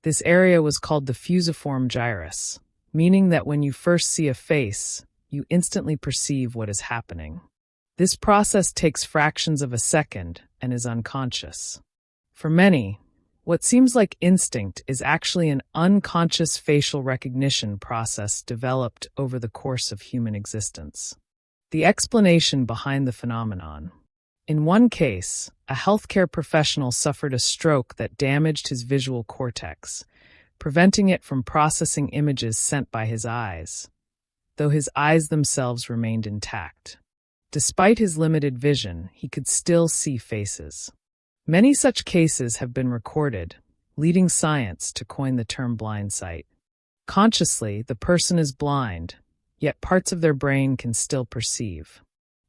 This area was called the fusiform gyrus, meaning that when you first see a face, you instantly perceive what is happening. This process takes fractions of a second and is unconscious. For many, what seems like instinct is actually an unconscious facial recognition process developed over the course of human existence. The explanation behind the phenomenon. In one case, a healthcare professional suffered a stroke that damaged his visual cortex, preventing it from processing images sent by his eyes, though his eyes themselves remained intact. Despite his limited vision, he could still see faces. Many such cases have been recorded, leading science to coin the term blind sight. Consciously, the person is blind, yet parts of their brain can still perceive.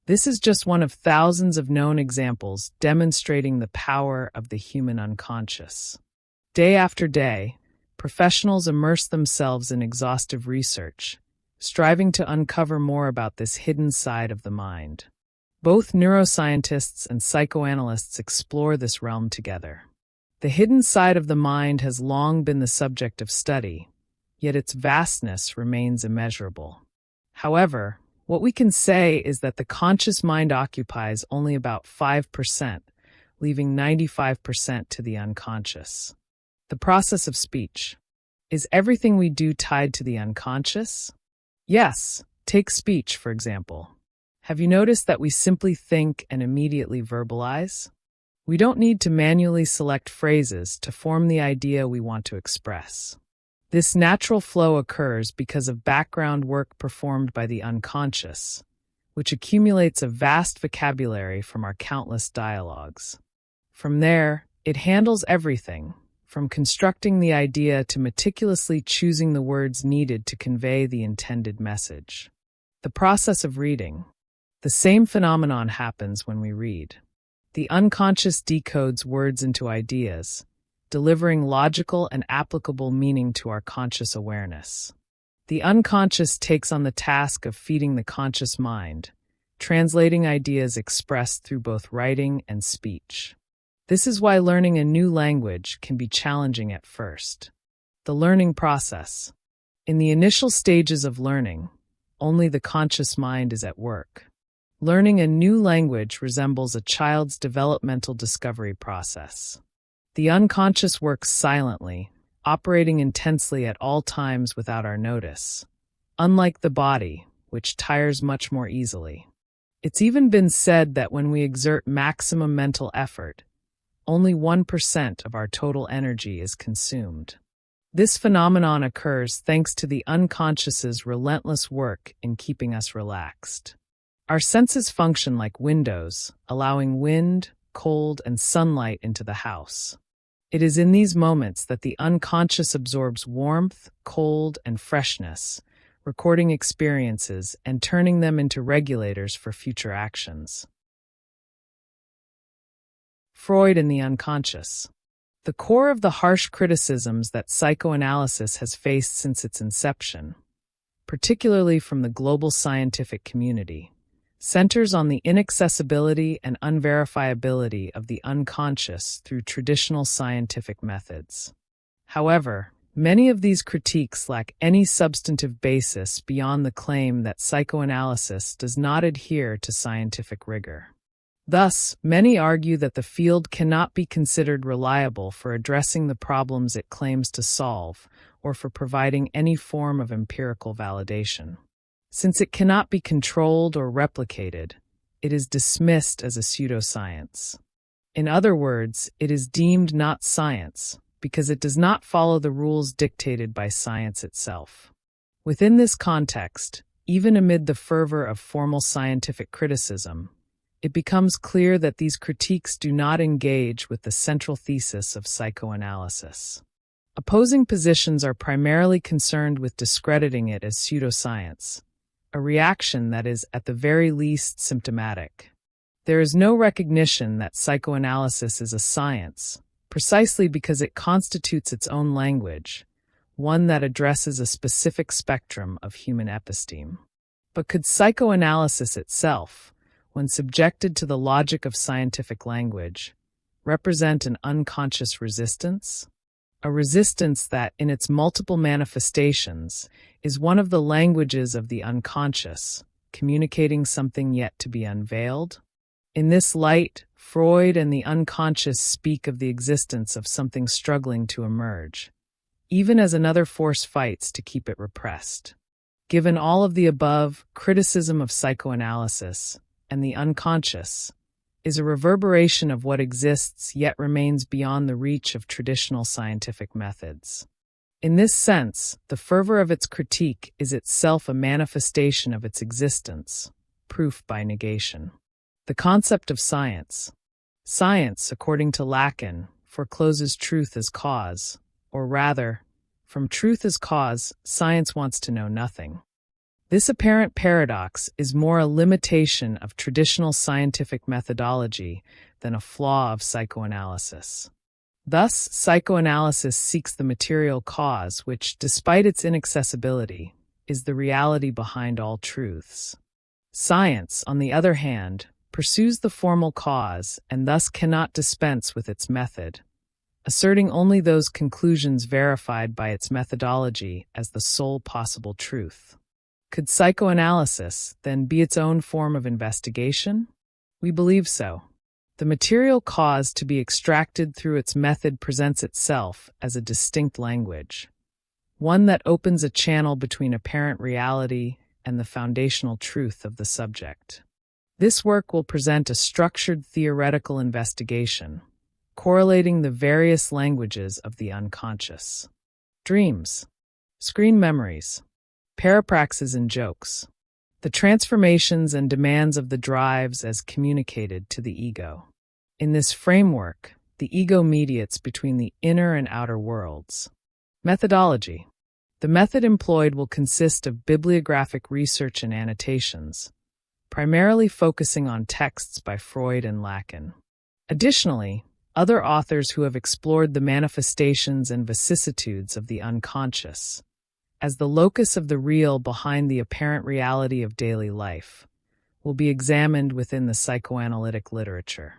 This is just one of thousands of known examples demonstrating the power of the human unconscious. Day after day, professionals immerse themselves in exhaustive research, striving to uncover more about this hidden side of the mind. Both neuroscientists and psychoanalysts explore this realm together. The hidden side of the mind has long been the subject of study, yet its vastness remains immeasurable. However, what we can say is that the conscious mind occupies only about 5%, leaving 95% to the unconscious. The process of speech. Is everything we do tied to the unconscious? Yes, take speech, for example. Have you noticed that we simply think and immediately verbalize? We don't need to manually select phrases to form the idea we want to express. This natural flow occurs because of background work performed by the unconscious, which accumulates a vast vocabulary from our countless dialogues. From there, it handles everything, from constructing the idea to meticulously choosing the words needed to convey the intended message. The process of reading. The same phenomenon happens when we read. The unconscious decodes words into ideas, delivering logical and applicable meaning to our conscious awareness. The unconscious takes on the task of feeding the conscious mind, translating ideas expressed through both writing and speech. This is why learning a new language can be challenging at first. The learning process. In the initial stages of learning, only the conscious mind is at work. Learning a new language resembles a child's developmental discovery process. The unconscious works silently, operating intensely at all times without our notice, unlike the body, which tires much more easily. It's even been said that when we exert maximum mental effort, only 1% of our total energy is consumed. This phenomenon occurs thanks to the unconscious's relentless work in keeping us relaxed. Our senses function like windows, allowing wind, cold, and sunlight into the house. It is in these moments that the unconscious absorbs warmth, cold, and freshness, recording experiences and turning them into regulators for future actions. Freud and the unconscious. The core of the harsh criticisms that psychoanalysis has faced since its inception, particularly from the global scientific community, centers on the inaccessibility and unverifiability of the unconscious through traditional scientific methods. However, many of these critiques lack any substantive basis beyond the claim that psychoanalysis does not adhere to scientific rigor. Thus, many argue that the field cannot be considered reliable for addressing the problems it claims to solve or for providing any form of empirical validation. Since it cannot be controlled or replicated, it is dismissed as a pseudoscience. In other words, it is deemed not science, because it does not follow the rules dictated by science itself. Within this context, even amid the fervor of formal scientific criticism, it becomes clear that these critiques do not engage with the central thesis of psychoanalysis. Opposing positions are primarily concerned with discrediting it as pseudoscience, a reaction that is, at the very least, symptomatic. There is no recognition that psychoanalysis is a science, precisely because it constitutes its own language, one that addresses a specific spectrum of human episteme. But could psychoanalysis itself, when subjected to the logic of scientific language, represent an unconscious resistance? A resistance that, in its multiple manifestations, is one of the languages of the unconscious, communicating something yet to be unveiled? In this light, Freud and the unconscious speak of the existence of something struggling to emerge, even as another force fights to keep it repressed. Given all of the above, criticism of psychoanalysis and the unconscious is a reverberation of what exists yet remains beyond the reach of traditional scientific methods. In this sense, the fervor of its critique is itself a manifestation of its existence, proof by negation. The concept of science. Science, according to Lacan, forecloses truth as cause, or rather, from truth as cause, science wants to know nothing. This apparent paradox is more a limitation of traditional scientific methodology than a flaw of psychoanalysis. Thus, psychoanalysis seeks the material cause which, despite its inaccessibility, is the reality behind all truths. Science, on the other hand, pursues the formal cause and thus cannot dispense with its method, asserting only those conclusions verified by its methodology as the sole possible truth. Could psychoanalysis, then, be its own form of investigation? We believe so. The material cause to be extracted through its method presents itself as a distinct language, one that opens a channel between apparent reality and the foundational truth of the subject. This work will present a structured theoretical investigation, correlating the various languages of the unconscious. Dreams, screen memories, parapraxes and jokes, the transformations and demands of the drives as communicated to the ego. In this framework, the ego mediates between the inner and outer worlds. Methodology. The method employed will consist of bibliographic research and annotations, primarily focusing on texts by Freud and Lacan. Additionally, other authors who have explored the manifestations and vicissitudes of the unconscious, as the locus of the real behind the apparent reality of daily life, will be examined within the psychoanalytic literature.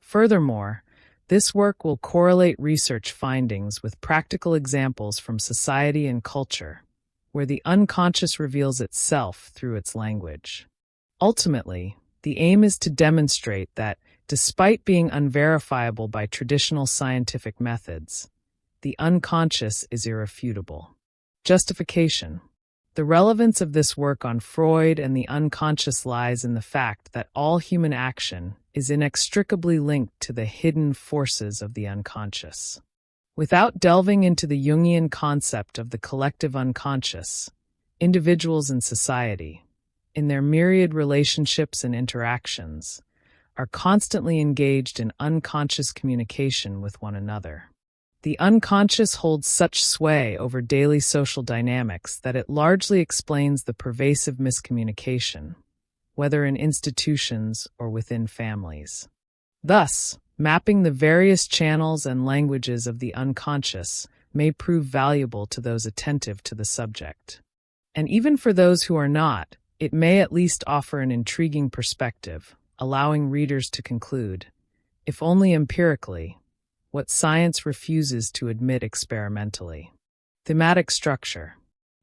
Furthermore, this work will correlate research findings with practical examples from society and culture, where the unconscious reveals itself through its language. Ultimately, the aim is to demonstrate that, despite being unverifiable by traditional scientific methods, the unconscious is irrefutable. Justification. The relevance of this work on Freud and the unconscious lies in the fact that all human action is inextricably linked to the hidden forces of the unconscious. Without delving into the Jungian concept of the collective unconscious, individuals and society, in their myriad relationships and interactions, are constantly engaged in unconscious communication with one another. The unconscious holds such sway over daily social dynamics that it largely explains the pervasive miscommunication, whether in institutions or within families. Thus, mapping the various channels and languages of the unconscious may prove valuable to those attentive to the subject. And even for those who are not, it may at least offer an intriguing perspective, allowing readers to conclude, if only empirically, what science refuses to admit experimentally. Thematic structure.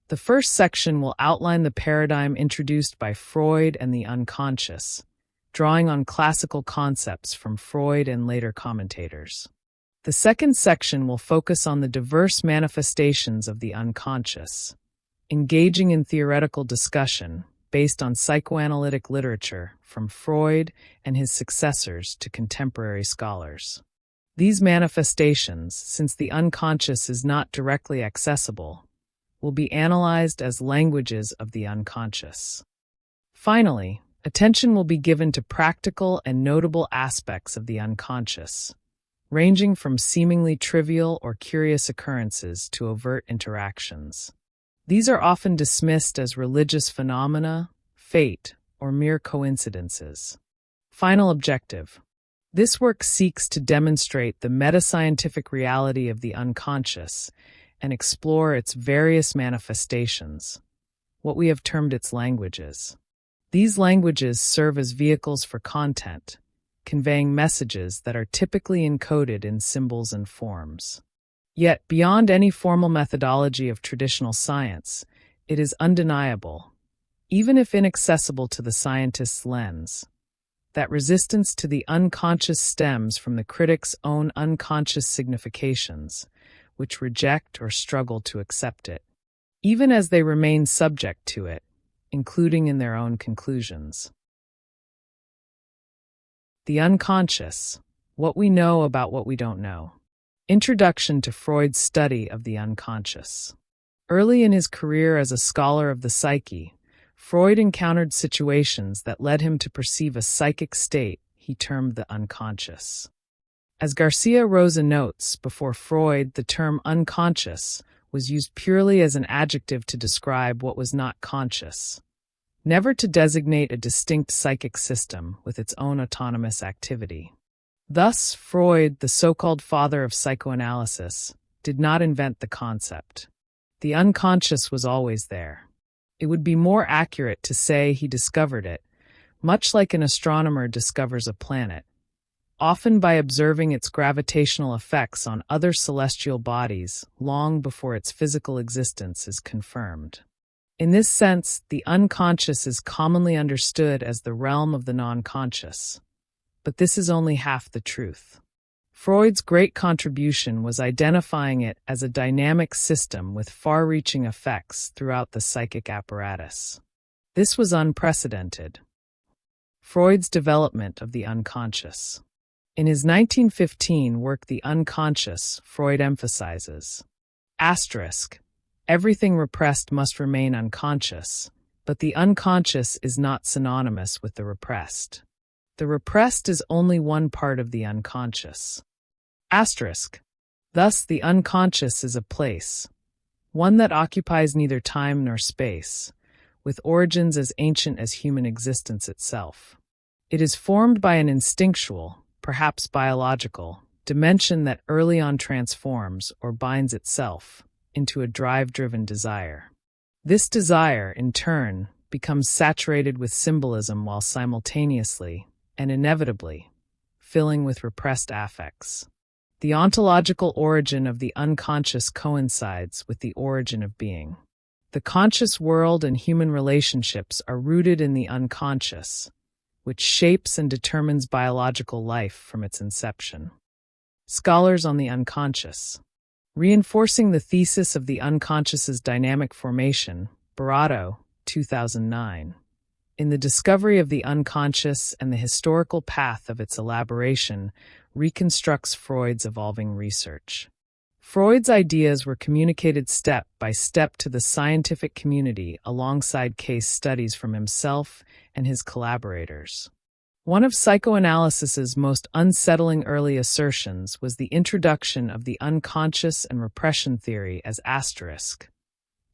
The first section will outline the paradigm introduced by Freud and the unconscious, drawing on classical concepts from Freud and later commentators. The second section will focus on the diverse manifestations of the unconscious, engaging in theoretical discussion based on psychoanalytic literature from Freud and his successors to contemporary scholars. These manifestations, since the unconscious is not directly accessible, will be analyzed as languages of the unconscious. Finally, attention will be given to practical and notable aspects of the unconscious, ranging from seemingly trivial or curious occurrences to overt interactions. These are often dismissed as religious phenomena, fate, or mere coincidences. Final objective. This work seeks to demonstrate the metascientific reality of the unconscious and explore its various manifestations, what we have termed its languages. These languages serve as vehicles for content, conveying messages that are typically encoded in symbols and forms. Yet, beyond any formal methodology of traditional science, it is undeniable, even if inaccessible to the scientist's lens, that resistance to the unconscious stems from the critic's own unconscious significations, which reject or struggle to accept it, even as they remain subject to it, including in their own conclusions. The unconscious, what we know about what we don't know. Introduction to Freud's study of the unconscious. Early in his career as a scholar of the psyche, Freud encountered situations that led him to perceive a psychic state he termed the unconscious. As Garcia Rosa notes, before Freud, the term unconscious was used purely as an adjective to describe what was not conscious, never to designate a distinct psychic system with its own autonomous activity. Thus, Freud, the so-called father of psychoanalysis, did not invent the concept. The unconscious was always there. It would be more accurate to say he discovered it, much like an astronomer discovers a planet, often by observing its gravitational effects on other celestial bodies long before its physical existence is confirmed. In this sense, the unconscious is commonly understood as the realm of the non-conscious. But this is only half the truth. Freud's great contribution was identifying it as a dynamic system with far-reaching effects throughout the psychic apparatus. This was unprecedented. Freud's development of the unconscious. In his 1915 work The Unconscious, Freud emphasizes, everything repressed must remain unconscious, but the unconscious is not synonymous with the repressed. The repressed is only one part of the unconscious. Thus, the unconscious is a place, one that occupies neither time nor space, with origins as ancient as human existence itself. It is formed by an instinctual, perhaps biological, dimension that early on transforms or binds itself into a drive-driven desire. This desire, in turn, becomes saturated with symbolism while simultaneously, and inevitably, filling with repressed affects. The ontological origin of the unconscious coincides with the origin of being. The conscious world and human relationships are rooted in the unconscious, which shapes and determines biological life from its inception. Scholars on the unconscious. Reinforcing the thesis of the unconscious's dynamic formation, Barato, 2009. In The Discovery of the Unconscious and the Historical Path of its Elaboration, reconstructs Freud's evolving research. Freud's ideas were communicated step by step to the scientific community alongside case studies from himself and his collaborators. One of psychoanalysis's most unsettling early assertions was the introduction of the unconscious and repression theory as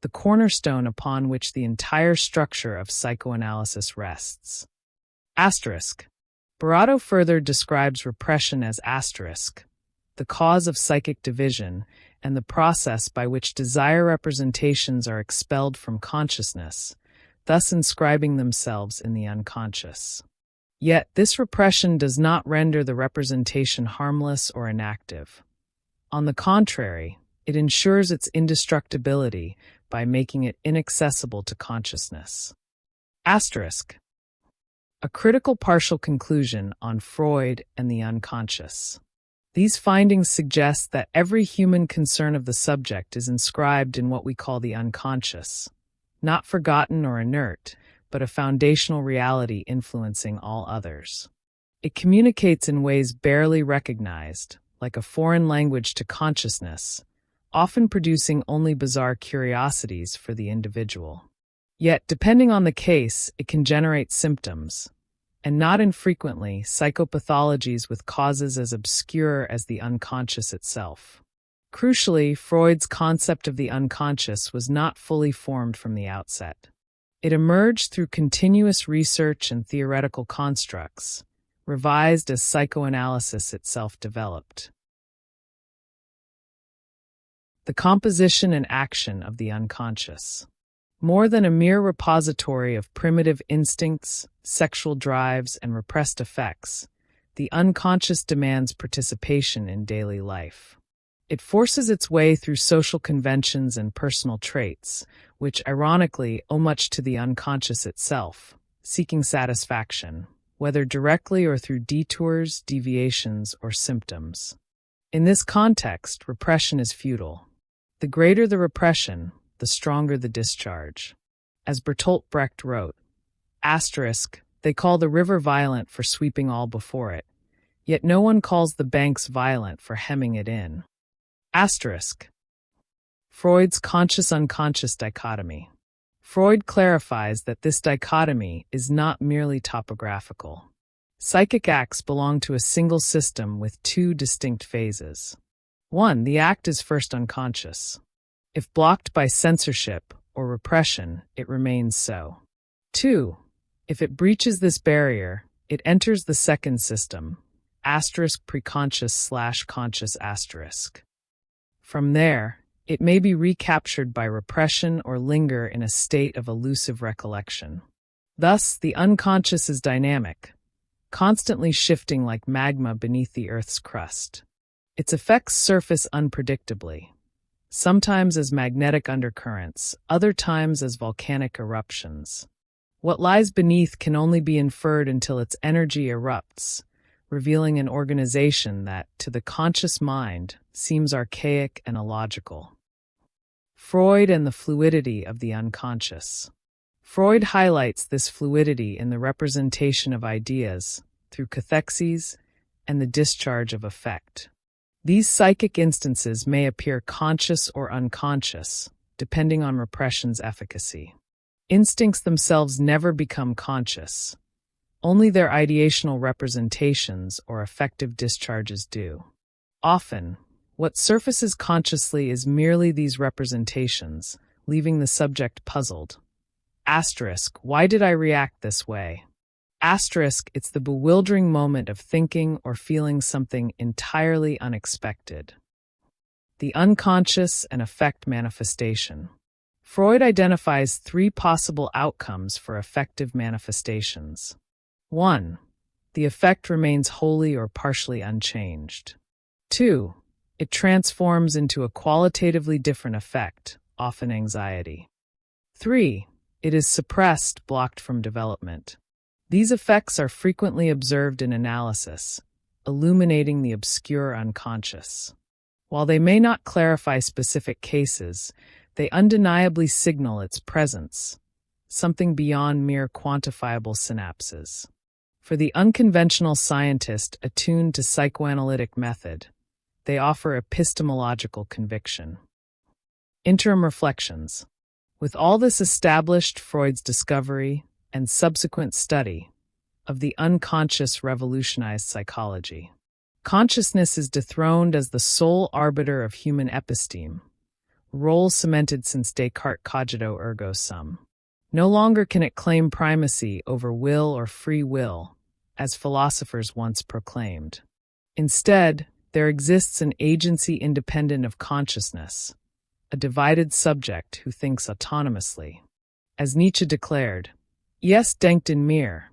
the cornerstone upon which the entire structure of psychoanalysis rests. Barato further describes repression as the cause of psychic division and the process by which desire representations are expelled from consciousness, thus inscribing themselves in the unconscious. Yet, this repression does not render the representation harmless or inactive. On the contrary, it ensures its indestructibility by making it inaccessible to consciousness. A critical partial conclusion on Freud and the unconscious. These findings suggest that every human concern of the subject is inscribed in what we call the unconscious, not forgotten or inert, but a foundational reality influencing all others. It communicates in ways barely recognized, like a foreign language to consciousness, often producing only bizarre curiosities for the individual. Yet, depending on the case, it can generate symptoms, and not infrequently psychopathologies with causes as obscure as the unconscious itself. Crucially, Freud's concept of the unconscious was not fully formed from the outset. It emerged through continuous research and theoretical constructs, revised as psychoanalysis itself developed. The composition and action of the unconscious. More than a mere repository of primitive instincts, sexual drives, and repressed affects, the unconscious demands participation in daily life. It forces its way through social conventions and personal traits, which ironically owe much to the unconscious itself, seeking satisfaction, whether directly or through detours, deviations, or symptoms. In this context, repression is futile. The greater the repression, the stronger the discharge. As Bertolt Brecht wrote, "They call the river violent for sweeping all before it, yet no one calls the banks violent for hemming it in." Freud's conscious-unconscious dichotomy. Freud clarifies that this dichotomy is not merely topographical. Psychic acts belong to a single system with two distinct phases. 1. The act is first unconscious. If blocked by censorship or repression, it remains so. 2. If it breaches this barrier, it enters the second system, preconscious/conscious. From there, it may be recaptured by repression or linger in a state of elusive recollection. Thus, the unconscious is dynamic, constantly shifting like magma beneath the Earth's crust. Its effects surface unpredictably, sometimes as magnetic undercurrents, other times as volcanic eruptions. What lies beneath can only be inferred until its energy erupts, revealing an organization that, to the conscious mind, seems archaic and illogical. Freud and the fluidity of the unconscious. Freud highlights this fluidity in the representation of ideas through cathexes and the discharge of affect. These psychic instances may appear conscious or unconscious, depending on repression's efficacy. Instincts themselves never become conscious. Only their ideational representations or affective discharges do. Often, what surfaces consciously is merely these representations, leaving the subject puzzled. Why did I react this way? It's the bewildering moment of thinking or feeling something entirely unexpected. The unconscious and affect manifestation. Freud identifies three possible outcomes for affective manifestations. 1. The effect remains wholly or partially unchanged. 2. It transforms into a qualitatively different effect, often anxiety. 3. It is suppressed, blocked from development. These effects are frequently observed in analysis, illuminating the obscure unconscious. While they may not clarify specific cases, they undeniably signal its presence, something beyond mere quantifiable synapses. For the unconventional scientist attuned to psychoanalytic method, they offer epistemological conviction. Interim reflections. With all this established, Freud's discovery and subsequent study of the unconscious revolutionized psychology. Consciousness is dethroned as the sole arbiter of human episteme, role cemented since Descartes' cogito ergo sum. No longer can it claim primacy over will or free will, as philosophers once proclaimed. Instead, there exists an agency independent of consciousness, a divided subject who thinks autonomously. As Nietzsche declared, "Es denkt in mir,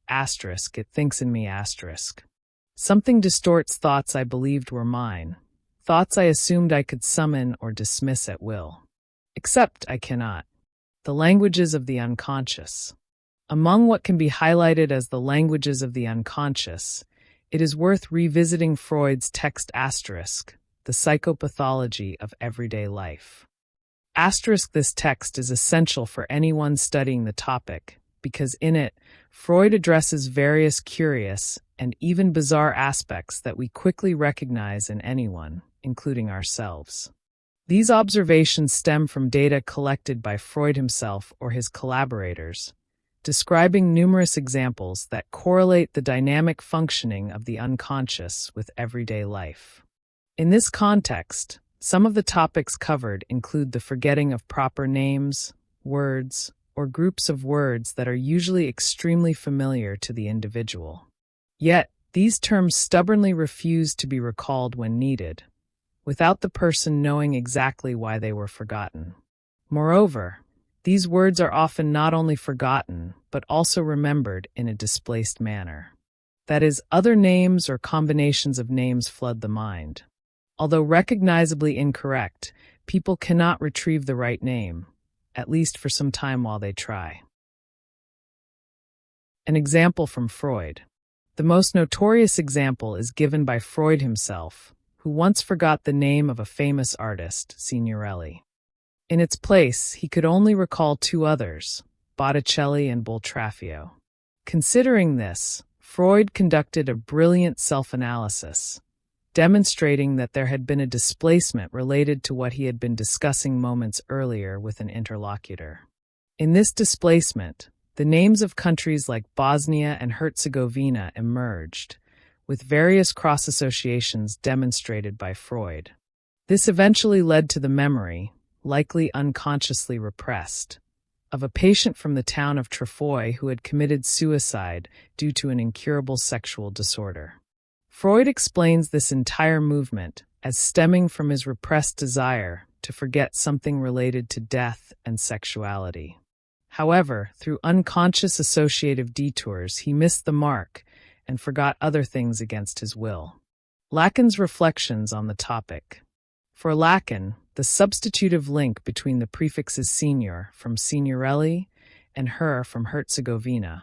it thinks in me, Something distorts thoughts I believed were mine, thoughts I assumed I could summon or dismiss at will. Except I cannot. The languages of the unconscious. Among what can be highlighted as the languages of the unconscious, it is worth revisiting Freud's text *, The Psychopathology of Everyday Life. This text is essential for anyone studying the topic because in it, Freud addresses various curious and even bizarre aspects that we quickly recognize in anyone, including ourselves. These observations stem from data collected by Freud himself or his collaborators, describing numerous examples that correlate the dynamic functioning of the unconscious with everyday life. In this context, some of the topics covered include the forgetting of proper names, words, or groups of words that are usually extremely familiar to the individual. Yet, these terms stubbornly refuse to be recalled when needed, without the person knowing exactly why they were forgotten. Moreover, these words are often not only forgotten, but also remembered in a displaced manner. That is, other names or combinations of names flood the mind. Although recognizably incorrect, people cannot retrieve the right name, at least for some time while they try. An example from Freud. The most notorious example is given by Freud himself, who once forgot the name of a famous artist, Signorelli. In its place, he could only recall two others, Botticelli and Boltraffio. Considering this, Freud conducted a brilliant self-analysis, demonstrating that there had been a displacement related to what he had been discussing moments earlier with an interlocutor. In this displacement, the names of countries like Bosnia and Herzegovina emerged, with various cross-associations demonstrated by Freud. This eventually led to the memory, likely unconsciously repressed, of a patient from the town of Trefoy who had committed suicide due to an incurable sexual disorder. Freud explains this entire movement as stemming from his repressed desire to forget something related to death and sexuality. However, through unconscious associative detours, he missed the mark and forgot other things against his will. Lacan's reflections on the topic. For Lacan, the substitutive link between the prefixes signor from Signorelli and her from Herzegovina,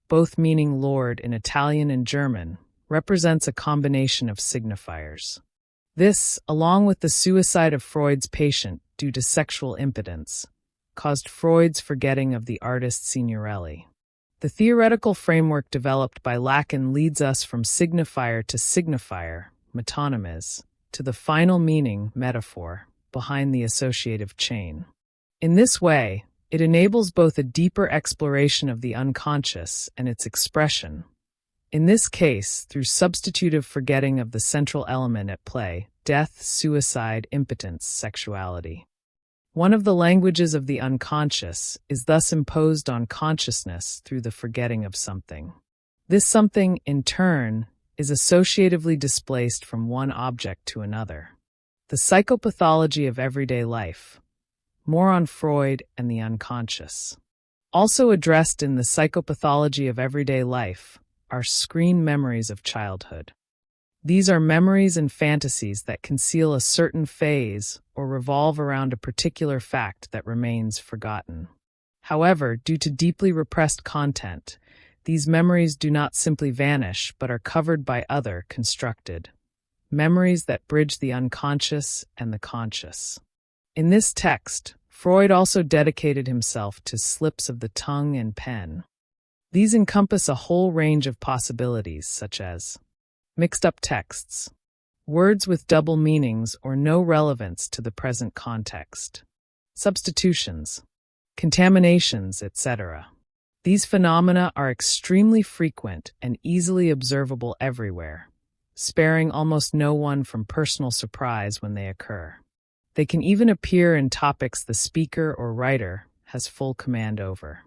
both meaning lord in Italian and German, represents a combination of signifiers. This, along with the suicide of Freud's patient due to sexual impotence, caused Freud's forgetting of the artist Signorelli. The theoretical framework developed by Lacan leads us from signifier to signifier, metonymies, to the final meaning, metaphor, behind the associative chain. In this way, it enables both a deeper exploration of the unconscious and its expression, in this case through substitutive forgetting of the central element at play, death, suicide, impotence, sexuality. One of the languages of the unconscious is thus imposed on consciousness through the forgetting of something. This something, in turn, is associatively displaced from one object to another. The psychopathology of everyday life. More on Freud and the unconscious. Also addressed in the psychopathology of everyday life are screen memories of childhood. These are memories and fantasies that conceal a certain phase or revolve around a particular fact that remains forgotten. However, due to deeply repressed content, these memories do not simply vanish but are covered by other, constructed memories that bridge the unconscious and the conscious. In this text, Freud also dedicated himself to slips of the tongue and pen. These encompass a whole range of possibilities, such as mixed-up texts, words with double meanings or no relevance to the present context, substitutions, contaminations, etc. These phenomena are extremely frequent and easily observable everywhere, sparing almost no one from personal surprise when they occur. They can even appear in topics the speaker or writer has full command over.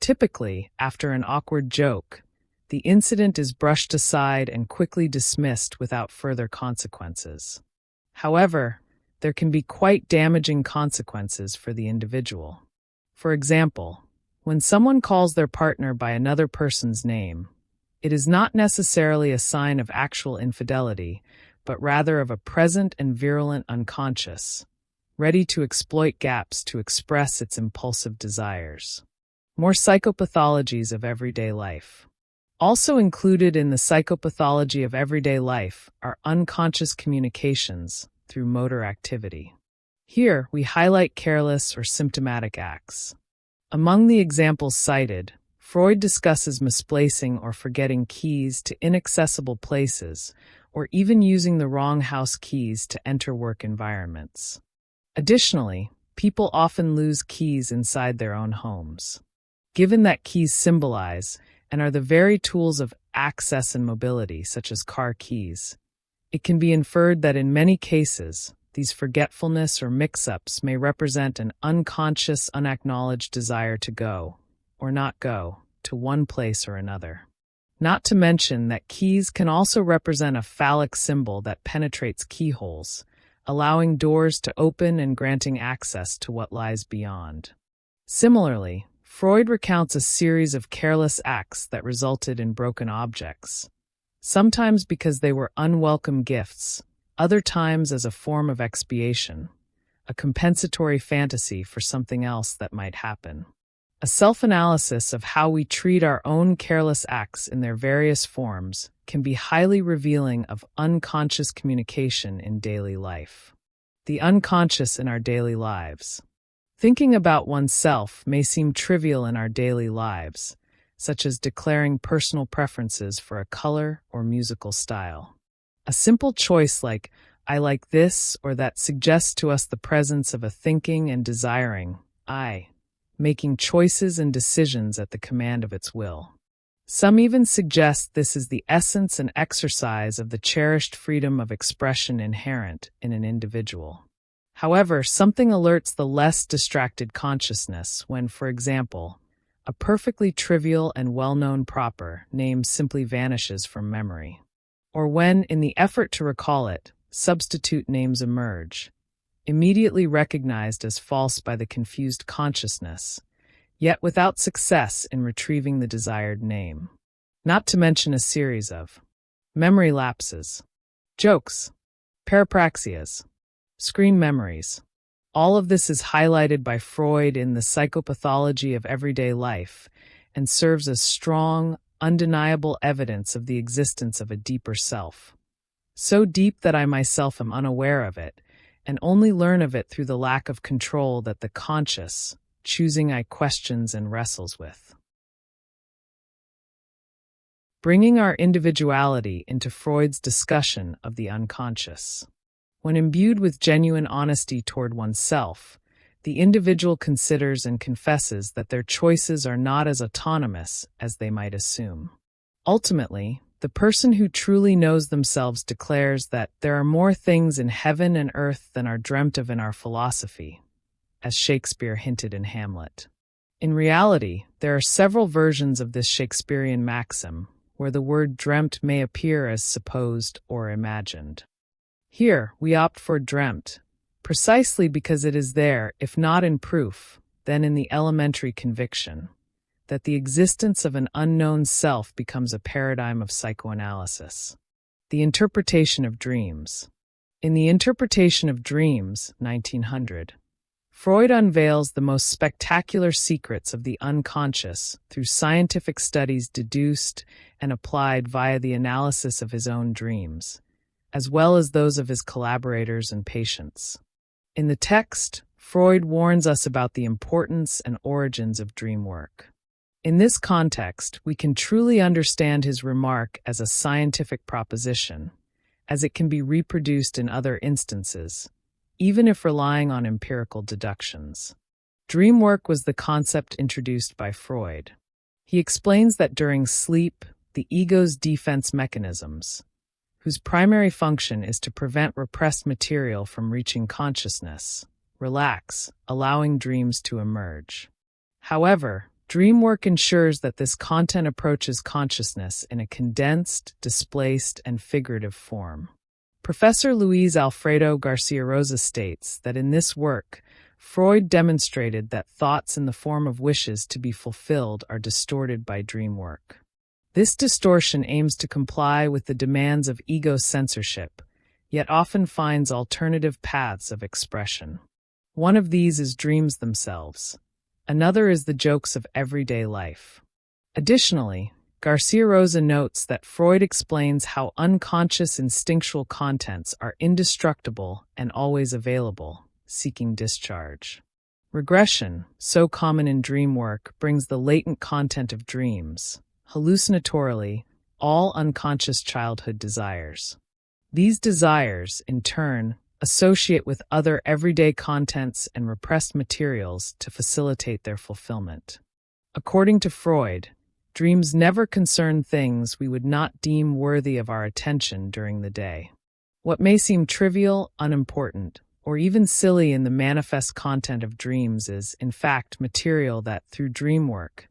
Typically, after an awkward joke, the incident is brushed aside and quickly dismissed without further consequences. However, there can be quite damaging consequences for the individual. For example, when someone calls their partner by another person's name, it is not necessarily a sign of actual infidelity, but rather of a present and virulent unconscious, ready to exploit gaps to express its impulsive desires. More psychopathologies of everyday life. Also included in the psychopathology of everyday life are unconscious communications through motor activity. Here, we highlight careless or symptomatic acts. Among the examples cited, Freud discusses misplacing or forgetting keys to inaccessible places, or even using the wrong house keys to enter work environments. Additionally, people often lose keys inside their own homes. Given that keys symbolize and are the very tools of access and mobility, such as car keys, it can be inferred that in many cases, these forgetfulness or mix-ups may represent an unconscious, unacknowledged desire to go, or not go, to one place or another. Not to mention that keys can also represent a phallic symbol that penetrates keyholes, allowing doors to open and granting access to what lies beyond. Similarly, Freud recounts a series of careless acts that resulted in broken objects, sometimes because they were unwelcome gifts, other times as a form of expiation, a compensatory fantasy for something else that might happen. A self-analysis of how we treat our own careless acts in their various forms can be highly revealing of unconscious communication in daily life. The unconscious in our daily lives. Thinking about oneself may seem trivial in our daily lives, such as declaring personal preferences for a color or musical style. A simple choice like, "I like this," or that suggests to us the presence of a thinking and desiring I, making choices and decisions at the command of its will. Some even suggest this is the essence and exercise of the cherished freedom of expression inherent in an individual. However, something alerts the less distracted consciousness when, for example, a perfectly trivial and well-known proper name simply vanishes from memory. Or when, in the effort to recall it, substitute names emerge, immediately recognized as false by the confused consciousness, yet without success in retrieving the desired name. Not to mention a series of memory lapses, jokes, parapraxias, screen memories. All of this is highlighted by Freud in the Psychopathology of Everyday Life and serves as strong, undeniable evidence of the existence of a deeper self. So deep that I myself am unaware of it, and only learn of it through the lack of control that the conscious, choosing I questions and wrestles with. Bringing our individuality into Freud's discussion of the unconscious. When imbued with genuine honesty toward oneself, the individual considers and confesses that their choices are not as autonomous as they might assume. Ultimately, the person who truly knows themselves declares that there are more things in heaven and earth than are dreamt of in our philosophy, as Shakespeare hinted in Hamlet. In reality, there are several versions of this Shakespearean maxim, where the word dreamt may appear as supposed or imagined. Here, we opt for dreamt, precisely because it is there, if not in proof, then in the elementary conviction, that the existence of an unknown self becomes a paradigm of psychoanalysis. The interpretation of dreams. In The Interpretation of Dreams, 1900, Freud unveils the most spectacular secrets of the unconscious through scientific studies deduced and applied via the analysis of his own dreams, as well as those of his collaborators and patients. In the text, Freud warns us about the importance and origins of dream work. In this context, we can truly understand his remark as a scientific proposition, as it can be reproduced in other instances, even if relying on empirical deductions. Dream work was the concept introduced by Freud. He explains that during sleep, the ego's defense mechanisms, whose primary function is to prevent repressed material from reaching consciousness, relax, allowing dreams to emerge. However, dream work ensures that this content approaches consciousness in a condensed, displaced, and figurative form. Professor Luis Alfredo Garcia Rosa states that in this work, Freud demonstrated that thoughts in the form of wishes to be fulfilled are distorted by dream work. This distortion aims to comply with the demands of ego censorship, yet often finds alternative paths of expression. One of these is dreams themselves. Another is the jokes of everyday life. Additionally, Garcia Rosa notes that Freud explains how unconscious instinctual contents are indestructible and always available, seeking discharge. Regression, so common in dream work, brings the latent content of dreams, hallucinatorily, all unconscious childhood desires. These desires, in turn, associate with other everyday contents and repressed materials to facilitate their fulfillment. According to Freud, dreams never concern things we would not deem worthy of our attention during the day. What may seem trivial, unimportant, or even silly in the manifest content of dreams is, in fact, material that, through dream work,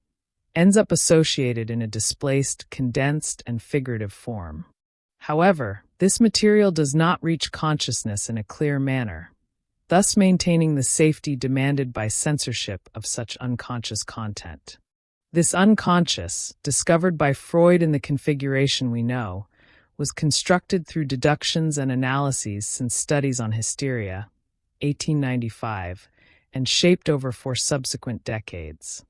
ends up associated in a displaced, condensed, and figurative form. However, this material does not reach consciousness in a clear manner, thus maintaining the safety demanded by censorship of such unconscious content. This unconscious, discovered by Freud in the configuration we know, was constructed through deductions and analyses since studies on hysteria, 1895, and shaped over 4 subsequent decades.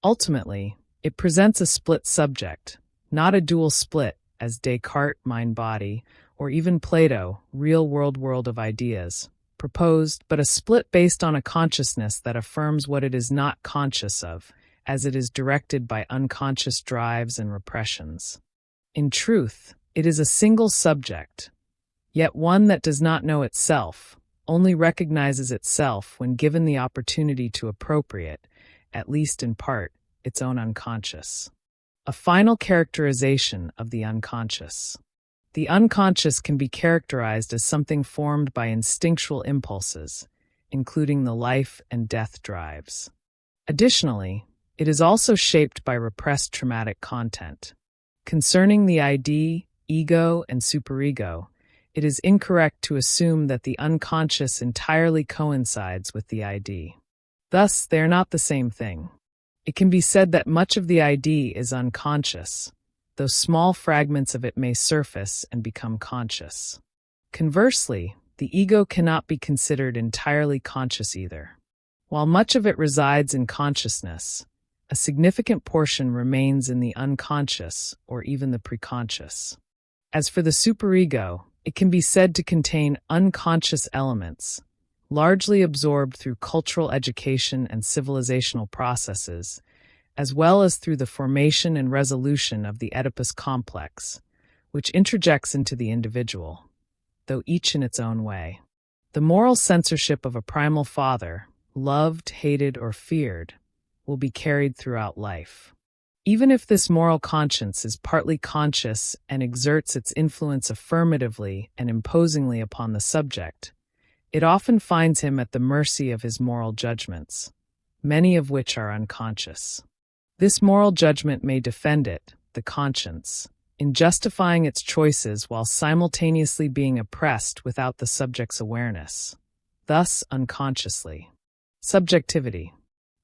Ultimately, it presents a split subject, not a dual split, as Descartes, mind-body, or even Plato, real-world world of ideas, proposed, but a split based on a consciousness that affirms what it is not conscious of, as it is directed by unconscious drives and repressions. In truth, it is a single subject, yet one that does not know itself, only recognizes itself when given the opportunity to appropriate, at least in part, its own unconscious. A final characterization of the unconscious. The unconscious can be characterized as something formed by instinctual impulses, including the life and death drives. Additionally, it is also shaped by repressed traumatic content. Concerning the ID, ego, and superego, it is incorrect to assume that the unconscious entirely coincides with the ID. Thus, they are not the same thing. It can be said that much of the ID is unconscious, though small fragments of it may surface and become conscious. Conversely, the ego cannot be considered entirely conscious either. While much of it resides in consciousness, a significant portion remains in the unconscious or even the preconscious. As for the superego, it can be said to contain unconscious elements, largely absorbed through cultural education and civilizational processes, as well as through the formation and resolution of the Oedipus complex, which interjects into the individual, though each in its own way. The moral censorship of a primal father, loved, hated, or feared, will be carried throughout life. Even if this moral conscience is partly conscious and exerts its influence affirmatively and imposingly upon the subject, it often finds him at the mercy of his moral judgments, many of which are unconscious. This moral judgment may defend it, the conscience, in justifying its choices while simultaneously being oppressed without the subject's awareness, thus unconsciously. Subjectivity.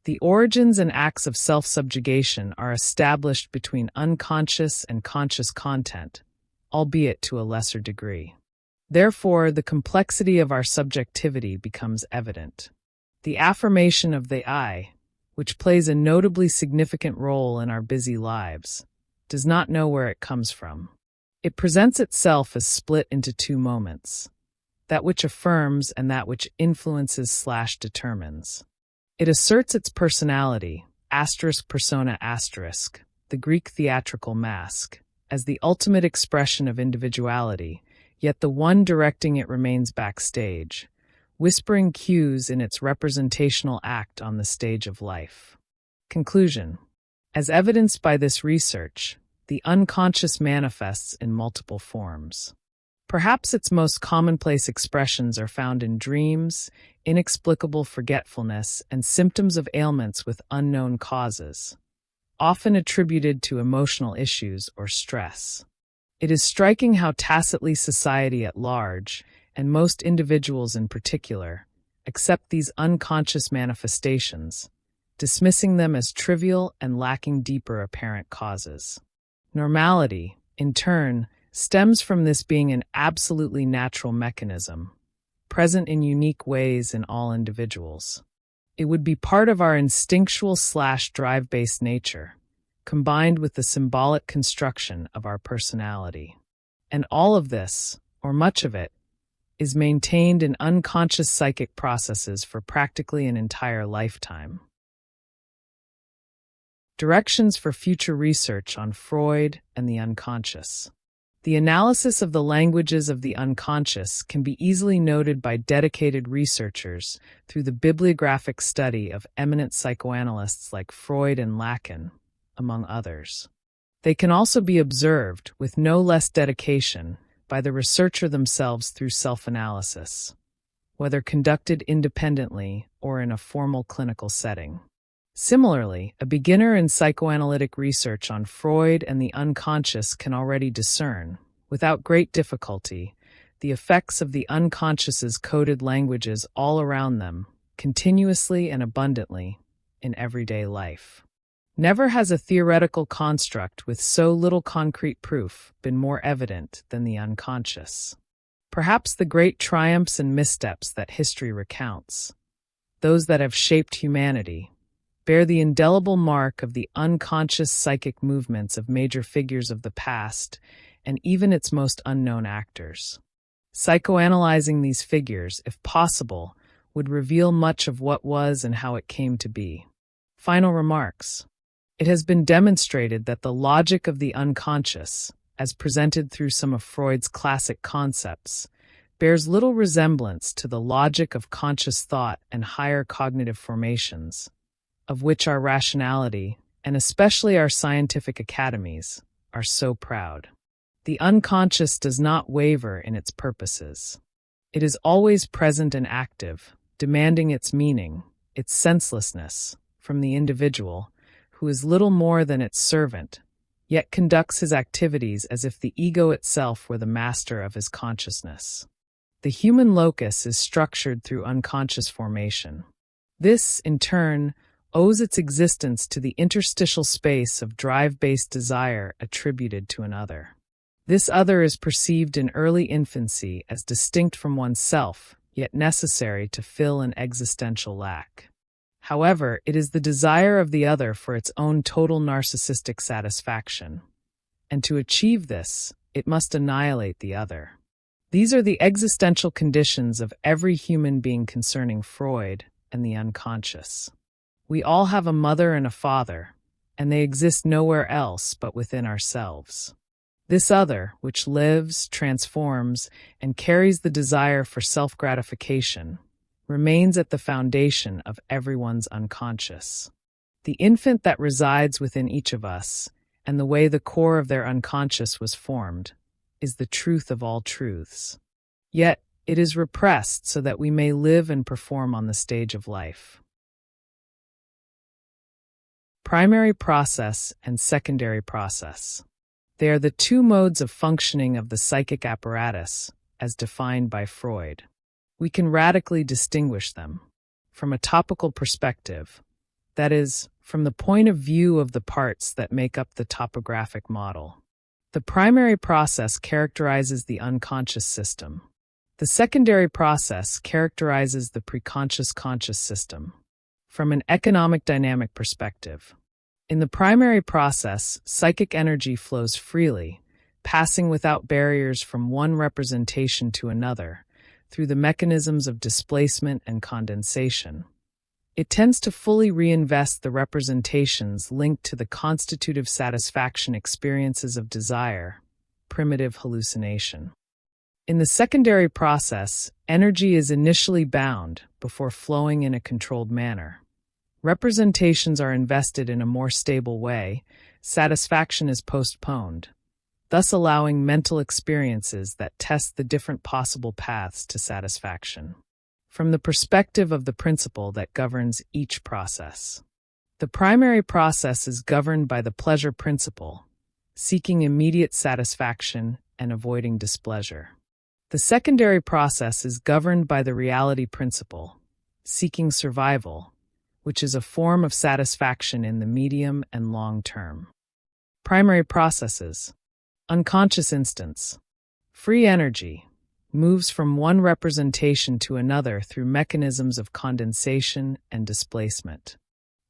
The origins and acts of self-subjugation are established between unconscious and conscious content, albeit to a lesser degree. Therefore, the complexity of our subjectivity becomes evident. The affirmation of the I, which plays a notably significant role in our busy lives, does not know where it comes from. It presents itself as split into 2 moments, that which affirms and that which influences/determines. It asserts its personality, persona, the Greek theatrical mask, as the ultimate expression of individuality, yet the one directing it remains backstage, whispering cues in its representational act on the stage of life. Conclusion. As evidenced by this research, the unconscious manifests in multiple forms. Perhaps its most commonplace expressions are found in dreams, inexplicable forgetfulness, and symptoms of ailments with unknown causes, often attributed to emotional issues or stress. It is striking how tacitly society at large, and most individuals in particular, accept these unconscious manifestations, dismissing them as trivial and lacking deeper apparent causes. Normality, in turn, stems from this being an absolutely natural mechanism, present in unique ways in all individuals. It would be part of our instinctual/drive-based nature, combined with the symbolic construction of our personality. And all of this, or much of it, is maintained in unconscious psychic processes for practically an entire lifetime. Directions for future research on Freud and the unconscious. The analysis of the languages of the unconscious can be easily noted by dedicated researchers through the bibliographic study of eminent psychoanalysts like Freud and Lacan, among others. They can also be observed, with no less dedication, by the researcher themselves through self-analysis, whether conducted independently or in a formal clinical setting. Similarly, a beginner in psychoanalytic research on Freud and the unconscious can already discern, without great difficulty, the effects of the unconscious's coded languages all around them, continuously and abundantly, in everyday life. Never has a theoretical construct with so little concrete proof been more evident than the unconscious. Perhaps the great triumphs and missteps that history recounts, those that have shaped humanity, bear the indelible mark of the unconscious psychic movements of major figures of the past and even its most unknown actors. Psychoanalyzing these figures, if possible, would reveal much of what was and how it came to be. Final remarks. It has been demonstrated that the logic of the unconscious, as presented through some of Freud's classic concepts, bears little resemblance to the logic of conscious thought and higher cognitive formations, of which our rationality, and especially our scientific academies, are so proud. The unconscious does not waver in its purposes. It is always present and active, demanding its meaning, its senselessness, from the individual, who is little more than its servant, yet conducts his activities as if the ego itself were the master of his consciousness. The human locus is structured through unconscious formation. This, in turn, owes its existence to the interstitial space of drive-based desire attributed to an other. This other is perceived in early infancy as distinct from oneself, yet necessary to fill an existential lack. However, it is the desire of the other for its own total narcissistic satisfaction. And to achieve this, it must annihilate the other. These are the existential conditions of every human being concerning Freud and the unconscious. We all have a mother and a father, and they exist nowhere else but within ourselves. This other, which lives, transforms, and carries the desire for self-gratification, remains at the foundation of everyone's unconscious. The infant that resides within each of us, and the way the core of their unconscious was formed, is the truth of all truths. Yet, it is repressed so that we may live and perform on the stage of life. Primary process and secondary process. They are the two modes of functioning of the psychic apparatus, as defined by Freud. We can radically distinguish them. From a topical perspective, that is, from the point of view of the parts that make up the topographic model. The primary process characterizes the unconscious system. The secondary process characterizes the preconscious-conscious system. From an economic dynamic perspective, in the primary process, psychic energy flows freely, passing without barriers from one representation to another, through the mechanisms of displacement and condensation. It tends to fully reinvest the representations linked to the constitutive satisfaction experiences of desire, primitive hallucination. In the secondary process, energy is initially bound before flowing in a controlled manner. Representations are invested in a more stable way, satisfaction is postponed, thus allowing mental experiences that test the different possible paths to satisfaction. From the perspective of the principle that governs each process. The primary process is governed by the pleasure principle, seeking immediate satisfaction and avoiding displeasure. The secondary process is governed by the reality principle, seeking survival, which is a form of satisfaction in the medium and long term. Primary processes. Unconscious instance. Free energy moves from one representation to another through mechanisms of condensation and displacement.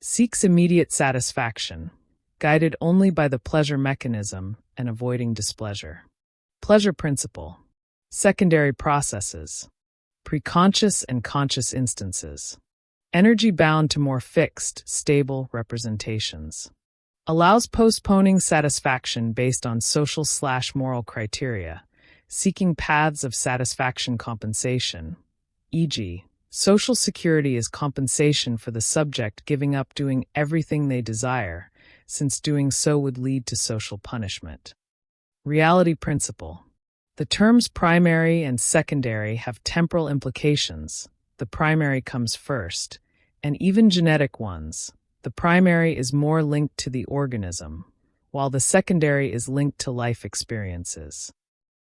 Seeks immediate satisfaction, guided only by the pleasure mechanism and avoiding displeasure. Pleasure principle. Secondary processes. Preconscious and conscious instances. Energy bound to more fixed, stable representations. Allows postponing satisfaction based on social/moral criteria, seeking paths of satisfaction compensation, e.g., social security is compensation for the subject giving up doing everything they desire, since doing so would lead to social punishment. Reality principle. The terms primary and secondary have temporal implications. The primary comes first, and even genetic ones. The primary is more linked to the organism, while the secondary is linked to life experiences.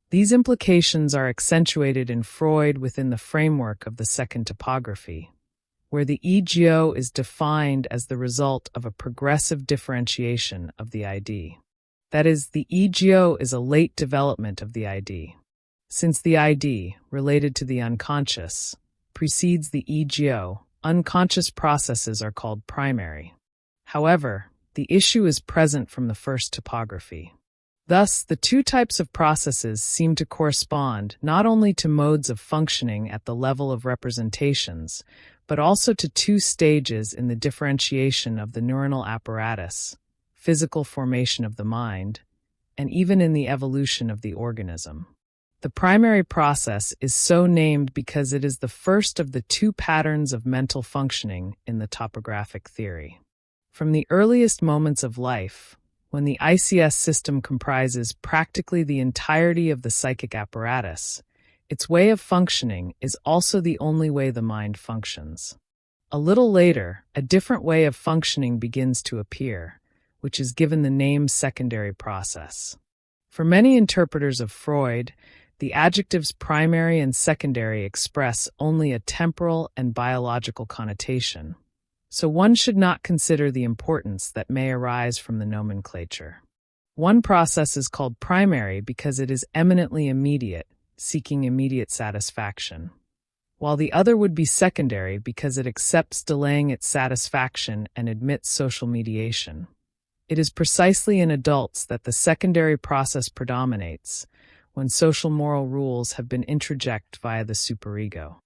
These implications are accentuated in Freud within the framework of the second topography, where the ego is defined as the result of a progressive differentiation of the ID. That is, the ego is a late development of the ID. Since the ID, related to the unconscious, precedes the ego, unconscious processes are called primary. However, the issue is present from the first topography. Thus, the two types of processes seem to correspond not only to modes of functioning at the level of representations, but also to two stages in the differentiation of the neuronal apparatus, physical formation of the mind, and even in the evolution of the organism. The primary process is so named because it is the first of the two patterns of mental functioning in the topographic theory. From the earliest moments of life, when the ICS system comprises practically the entirety of the psychic apparatus, its way of functioning is also the only way the mind functions. A little later, a different way of functioning begins to appear, which is given the name secondary process. For many interpreters of Freud, the adjectives primary and secondary express only a temporal and biological connotation, so one should not consider the importance that may arise from the nomenclature. One process is called primary because it is eminently immediate, seeking immediate satisfaction, while the other would be secondary because it accepts delaying its satisfaction and admits social mediation. It is precisely in adults that the secondary process predominates, when social moral rules have been introjected via the superego.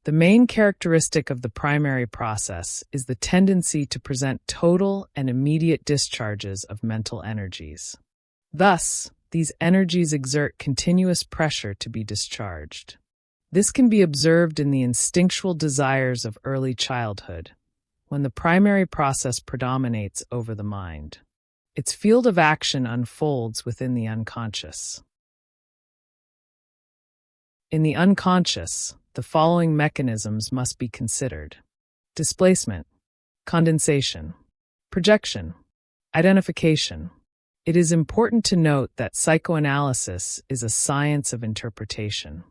The main characteristic of the primary process is the tendency to present total and immediate discharges of mental energies. Thus, these energies exert continuous pressure to be discharged. This can be observed in the instinctual desires of early childhood, when the primary process predominates over the mind. Its field of action unfolds within the unconscious. In the unconscious, the following mechanisms must be considered: displacement, condensation, projection, identification. It is important to note that psychoanalysis is a science of interpretation.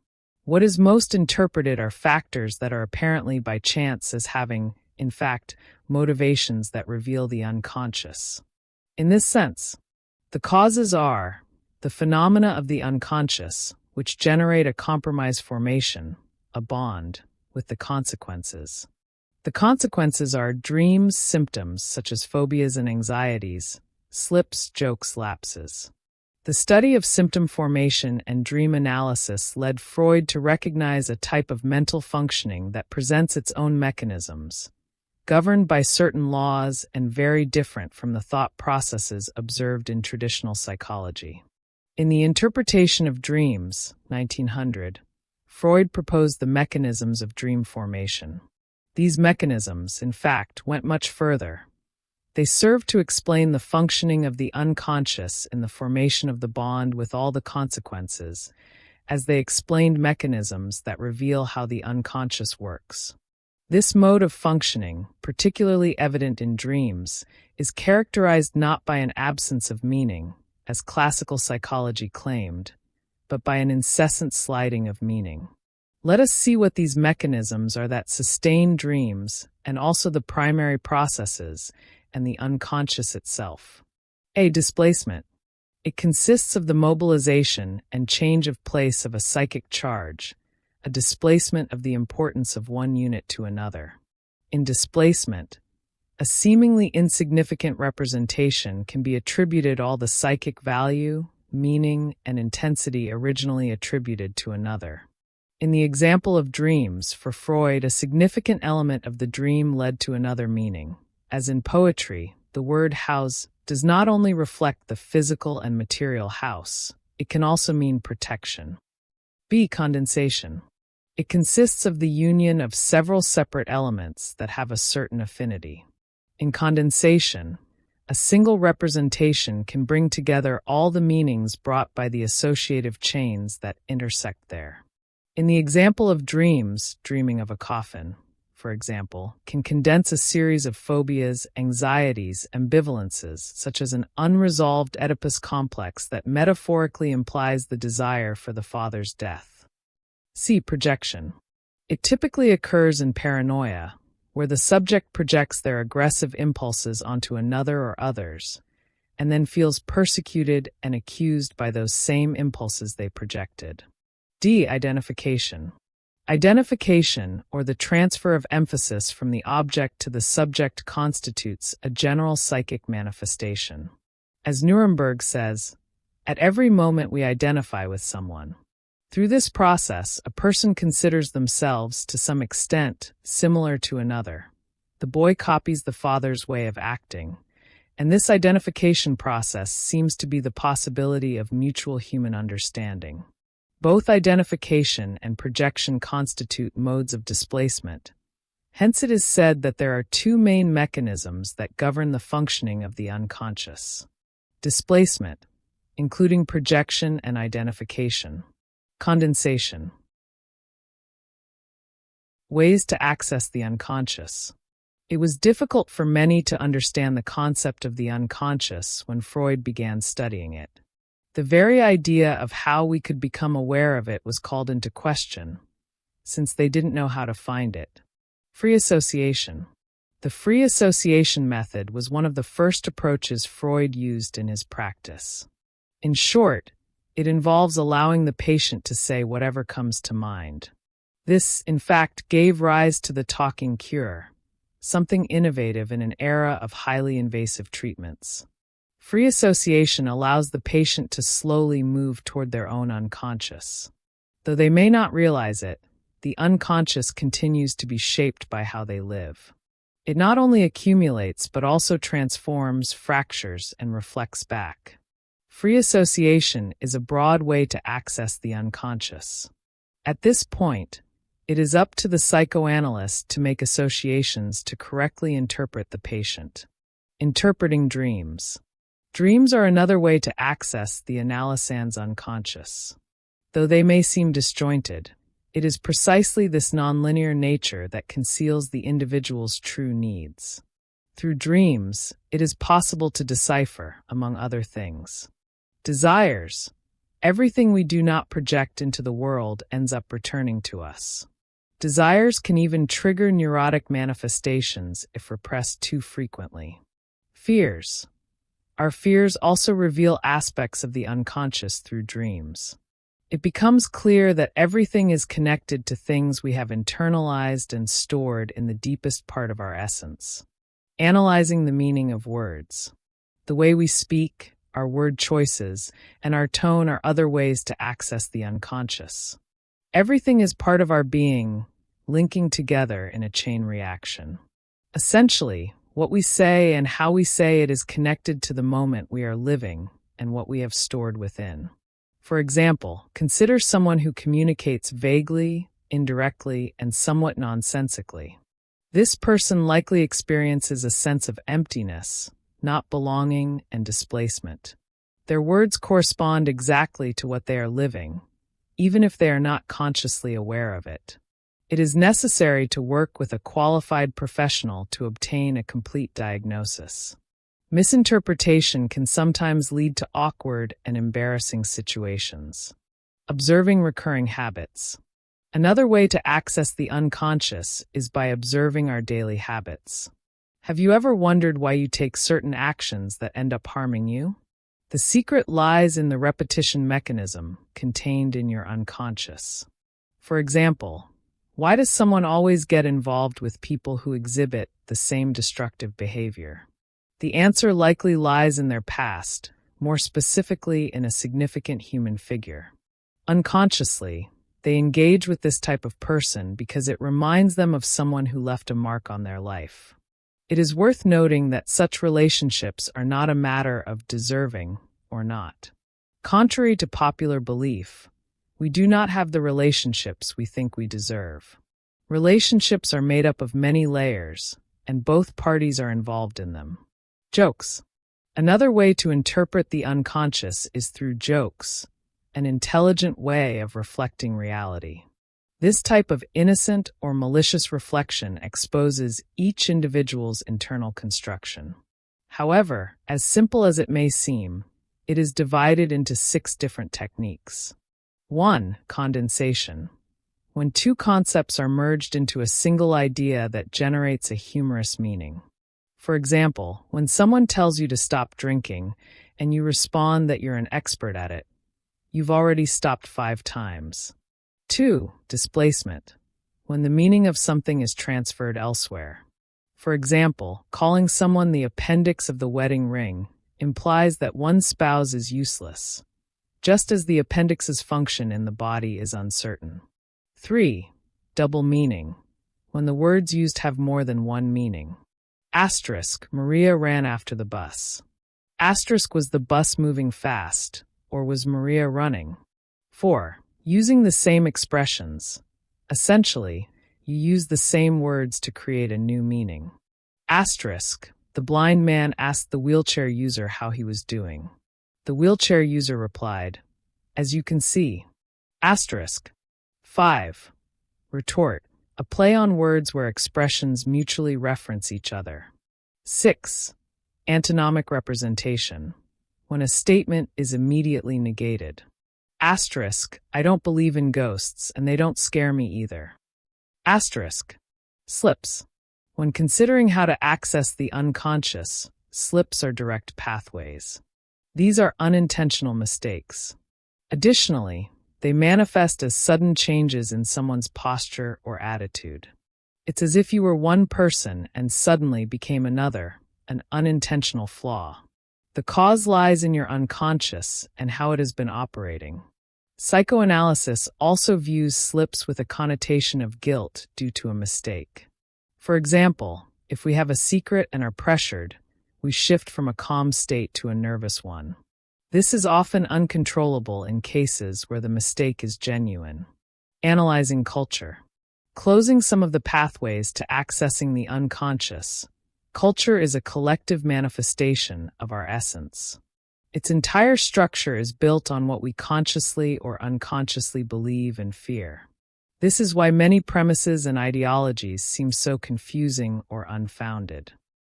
What is most interpreted are factors that are apparently by chance as having, in fact, motivations that reveal the unconscious. In this sense, the causes are the phenomena of the unconscious, which generate a compromise formation, a bond, with the consequences. The consequences are dreams, symptoms such as phobias and anxieties, slips, jokes, lapses. The study of symptom formation and dream analysis led Freud to recognize a type of mental functioning that presents its own mechanisms, governed by certain laws and very different from the thought processes observed in traditional psychology. In The Interpretation of Dreams, 1900, Freud proposed the mechanisms of dream formation. These mechanisms, in fact, went much further. They served to explain the functioning of the unconscious in the formation of the bond with all the consequences, as they explained mechanisms that reveal how the unconscious works. This mode of functioning, particularly evident in dreams, is characterized not by an absence of meaning, as classical psychology claimed, but by an incessant sliding of meaning. Let us see what these mechanisms are that sustain dreams, and also the primary processes, and the unconscious itself. A. Displacement. It consists of the mobilization and change of place of a psychic charge, a displacement of the importance of one unit to another. In displacement, a seemingly insignificant representation can be attributed all the psychic value, meaning, and intensity originally attributed to another. In the example of dreams, for Freud, a significant element of the dream led to another meaning. As in poetry, the word house does not only reflect the physical and material house, it can also mean protection. B. Condensation. It consists of the union of several separate elements that have a certain affinity. In condensation, a single representation can bring together all the meanings brought by the associative chains that intersect there. In the example of dreams, dreaming of a coffin, for example, can condense a series of phobias, anxieties, ambivalences, such as an unresolved Oedipus complex that metaphorically implies the desire for the father's death. C. Projection. It typically occurs in paranoia, where the subject projects their aggressive impulses onto another or others, and then feels persecuted and accused by those same impulses they projected. D. Identification. Identification, or the transfer of emphasis from the object to the subject, constitutes a general psychic manifestation. As Nuremberg says, at every moment we identify with someone. Through this process, a person considers themselves, to some extent, similar to another. The boy copies the father's way of acting, and this identification process seems to be the possibility of mutual human understanding. Both identification and projection constitute modes of displacement. Hence it is said that there are two main mechanisms that govern the functioning of the unconscious. Displacement, including projection and identification. Condensation. Ways to access the unconscious. It was difficult for many to understand the concept of the unconscious when Freud began studying it. The very idea of how we could become aware of it was called into question, since they didn't know how to find it. Free association. The free association method was one of the first approaches Freud used in his practice. In short, it involves allowing the patient to say whatever comes to mind. This, in fact, gave rise to the talking cure, something innovative in an era of highly invasive treatments. Free association allows the patient to slowly move toward their own unconscious. Though they may not realize it, the unconscious continues to be shaped by how they live. It not only accumulates but also transforms, fractures, and reflects back. Free association is a broad way to access the unconscious. At this point, it is up to the psychoanalyst to make associations to correctly interpret the patient. Interpreting dreams. Dreams are another way to access the analysand's unconscious. Though they may seem disjointed, it is precisely this nonlinear nature that conceals the individual's true needs. Through dreams, it is possible to decipher, among other things, desires. Everything we do not project into the world ends up returning to us. Desires can even trigger neurotic manifestations if repressed too frequently. Fears. Our fears also reveal aspects of the unconscious through dreams. It becomes clear that everything is connected to things we have internalized and stored in the deepest part of our essence. Analyzing the meaning of words. The way we speak, our word choices, and our tone are other ways to access the unconscious. Everything is part of our being, linking together in a chain reaction. Essentially, what we say and how we say it is connected to the moment we are living and what we have stored within. For example, consider someone who communicates vaguely, indirectly, and somewhat nonsensically. This person likely experiences a sense of emptiness, not belonging, and displacement. Their words correspond exactly to what they are living, even if they are not consciously aware of it. It is necessary to work with a qualified professional to obtain a complete diagnosis. Misinterpretation can sometimes lead to awkward and embarrassing situations. Observing recurring habits. Another way to access the unconscious is by observing our daily habits. Have you ever wondered why you take certain actions that end up harming you? The secret lies in the repetition mechanism contained in your unconscious. For example, why does someone always get involved with people who exhibit the same destructive behavior? The answer likely lies in their past, more specifically in a significant human figure. Unconsciously, they engage with this type of person because it reminds them of someone who left a mark on their life. It is worth noting that such relationships are not a matter of deserving or not. Contrary to popular belief, we do not have the relationships we think we deserve. Relationships are made up of many layers, and both parties are involved in them. Jokes. Another way to interpret the unconscious is through jokes, an intelligent way of reflecting reality. This type of innocent or malicious reflection exposes each individual's internal construction. However, as simple as it may seem, it is divided into 6 different techniques. 1. Condensation. When two concepts are merged into a single idea that generates a humorous meaning. For example, when someone tells you to stop drinking and you respond that you're an expert at it, you've already stopped 5 times. 2. Displacement. When the meaning of something is transferred elsewhere. For example, calling someone the appendix of the wedding ring implies that one's spouse is useless, just as the appendix's function in the body is uncertain. 3. Double meaning. When the words used have more than one meaning. Asterisk, Maria ran after the bus. Asterisk, was the bus moving fast, or was Maria running? 4. Using the same expressions. Essentially, you use the same words to create a new meaning. Asterisk, the blind man asked the wheelchair user how he was doing. The wheelchair user replied, "As you can see." Asterisk. 5. Retort, a play on words where expressions mutually reference each other. 6. Antonomic representation. When a statement is immediately negated. Asterisk, I don't believe in ghosts and they don't scare me either. Asterisk. Slips. When considering how to access the unconscious, slips are direct pathways. These are unintentional mistakes. Additionally, they manifest as sudden changes in someone's posture or attitude. It's as if you were one person and suddenly became another, an unintentional flaw. The cause lies in your unconscious and how it has been operating. Psychoanalysis also views slips with a connotation of guilt due to a mistake. For example, if we have a secret and are pressured, we shift from a calm state to a nervous one. This is often uncontrollable in cases where the mistake is genuine. Analyzing culture. Closing some of the pathways to accessing the unconscious. Culture is a collective manifestation of our essence. Its entire structure is built on what we consciously or unconsciously believe and fear. This is why many premises and ideologies seem so confusing or unfounded.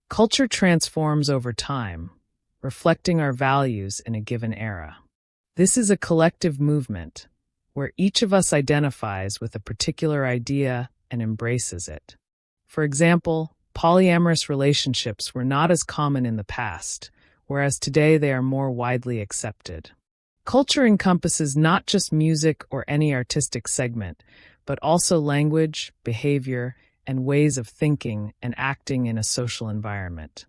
Culture transforms over time, reflecting our values in a given era. This is a collective movement, where each of us identifies with a particular idea and embraces it. For example, polyamorous relationships were not as common in the past, whereas today they are more widely accepted. Culture encompasses not just music or any artistic segment, but also language, behavior, and ways of thinking and acting in a social environment.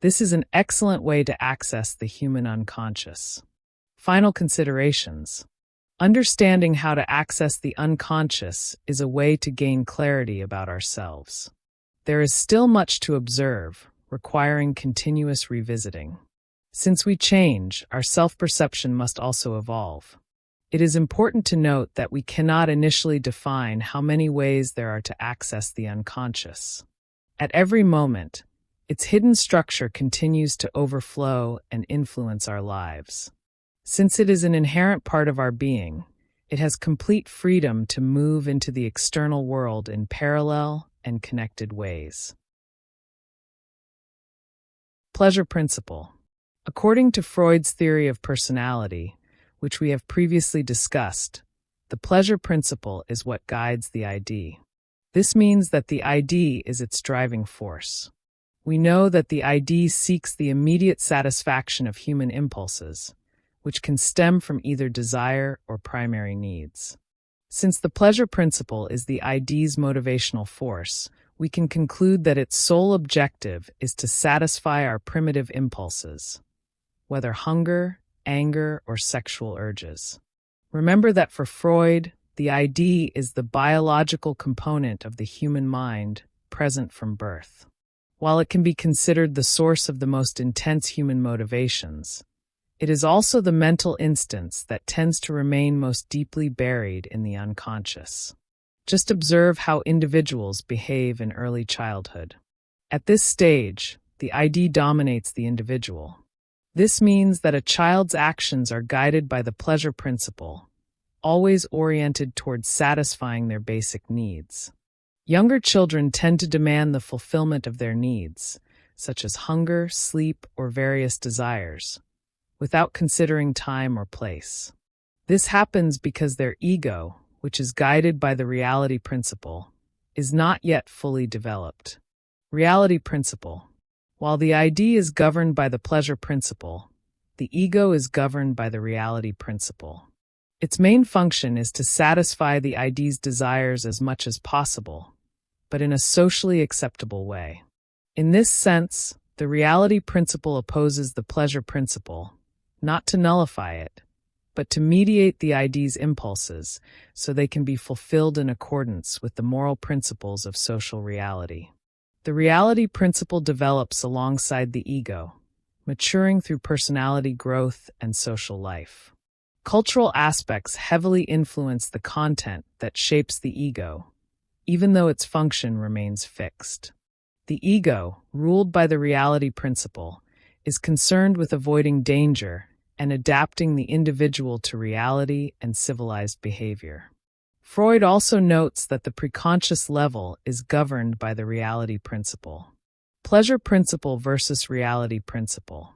This is an excellent way to access the human unconscious. Final considerations. Understanding how to access the unconscious is a way to gain clarity about ourselves. There is still much to observe, requiring continuous revisiting. Since we change, our self-perception must also evolve. It is important to note that we cannot initially define how many ways there are to access the unconscious. At every moment, its hidden structure continues to overflow and influence our lives. Since it is an inherent part of our being, it has complete freedom to move into the external world in parallel and connected ways. Pleasure principle. According to Freud's theory of personality, which we have previously discussed, the pleasure principle is what guides the ID. This means that the ID is its driving force. We know that the ID seeks the immediate satisfaction of human impulses, which can stem from either desire or primary needs. Since the pleasure principle is the ID's motivational force, we can conclude that its sole objective is to satisfy our primitive impulses. whether hunger, anger, or sexual urges. Remember that for Freud, the ID is the biological component of the human mind present from birth. While it can be considered the source of the most intense human motivations, it is also the mental instance that tends to remain most deeply buried in the unconscious. Just observe how individuals behave in early childhood. At this stage, the ID dominates the individual. This means that a child's actions are guided by the pleasure principle, always oriented towards satisfying their basic needs. Younger children tend to demand the fulfillment of their needs, such as hunger, sleep, or various desires, without considering time or place. This happens because their ego, which is guided by the reality principle, is not yet fully developed. Reality principle. While the ID is governed by the pleasure principle, the ego is governed by the reality principle. Its main function is to satisfy the ID's desires as much as possible, but in a socially acceptable way. In this sense, the reality principle opposes the pleasure principle, not to nullify it, but to mediate the ID's impulses so they can be fulfilled in accordance with the moral principles of social reality. The reality principle develops alongside the ego, maturing through personality growth and social life. Cultural aspects heavily influence the content that shapes the ego, even though its function remains fixed. The ego, ruled by the reality principle, is concerned with avoiding danger and adapting the individual to reality and civilized behavior. Freud also notes that the preconscious level is governed by the reality principle. Pleasure principle versus reality principle.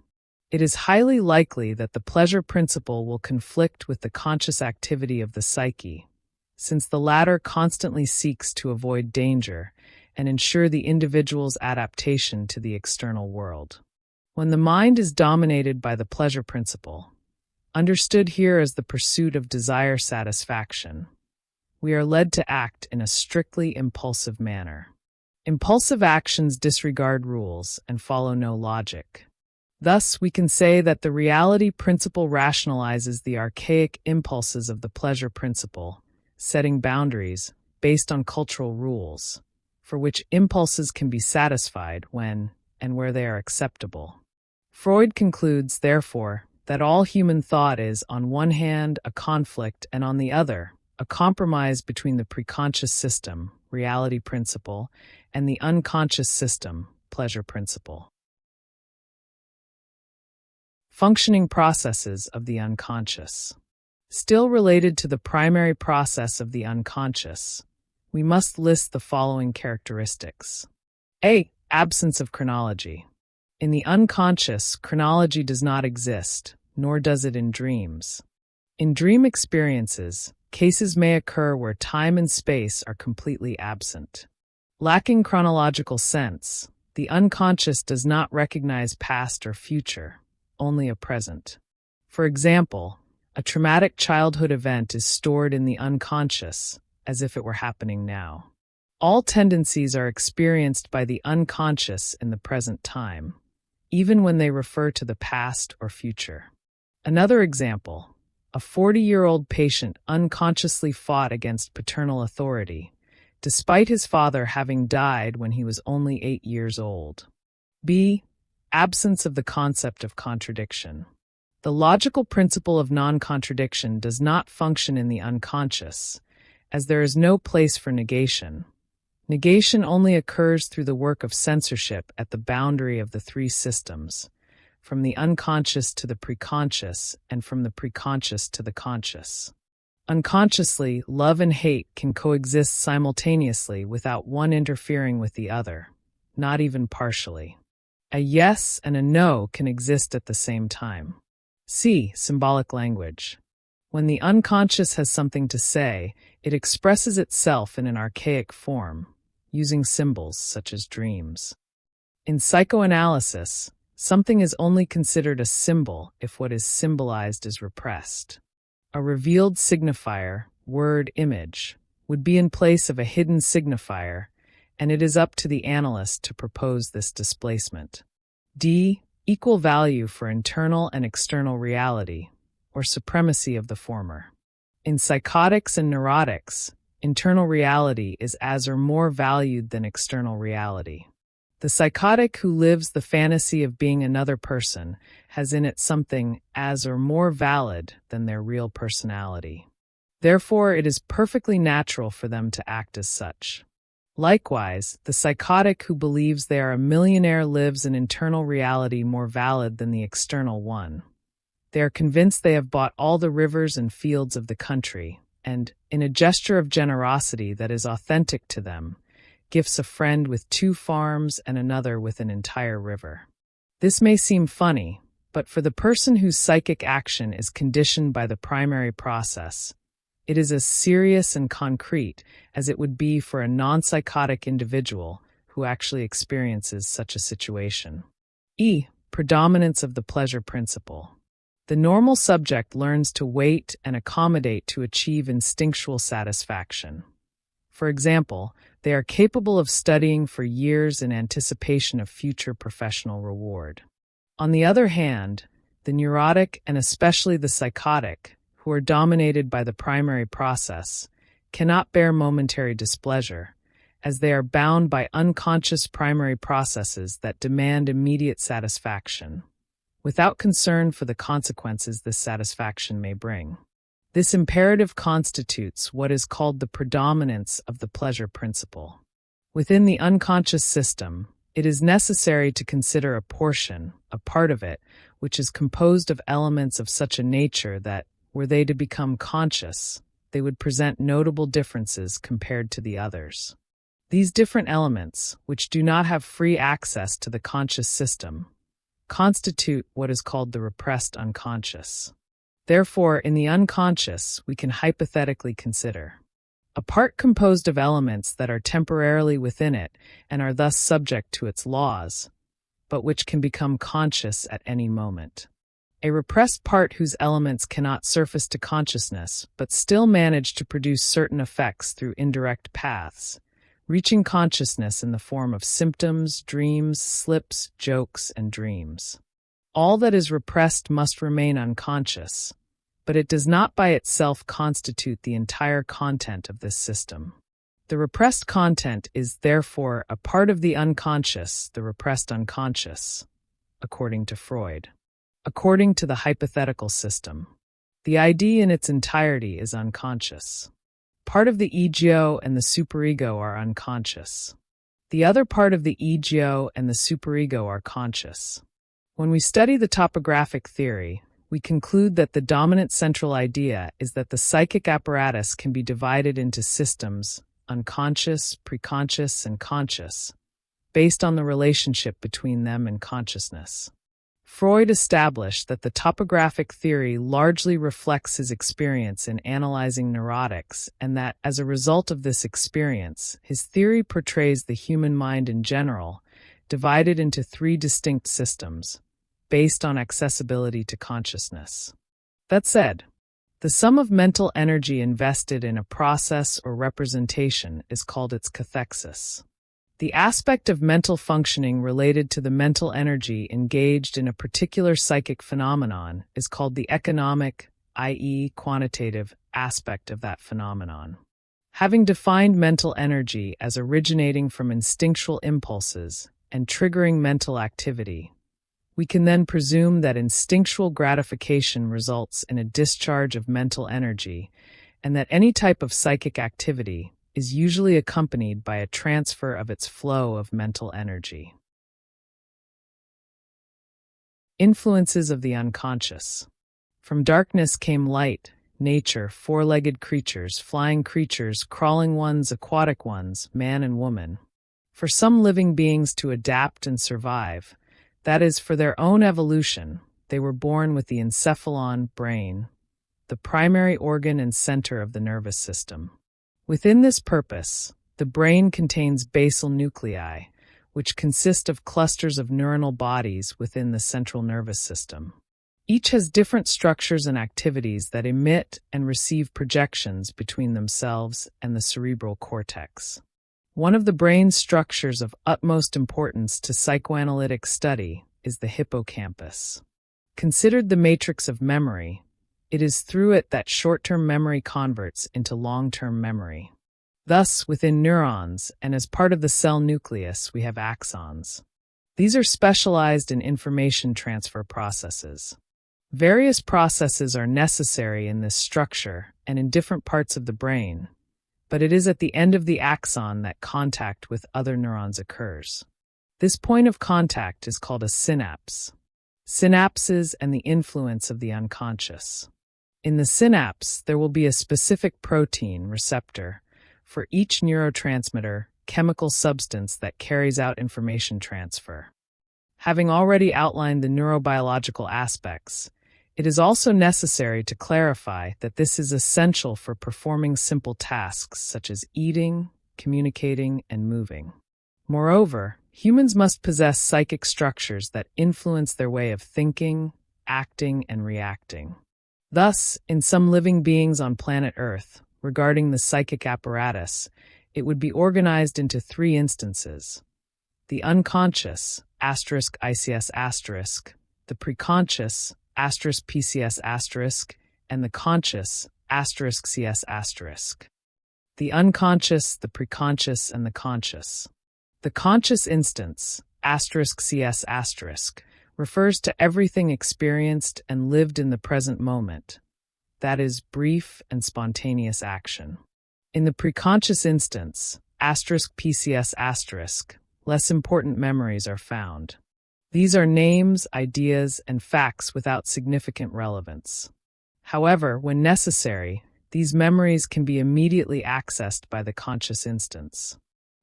It is highly likely that the pleasure principle will conflict with the conscious activity of the psyche, since the latter constantly seeks to avoid danger and ensure the individual's adaptation to the external world. When the mind is dominated by the pleasure principle, understood here as the pursuit of desire satisfaction, we are led to act in a strictly impulsive manner. Impulsive actions disregard rules and follow no logic. Thus, we can say that the reality principle rationalizes the archaic impulses of the pleasure principle, setting boundaries based on cultural rules, for which impulses can be satisfied when and where they are acceptable. Freud concludes, therefore, that all human thought is, on one hand, a conflict, and on the other, a compromise between the preconscious system, reality principle, and the unconscious system, pleasure principle. Functioning processes of the unconscious. Still related to the primary process of the unconscious, we must list the following characteristics. A. Absence of chronology. In the unconscious, chronology does not exist, nor does it in dreams. In dream experiences, cases may occur where time and space are completely absent. Lacking chronological sense, the unconscious does not recognize past or future, only a present. For example, a traumatic childhood event is stored in the unconscious, as if it were happening now. All tendencies are experienced by the unconscious in the present time, even when they refer to the past or future. Another example, a 40-year-old patient unconsciously fought against paternal authority, despite his father having died when he was only 8 years old. B. Absence of the concept of contradiction. The logical principle of non-contradiction does not function in the unconscious, as there is no place for negation. Negation only occurs through the work of censorship at the boundary of the three systems, from the unconscious to the preconscious, and from the preconscious to the conscious. Unconsciously, love and hate can coexist simultaneously without one interfering with the other, not even partially. A yes and a no can exist at the same time. C. Symbolic language. When the unconscious has something to say, it expresses itself in an archaic form, using symbols such as dreams. In psychoanalysis, something is only considered a symbol if what is symbolized is repressed. A revealed signifier, word, image, would be in place of a hidden signifier, and it is up to the analyst to propose this displacement. D. equal value for internal and external reality, or supremacy of the former. In psychotics and neurotics, internal reality is as or more valued than external reality. The psychotic who lives the fantasy of being another person has in it something as or more valid than their real personality. Therefore, it is perfectly natural for them to act as such. Likewise, the psychotic who believes they are a millionaire lives an internal reality more valid than the external one. They are convinced they have bought all the rivers and fields of the country, and, in a gesture of generosity that is authentic to them, gifts a friend with 2 farms and another with an entire river. This may seem funny, but for the person whose psychic action is conditioned by the primary process, it is as serious and concrete as it would be for a non-psychotic individual who actually experiences such a situation. Predominance of the pleasure principle. The normal subject learns to wait and accommodate to achieve instinctual satisfaction. For example, they are capable of studying for years in anticipation of future professional reward. On the other hand, the neurotic and especially the psychotic, who are dominated by the primary process, cannot bear momentary displeasure, as they are bound by unconscious primary processes that demand immediate satisfaction, without concern for the consequences this satisfaction may bring. This imperative constitutes what is called the predominance of the pleasure principle. Within the unconscious system, it is necessary to consider a portion, a part of it, which is composed of elements of such a nature that, were they to become conscious, they would present notable differences compared to the others. These different elements, which do not have free access to the conscious system, constitute what is called the repressed unconscious. Therefore, in the unconscious, we can hypothetically consider a part composed of elements that are temporarily within it and are thus subject to its laws, but which can become conscious at any moment. A repressed part whose elements cannot surface to consciousness, but still manage to produce certain effects through indirect paths, reaching consciousness in the form of symptoms, dreams, slips, jokes, and dreams. All that is repressed must remain unconscious, but it does not by itself constitute the entire content of this system. The repressed content is, therefore, a part of the unconscious, the repressed unconscious, according to Freud. According to the hypothetical system, the ID in its entirety is unconscious. Part of the ego and the superego are unconscious. The other part of the ego and the superego are conscious. When we study the topographic theory, we conclude that the dominant central idea is that the psychic apparatus can be divided into systems, unconscious, preconscious, and conscious, based on the relationship between them and consciousness. Freud established that the topographic theory largely reflects his experience in analyzing neurotics, and that, as a result of this experience, his theory portrays the human mind in general, divided into 3 distinct systems, based on accessibility to consciousness. That said, the sum of mental energy invested in a process or representation is called its cathexis. The aspect of mental functioning related to the mental energy engaged in a particular psychic phenomenon is called the economic, i.e., quantitative, aspect of that phenomenon. Having defined mental energy as originating from instinctual impulses and triggering mental activity, we can then presume that instinctual gratification results in a discharge of mental energy, and that any type of psychic activity is usually accompanied by a transfer of its flow of mental energy. Influences of the unconscious. From darkness came light, nature, 4-legged creatures, flying creatures, crawling ones, aquatic ones, man and woman. For some living beings to adapt and survive, that is, for their own evolution, they were born with the encephalon, brain, the primary organ and center of the nervous system. Within this purpose, the brain contains basal nuclei, which consist of clusters of neuronal bodies within the central nervous system. Each has different structures and activities that emit and receive projections between themselves and the cerebral cortex. One of the brain's structures of utmost importance to psychoanalytic study is the hippocampus. Considered the matrix of memory, it is through it that short-term memory converts into long-term memory. Thus, within neurons and as part of the cell nucleus, we have axons. These are specialized in information transfer processes. Various processes are necessary in this structure and in different parts of the brain, but it is at the end of the axon that contact with other neurons occurs. This point of contact is called a synapse. Synapses and the influence of the unconscious. In the synapse, there will be a specific protein receptor for each neurotransmitter, chemical substance that carries out information transfer. Having already outlined the neurobiological aspects, it is also necessary to clarify that this is essential for performing simple tasks such as eating, communicating, and moving. Moreover, humans must possess psychic structures that influence their way of thinking, acting, and reacting. Thus, in some living beings on planet Earth, regarding the psychic apparatus, it would be organized into 3 instances: the unconscious, *ICS*, the preconscious, *PCS*, and the conscious, *CS*. The unconscious, the preconscious, and the conscious. The conscious instance, *CS*, refers to everything experienced and lived in the present moment, that is, brief and spontaneous action. In the preconscious instance, *PCS*, less important memories are found. These are names, ideas, and facts without significant relevance. However, when necessary, these memories can be immediately accessed by the conscious instance.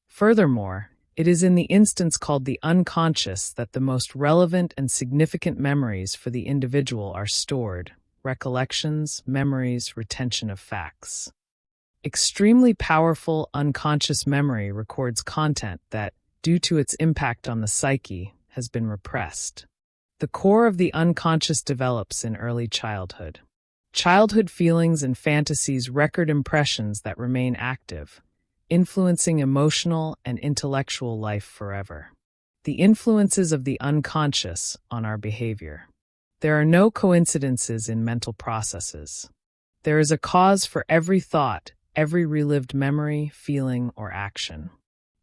Furthermore, it is in the instance called the unconscious that the most relevant and significant memories for the individual are stored: recollections, memories, retention of facts. Extremely powerful unconscious memory records content that, due to its impact on the psyche, has been repressed. The core of the unconscious develops in early childhood. Childhood feelings and fantasies record impressions that remain active, influencing emotional and intellectual life forever. The influences of the unconscious on our behavior. There are no coincidences in mental processes. There is a cause for every thought, every relived memory, feeling, or action.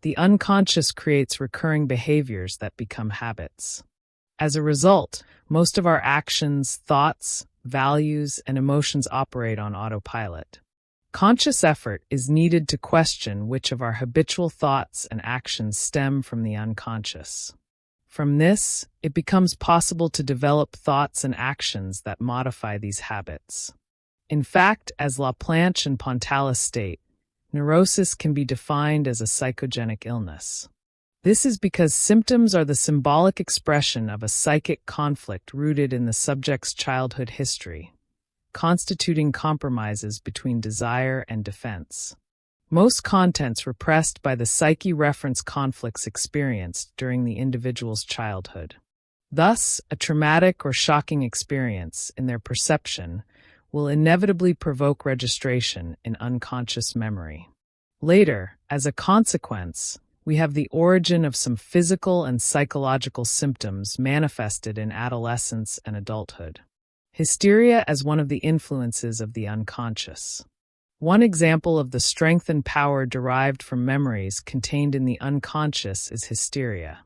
The unconscious creates recurring behaviors that become habits. As a result, most of our actions, thoughts, values, and emotions operate on autopilot. Conscious effort is needed to question which of our habitual thoughts and actions stem from the unconscious. From this, it becomes possible to develop thoughts and actions that modify these habits. In fact, as Laplanche and Pontalis state, neurosis can be defined as a psychogenic illness. This is because symptoms are the symbolic expression of a psychic conflict rooted in the subject's childhood history, constituting compromises between desire and defense. Most contents repressed by the psyche reference conflicts experienced during the individual's childhood. Thus, a traumatic or shocking experience, in their perception, will inevitably provoke registration in unconscious memory. Later, as a consequence, we have the origin of some physical and psychological symptoms manifested in adolescence and adulthood. Hysteria as one of the influences of the unconscious. One example of the strength and power derived from memories contained in the unconscious is hysteria,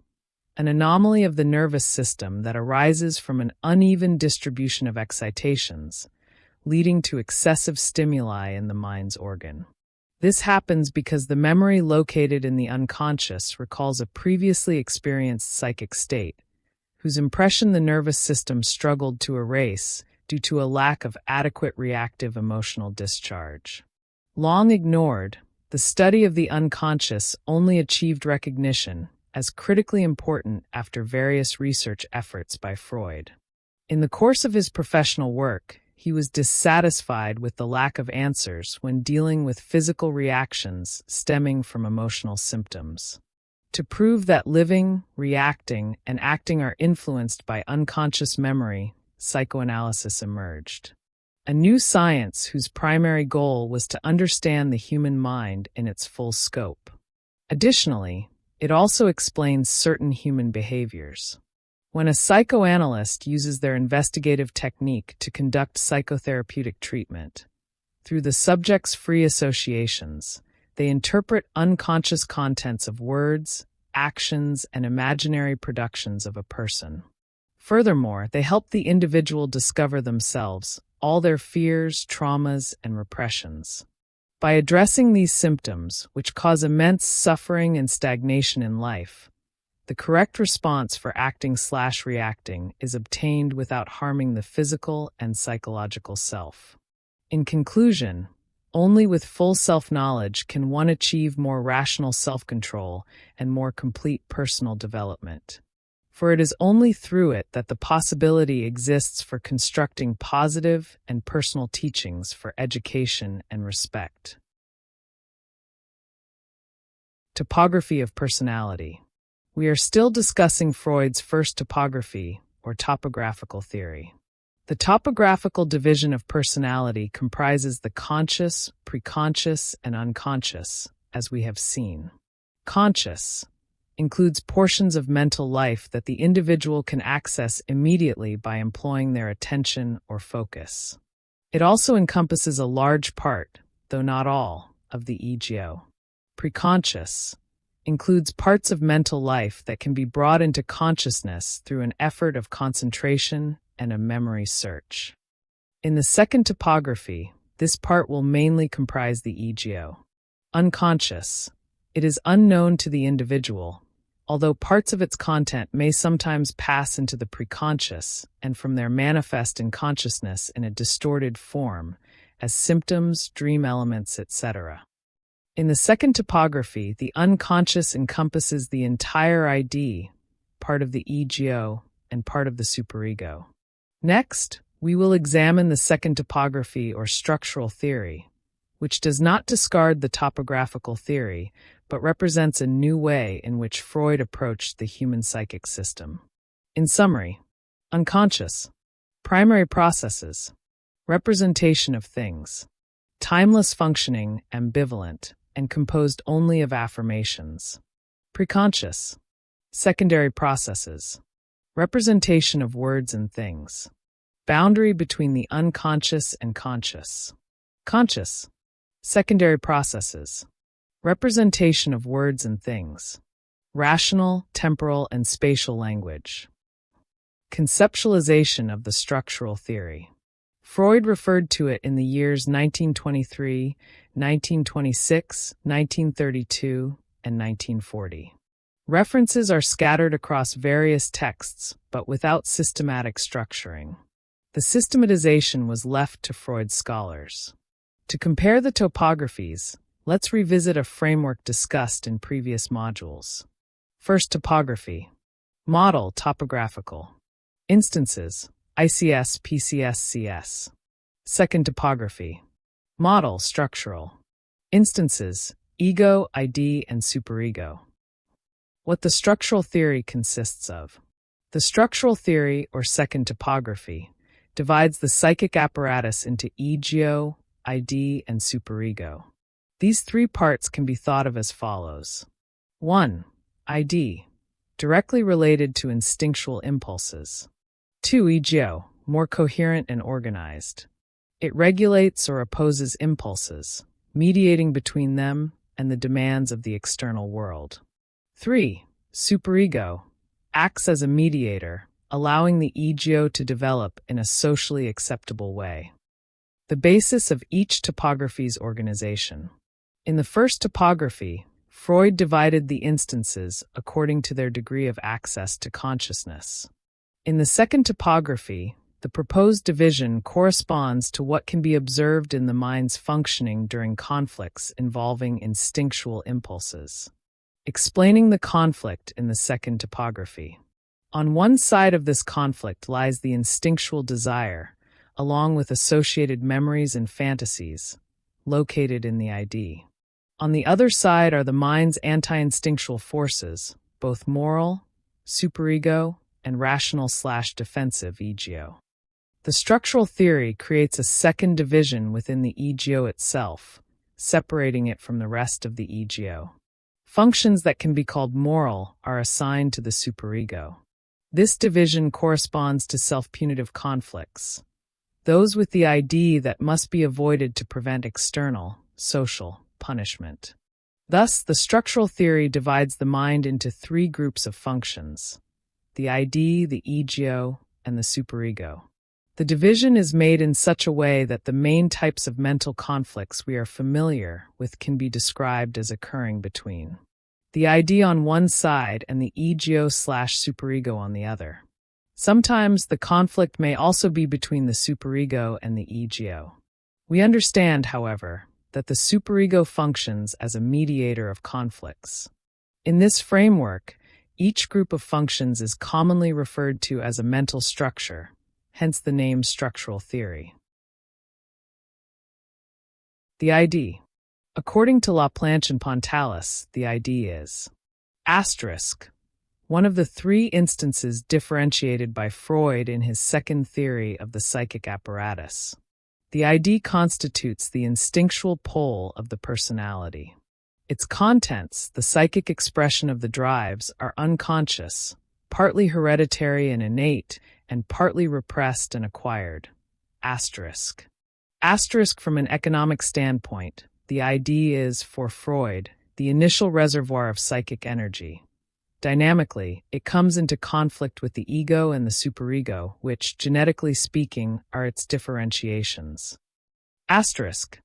an anomaly of the nervous system that arises from an uneven distribution of excitations, leading to excessive stimuli in the mind's organ. This happens because the memory located in the unconscious recalls a previously experienced psychic state, whose impression the nervous system struggled to erase due to a lack of adequate reactive emotional discharge. Long ignored, the study of the unconscious only achieved recognition as critically important after various research efforts by Freud. In the course of his professional work, he was dissatisfied with the lack of answers when dealing with physical reactions stemming from emotional symptoms. To prove that living, reacting, and acting are influenced by unconscious memory, psychoanalysis emerged. A new science whose primary goal was to understand the human mind in its full scope. Additionally, it also explains certain human behaviors. When a psychoanalyst uses their investigative technique to conduct psychotherapeutic treatment, through the subject's free associations, they interpret unconscious contents of words, actions, and imaginary productions of a person. Furthermore, they help the individual discover themselves, all their fears, traumas, and repressions. By addressing these symptoms, which cause immense suffering and stagnation in life, the correct response for acting/reacting is obtained without harming the physical and psychological self. In conclusion, only with full self-knowledge can one achieve more rational self-control and more complete personal development. For it is only through it that the possibility exists for constructing positive and personal teachings for education and respect. Topography of Personality. We are still discussing Freud's first topography, or topographical theory. The topographical division of personality comprises the conscious, preconscious, and unconscious, as we have seen. Conscious includes portions of mental life that the individual can access immediately by employing their attention or focus. It also encompasses a large part, though not all, of the ego. Preconscious includes parts of mental life that can be brought into consciousness through an effort of concentration and a memory search. In the second topography, this part will mainly comprise the ego. Unconscious. It is unknown to the individual, although parts of its content may sometimes pass into the preconscious and from there manifest in consciousness in a distorted form, as symptoms, dream elements, etc. In the second topography, the unconscious encompasses the entire ID, part of the ego, and part of the superego. Next, we will examine the second topography or structural theory, which does not discard the topographical theory, but represents a new way in which Freud approached the human psychic system. In summary, unconscious, primary processes, representation of things, timeless functioning, ambivalent, and composed only of affirmations. Preconscious, secondary processes, representation of words and things, boundary between the unconscious and conscious. Conscious, secondary processes, representation of words and things, rational, temporal, and spatial language. Conceptualization of the structural theory. Freud referred to it in the years 1923, 1926, 1932, and 1940. References are scattered across various texts, but without systematic structuring. The systematization was left to Freud's scholars. To compare the topographies, let's revisit a framework discussed in previous modules. First topography. Model topographical. Instances ICS, PCS, CS. Second topography. Model structural. Instances ego, ID, and superego. What the structural theory consists of. The structural theory, or second topography, divides the psychic apparatus into ego, ID, and superego. These three parts can be thought of as follows. 1. ID, directly related to instinctual impulses. 2. Ego, more coherent and organized. It regulates or opposes impulses, mediating between them and the demands of the external world. 3. Superego, acts as a mediator, allowing the ego to develop in a socially acceptable way. The basis of each topography's organization. In the first topography, Freud divided the instances according to their degree of access to consciousness. In the second topography, the proposed division corresponds to what can be observed in the mind's functioning during conflicts involving instinctual impulses. Explaining the conflict in the second topography. On one side of this conflict lies the instinctual desire, along with associated memories and fantasies, located in the ID. On the other side are the mind's anti-instinctual forces, both moral, superego, and rational/defensive ego. The structural theory creates a second division within the ego itself, separating it from the rest of the ego. Functions that can be called moral are assigned to the superego. This division corresponds to self-punitive conflicts, those with the ID that must be avoided to prevent external, social, punishment. Thus, the structural theory divides the mind into three groups of functions: the ID, the ego, and the superego. The division is made in such a way that the main types of mental conflicts we are familiar with can be described as occurring between the ID on one side and the ego/superego on the other. Sometimes the conflict may also be between the superego and the ego. We understand, however, that the superego functions as a mediator of conflicts. In this framework, each group of functions is commonly referred to as a mental structure, hence the name structural theory. The ID. According to Laplanche and Pontalis, the ID is asterisk, one of the three instances differentiated by Freud in his second theory of the psychic apparatus. The ID constitutes the instinctual pole of the personality. Its contents, the psychic expression of the drives, are unconscious, partly hereditary and innate, and partly repressed and acquired. Asterisk. Asterisk from an economic standpoint, the ID is, for Freud, the initial reservoir of psychic energy. Dynamically, it comes into conflict with the ego and the superego, which, genetically speaking, are its differentiations. Asterisk.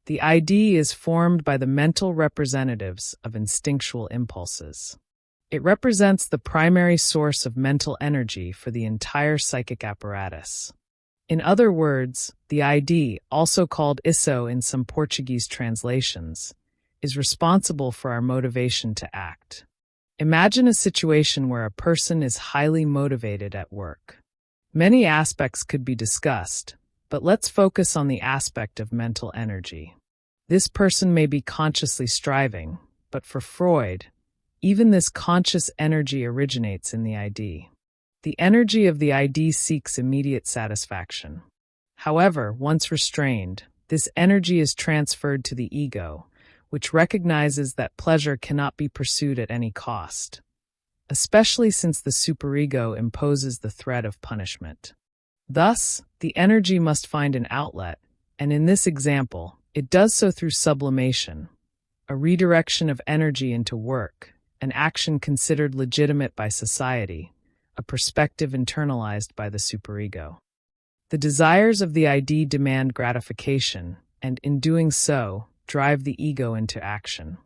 The ID is formed by the mental representatives of instinctual impulses. It represents the primary source of mental energy for the entire psychic apparatus. In other words, the ID, also called isso in some Portuguese translations, is responsible for our motivation to act. Imagine a situation where a person is highly motivated at work. Many aspects could be discussed, but let's focus on the aspect of mental energy. This person may be consciously striving, but for Freud, even this conscious energy originates in the ID. The energy of the ID seeks immediate satisfaction. However, once restrained, this energy is transferred to the ego, which recognizes that pleasure cannot be pursued at any cost, especially since the superego imposes the threat of punishment. Thus, the energy must find an outlet, and in this example, it does so through sublimation, a redirection of energy into work, an action considered legitimate by society, a perspective internalized by the superego. The desires of the ID demand gratification, and in doing so, drive the ego into action.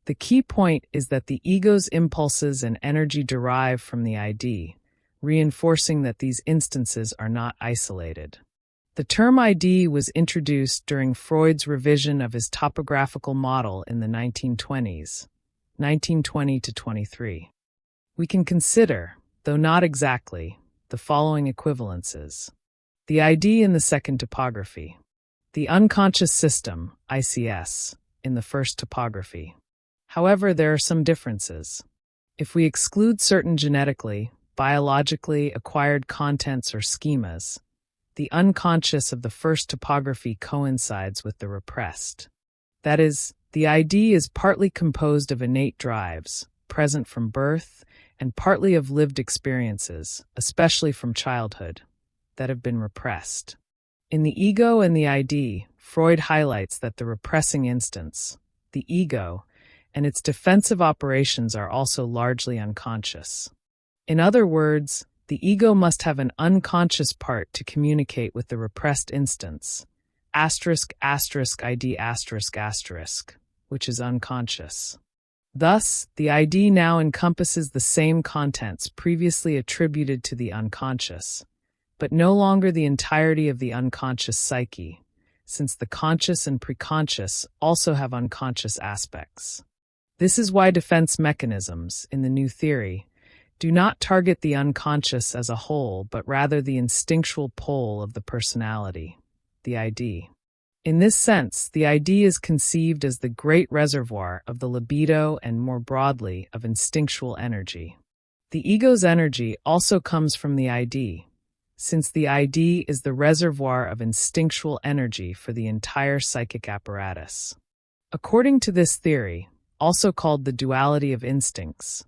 The key point is that the ego's impulses and energy derive from the ID, reinforcing that these instances are not isolated. The term ID was introduced during Freud's revision of his topographical model in the 1920s, 1920 to 23. We can consider, though not exactly, the following equivalences. The ID in the second topography. The unconscious system, ICS, in the first topography. However, there are some differences. If we exclude certain genetically, biologically acquired contents or schemas, the unconscious of the first topography coincides with the repressed. That is, the ID is partly composed of innate drives, present from birth, and partly of lived experiences, especially from childhood, that have been repressed. In the ego and the ID, Freud highlights that the repressing instance, the ego, and its defensive operations are also largely unconscious. In other words, the ego must have an unconscious part to communicate with the repressed instance, **ID***, which is unconscious. Thus, the ID now encompasses the same contents previously attributed to the unconscious, but no longer the entirety of the unconscious psyche, since the conscious and preconscious also have unconscious aspects. This is why defense mechanisms, in the new theory, do not target the unconscious as a whole, but rather the instinctual pole of the personality, the ID. In this sense, the ID is conceived as the great reservoir of the libido and, more broadly, of instinctual energy. The ego's energy also comes from the ID, since the ID is the reservoir of instinctual energy for the entire psychic apparatus. According to this theory, also called the duality of instincts,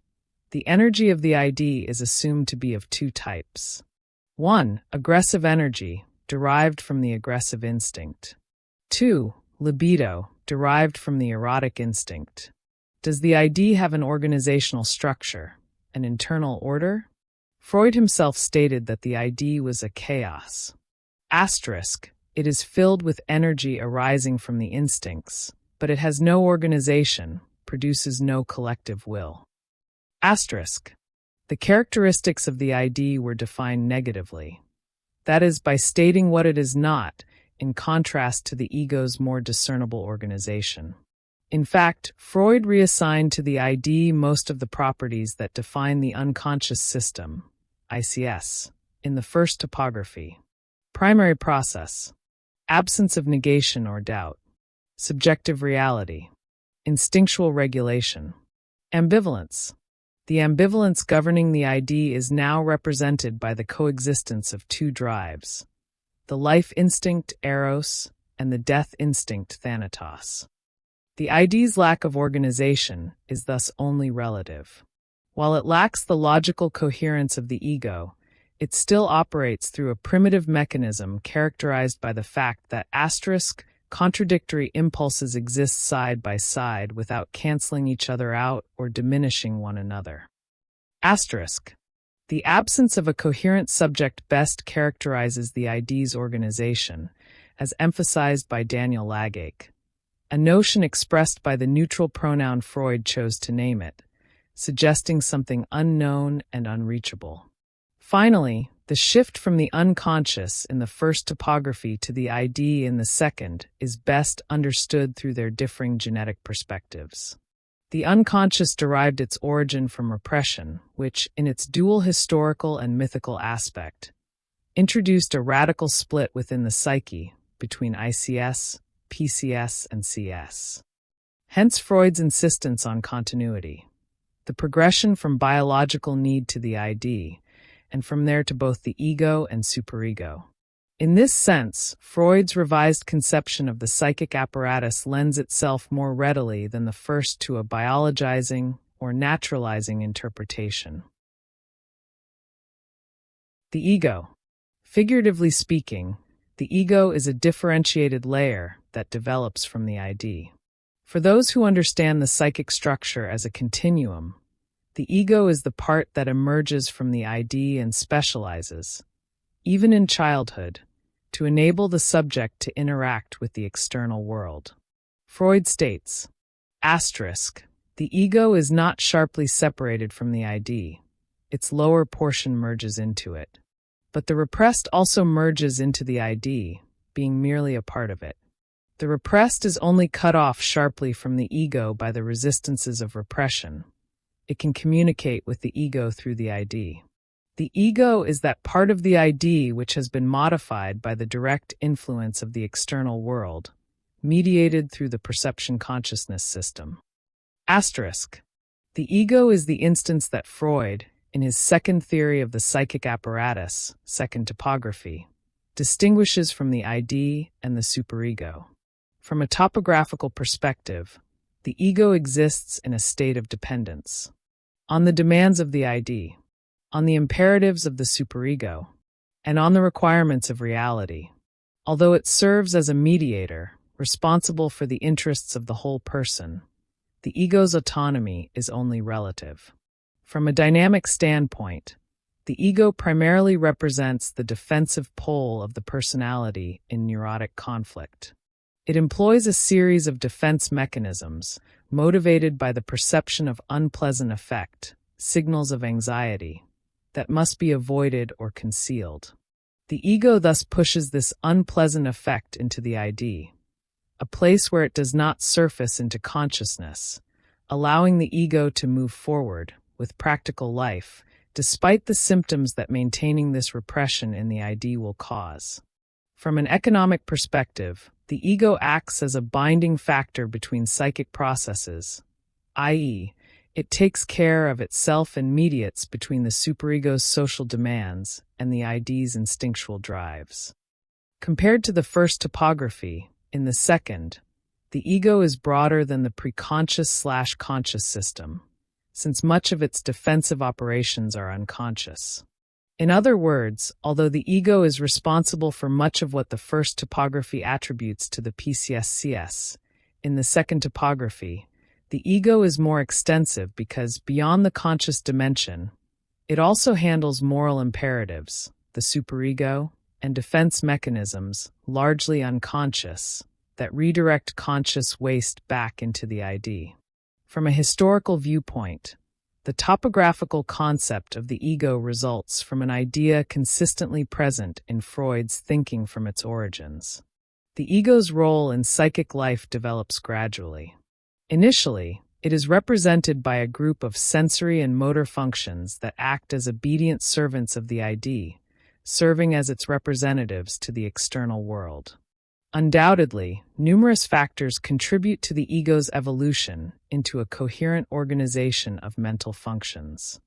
The energy of the ID is assumed to be of two types. 1. Aggressive energy, derived from the aggressive instinct. 2. Libido, derived from the erotic instinct. Does the ID have an organizational structure, an internal order? Freud himself stated that the ID was a chaos. It is filled with energy arising from the instincts, but it has no organization, produces no collective will. The characteristics of the ID were defined negatively. That is, by stating what it is not, in contrast to the ego's more discernible organization. In fact, Freud reassigned to the ID most of the properties that define the unconscious system, ICS, in the first topography. Primary process, absence of negation or doubt, subjective reality, instinctual regulation, ambivalence. The ambivalence governing the ID is now represented by the coexistence of two drives, the life instinct, eros, and the death instinct, thanatos. The ID's lack of organization is thus only relative. While it lacks the logical coherence of the ego, it still operates through a primitive mechanism characterized by the fact that contradictory impulses exist side by side without canceling each other out or diminishing one another. The absence of a coherent subject best characterizes the ID's organization, as emphasized by Daniel Lagake, a notion expressed by the neutral pronoun Freud chose to name it, suggesting something unknown and unreachable. Finally, the shift from the unconscious in the first topography to the ID in the second is best understood through their differing genetic perspectives. The unconscious derived its origin from repression, which, in its dual historical and mythical aspect, introduced a radical split within the psyche between ICS, PCS, and CS. Hence Freud's insistence on continuity, the progression from biological need to the ID, and from there to both the ego and superego. In this sense, Freud's revised conception of the psychic apparatus lends itself more readily than the first to a biologizing or naturalizing interpretation. The ego. Figuratively speaking, the ego is a differentiated layer that develops from the ID. For those who understand the psychic structure as a continuum, the ego is the part that emerges from the ID and specializes, even in childhood, to enable the subject to interact with the external world. Freud states, the ego is not sharply separated from the ID. Its lower portion merges into it. But the repressed also merges into the ID, being merely a part of it. The repressed is only cut off sharply from the ego by the resistances of repression. It can communicate with the ego through the ID. The ego is that part of the ID which has been modified by the direct influence of the external world, mediated through the perception consciousness system. The ego is the instance that Freud, in his second theory of the psychic apparatus, second topography, distinguishes from the ID and the superego. From a topographical perspective, the ego exists in a state of dependence on the demands of the ID, on the imperatives of the superego, and on the requirements of reality. Although it serves as a mediator, responsible for the interests of the whole person, the ego's autonomy is only relative. From a dynamic standpoint, the ego primarily represents the defensive pole of the personality in neurotic conflict. It employs a series of defense mechanisms motivated by the perception of unpleasant effect, signals of anxiety, that must be avoided or concealed. The ego thus pushes this unpleasant effect into the ID, a place where it does not surface into consciousness, allowing the ego to move forward with practical life, despite the symptoms that maintaining this repression in the ID will cause. From an economic perspective, the ego acts as a binding factor between psychic processes, i.e., it takes care of itself and mediates between the superego's social demands and the ID's instinctual drives. Compared to the first topography, in the second, the ego is broader than the preconscious/conscious system, since much of its defensive operations are unconscious. In other words, although the ego is responsible for much of what the first topography attributes to the PCSCS, in the second topography, the ego is more extensive because, beyond the conscious dimension, it also handles moral imperatives, the superego, and defense mechanisms, largely unconscious, that redirect conscious waste back into the ID. From a historical viewpoint, the topographical concept of the ego results from an idea consistently present in Freud's thinking from its origins. The ego's role in psychic life develops gradually. Initially, it is represented by a group of sensory and motor functions that act as obedient servants of the ID, serving as its representatives to the external world. Undoubtedly, numerous factors contribute to the ego's evolution into a coherent organization of mental functions.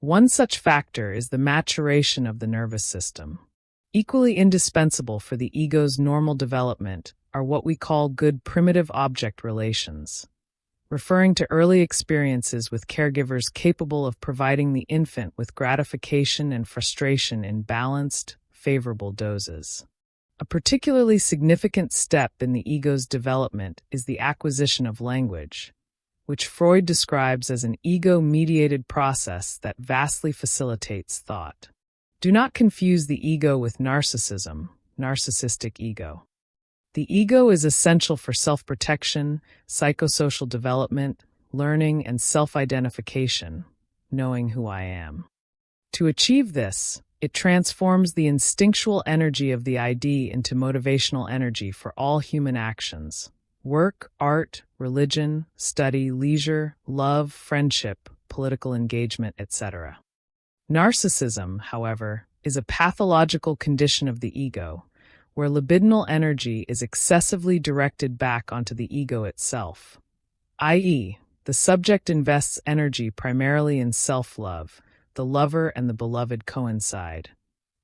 One such factor is the maturation of the nervous system. Equally indispensable for the ego's normal development are what we call good primitive object relations, referring to early experiences with caregivers capable of providing the infant with gratification and frustration in balanced, favorable doses. A particularly significant step in the ego's development is the acquisition of language, which Freud describes as an ego-mediated process that vastly facilitates thought. Do not confuse the ego with narcissism, narcissistic ego. The ego is essential for self-protection, psychosocial development, learning, and self-identification, knowing who I am. To achieve this, it transforms the instinctual energy of the ID into motivational energy for all human actions: work, art, religion, study, leisure, love, friendship, political engagement, etc. Narcissism, however, is a pathological condition of the ego, where libidinal energy is excessively directed back onto the ego itself, i.e., the subject invests energy primarily in self-love. The lover and the beloved coincide,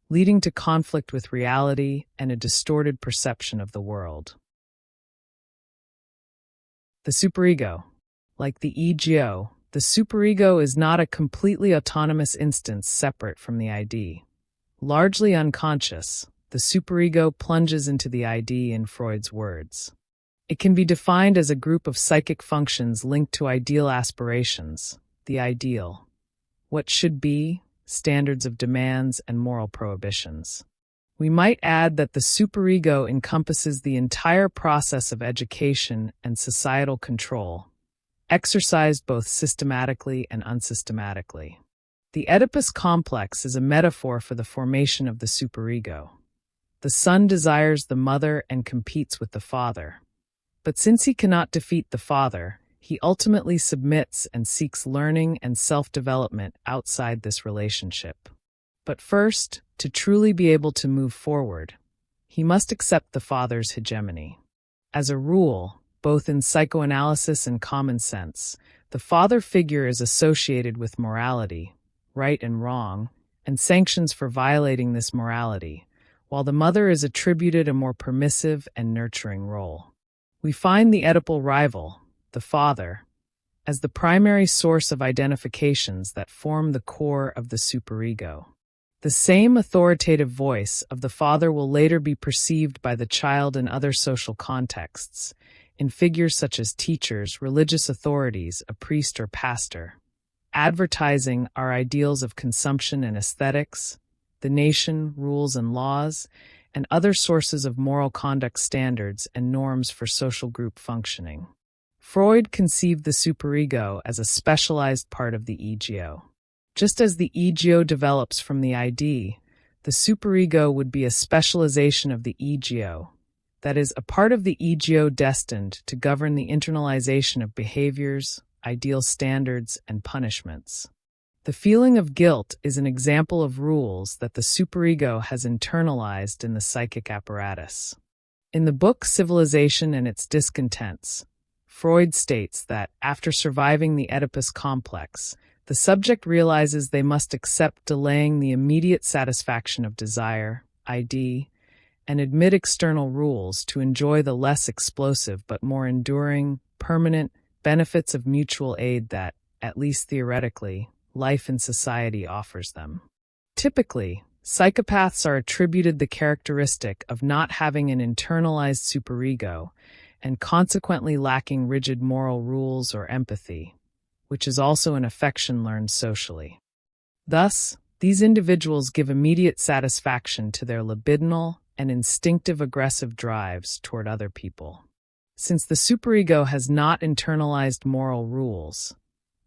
leading to conflict with reality and a distorted perception of the world. The superego. Like the ego, the superego is not a completely autonomous instance separate from the ID. Largely unconscious, the superego plunges into the ID in Freud's words. It can be defined as a group of psychic functions linked to ideal aspirations, the ideal, what should be, standards of demands, and moral prohibitions. We might add that the superego encompasses the entire process of education and societal control, exercised both systematically and unsystematically. The Oedipus complex is a metaphor for the formation of the superego. The son desires the mother and competes with the father. But since he cannot defeat the father, he ultimately submits and seeks learning and self-development outside this relationship. But first, to truly be able to move forward, he must accept the father's hegemony. As a rule, both in psychoanalysis and common sense, the father figure is associated with morality, right and wrong, and sanctions for violating this morality, while the mother is attributed a more permissive and nurturing role. We find the Oedipal rival, the father, as the primary source of identifications that form the core of the superego. The same authoritative voice of the father will later be perceived by the child in other social contexts, in figures such as teachers, religious authorities, a priest or pastor. Advertising our ideals of consumption and aesthetics, the nation, rules and laws, and other sources of moral conduct standards and norms for social group functioning. Freud conceived the superego as a specialized part of the ego. Just as the ego develops from the ID, the superego would be a specialization of the ego, that is, a part of the ego destined to govern the internalization of behaviors, ideal standards, and punishments. The feeling of guilt is an example of rules that the superego has internalized in the psychic apparatus. In the book Civilization and Its Discontents, Freud states that, after surviving the Oedipus complex, the subject realizes they must accept delaying the immediate satisfaction of desire, ID, and admit external rules to enjoy the less explosive but more enduring, permanent benefits of mutual aid that, at least theoretically, life in society offers them. Typically, psychopaths are attributed the characteristic of not having an internalized superego and consequently lacking rigid moral rules or empathy, which is also an affection learned socially. Thus, these individuals give immediate satisfaction to their libidinal and instinctive aggressive drives toward other people. Since the superego has not internalized moral rules,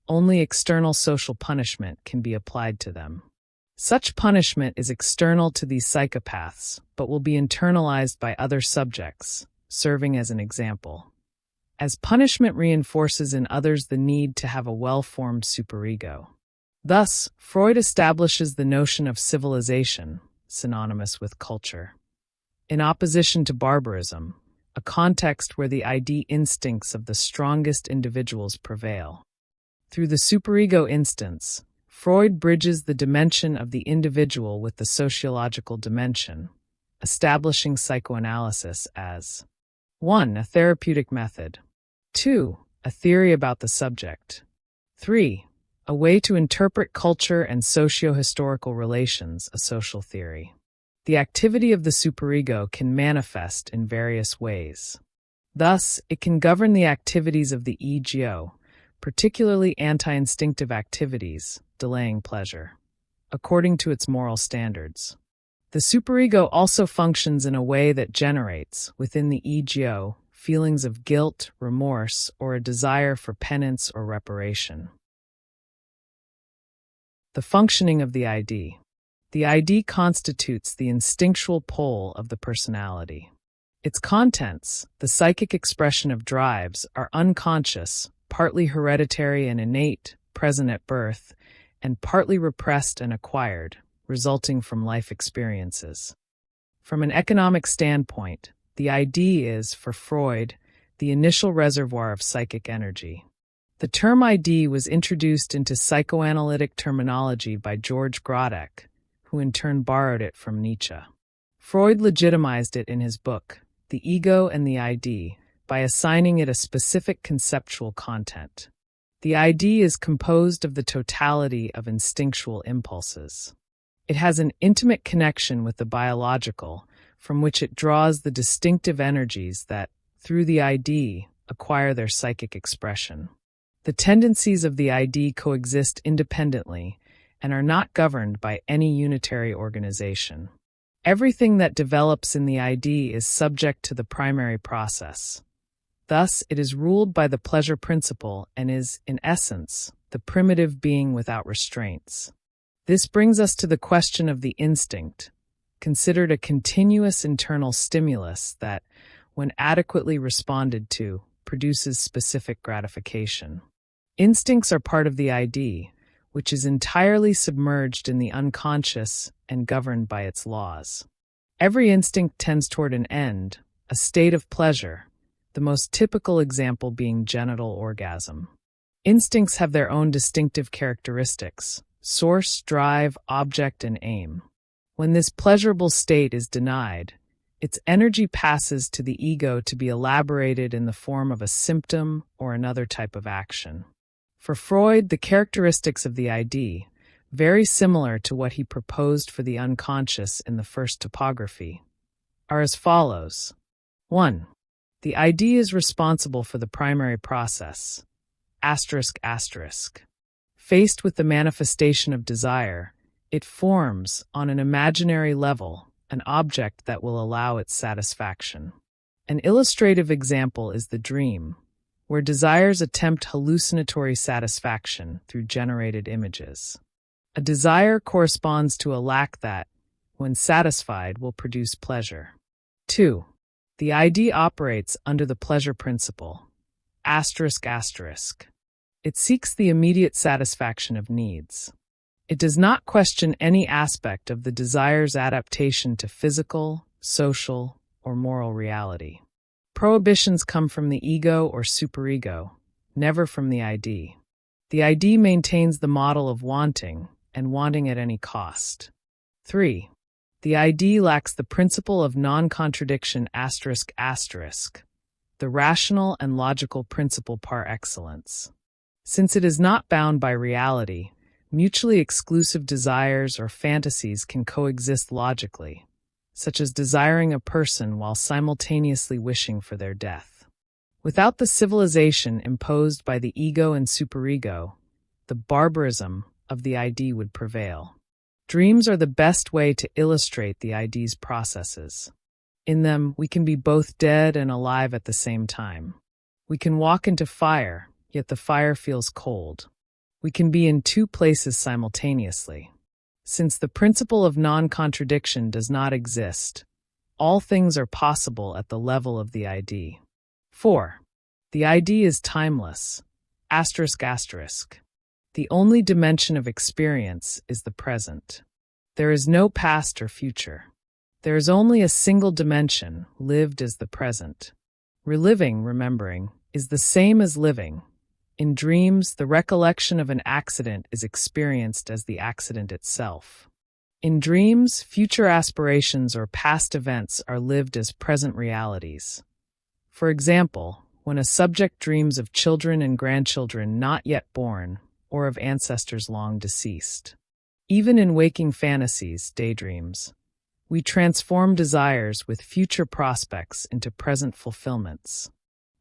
only external social punishment can be applied to them. Such punishment is external to these psychopaths, but will be internalized by other subjects, serving as an example. As punishment reinforces in others the need to have a well-formed superego. Thus, Freud establishes the notion of civilization, synonymous with culture. In opposition to barbarism, a context where the ID instincts of the strongest individuals prevail. Through the superego instance, Freud bridges the dimension of the individual with the sociological dimension, establishing psychoanalysis as 1. A therapeutic method. 2. A theory about the subject. 3. A way to interpret culture and socio-historical relations, a social theory. The activity of the superego can manifest in various ways. Thus, it can govern the activities of the ego, particularly anti-instinctive activities, delaying pleasure, according to its moral standards. The superego also functions in a way that generates, within the ego, feelings of guilt, remorse, or a desire for penance or reparation. The functioning of the ID. The ID constitutes the instinctual pole of the personality. Its contents, the psychic expression of drives, are unconscious, partly hereditary and innate, present at birth, and partly repressed and acquired, resulting from life experiences. From an economic standpoint, the ID is, for Freud, the initial reservoir of psychic energy. The term ID was introduced into psychoanalytic terminology by George Grodek, who in turn borrowed it from Nietzsche. Freud legitimized it in his book, The Ego and the ID, by assigning it a specific conceptual content. The ID is composed of the totality of instinctual impulses. It has an intimate connection with the biological, from which it draws the distinctive energies that, through the ID, acquire their psychic expression. The tendencies of the ID coexist independently and are not governed by any unitary organization. Everything that develops in the ID is subject to the primary process. Thus, it is ruled by the pleasure principle and is, in essence, the primitive being without restraints. This brings us to the question of the instinct, considered a continuous internal stimulus that, when adequately responded to, produces specific gratification. Instincts are part of the ID, which is entirely submerged in the unconscious and governed by its laws. Every instinct tends toward an end, a state of pleasure, the most typical example being genital orgasm. Instincts have their own distinctive characteristics: source, drive, object, and aim. When this pleasurable state is denied, its energy passes to the ego to be elaborated in the form of a symptom or another type of action. For Freud, the characteristics of the ID, very similar to what he proposed for the unconscious in the first topography, are as follows. 1. The ID is responsible for the primary process. Faced with the manifestation of desire, it forms, on an imaginary level, an object that will allow its satisfaction. An illustrative example is the dream, where desires attempt hallucinatory satisfaction through generated images. A desire corresponds to a lack that, when satisfied, will produce pleasure. 2. The ID operates under the pleasure principle. It seeks the immediate satisfaction of needs. It does not question any aspect of the desire's adaptation to physical, social, or moral reality. Prohibitions come from the ego or superego, never from the ID. The ID maintains the model of wanting, and wanting at any cost. 3. The ID lacks the principle of non-contradiction ***, the rational and logical principle par excellence. Since it is not bound by reality, mutually exclusive desires or fantasies can coexist logically, such as desiring a person while simultaneously wishing for their death. Without the civilization imposed by the ego and superego, the barbarism of the ID would prevail. Dreams are the best way to illustrate the ID's processes. In them, we can be both dead and alive at the same time. We can walk into fire, yet the fire feels cold. We can be in two places simultaneously. Since the principle of non-contradiction does not exist, all things are possible at the level of the ID. 4. The ID is timeless. The only dimension of experience is the present. There is no past or future. There is only a single dimension, lived as the present. Reliving, remembering, is the same as living. In dreams, the recollection of an accident is experienced as the accident itself. In dreams, future aspirations or past events are lived as present realities. For example, when a subject dreams of children and grandchildren not yet born, or of ancestors long deceased. Even in waking fantasies, daydreams, we transform desires with future prospects into present fulfillments.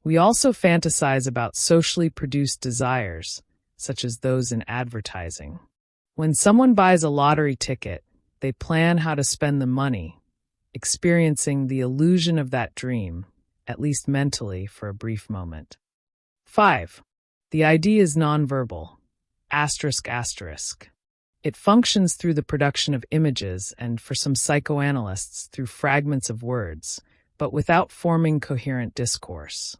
We also fantasize about socially produced desires, such as those in advertising. When someone buys a lottery ticket, they plan how to spend the money, experiencing the illusion of that dream, at least mentally, for a brief moment. 5. The ID is nonverbal. It functions through the production of images and, for some psychoanalysts, through fragments of words, but without forming coherent discourse.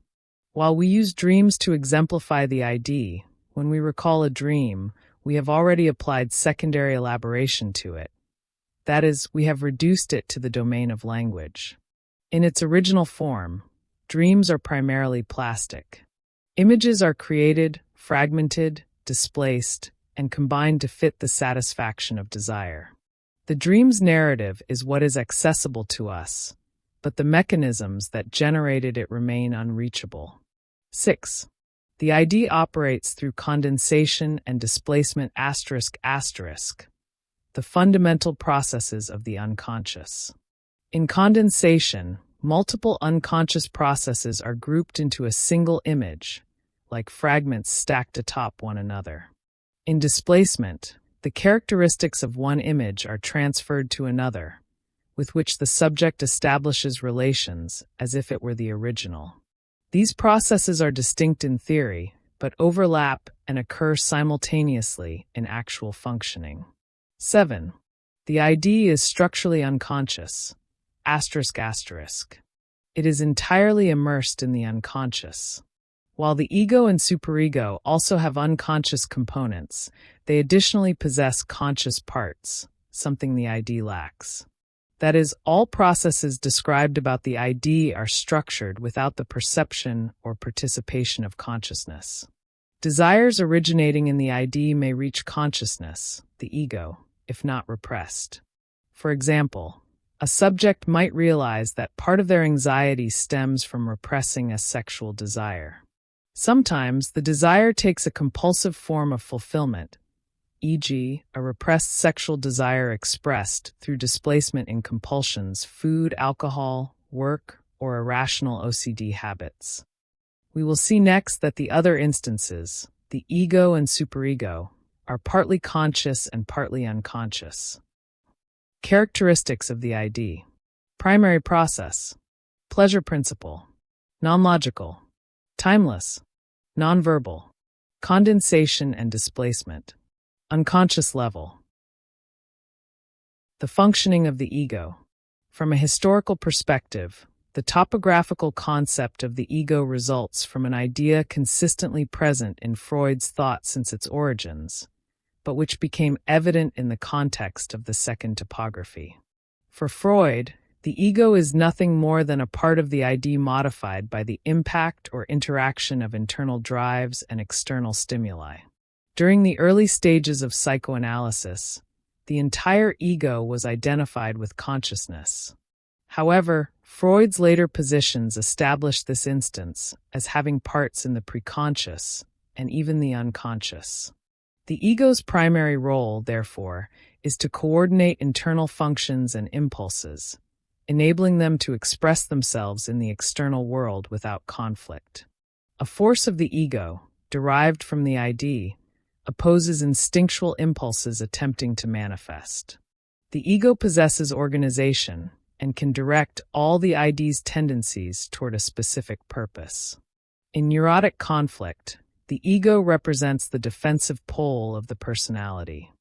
While we use dreams to exemplify the ID, when we recall a dream, we have already applied secondary elaboration to it. That is, we have reduced it to the domain of language. In its original form, dreams are primarily plastic. Images are created, fragmented, displaced, and combined to fit the satisfaction of desire. The dream's narrative is what is accessible to us, but the mechanisms that generated it remain unreachable. 6. The ID operates through condensation and displacement ***, the fundamental processes of the unconscious. In condensation, multiple unconscious processes are grouped into a single image, like fragments stacked atop one another. In displacement, the characteristics of one image are transferred to another, with which the subject establishes relations as if it were the original. These processes are distinct in theory, but overlap and occur simultaneously in actual functioning. 7. The ID is structurally unconscious. It is entirely immersed in the unconscious. While the ego and superego also have unconscious components, they additionally possess conscious parts, something the ID lacks. That is, all processes described about the ID are structured without the perception or participation of consciousness. Desires originating in the ID may reach consciousness, the ego, if not repressed. For example, a subject might realize that part of their anxiety stems from repressing a sexual desire. Sometimes the desire takes a compulsive form of fulfillment, e.g., a repressed sexual desire expressed through displacement in compulsions, food, alcohol, work, or irrational OCD habits. We will see next that the other instances, the ego and superego, are partly conscious and partly unconscious. Characteristics of the ID. Primary process. Pleasure principle. Non-logical. Timeless. Nonverbal. Condensation and displacement. Unconscious level. The functioning of the ego. From a historical perspective, the topographical concept of the ego results from an idea consistently present in Freud's thought since its origins, but which became evident in the context of the second topography. For Freud, the ego is nothing more than a part of the ID modified by the impact or interaction of internal drives and external stimuli. During the early stages of psychoanalysis, the entire ego was identified with consciousness. However, Freud's later positions established this instance as having parts in the preconscious, and even the unconscious. The ego's primary role, therefore, is to coordinate internal functions and impulses, enabling them to express themselves in the external world without conflict. A force of the ego, derived from the ID, opposes instinctual impulses attempting to manifest. The ego possesses organization and can direct all the ID's tendencies toward a specific purpose. In neurotic conflict, the ego represents the defensive pole of the personality.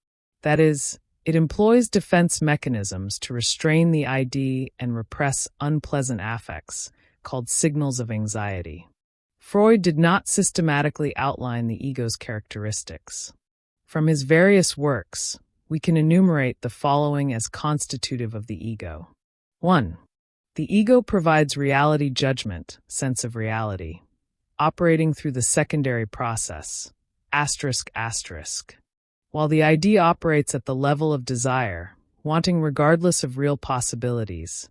That is, it employs defense mechanisms to restrain the ID and repress unpleasant affects, called signals of anxiety. Freud did not systematically outline the ego's characteristics. From his various works, we can enumerate the following as constitutive of the ego. 1. The ego provides reality judgment, sense of reality, operating through the secondary process, ***. While the ID operates at the level of desire, wanting regardless of real possibilities,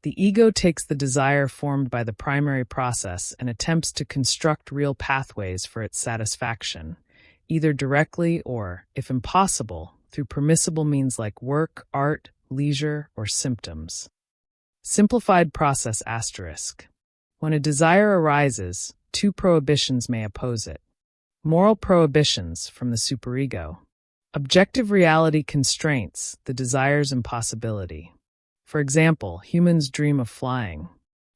the ego takes the desire formed by the primary process and attempts to construct real pathways for its satisfaction, either directly or, if impossible, through permissible means like work, art, leisure, or symptoms. Simplified process ***. When a desire arises, two prohibitions may oppose it. Moral prohibitions from the superego. Objective reality constraints the desire's impossibility. For example, humans dream of flying.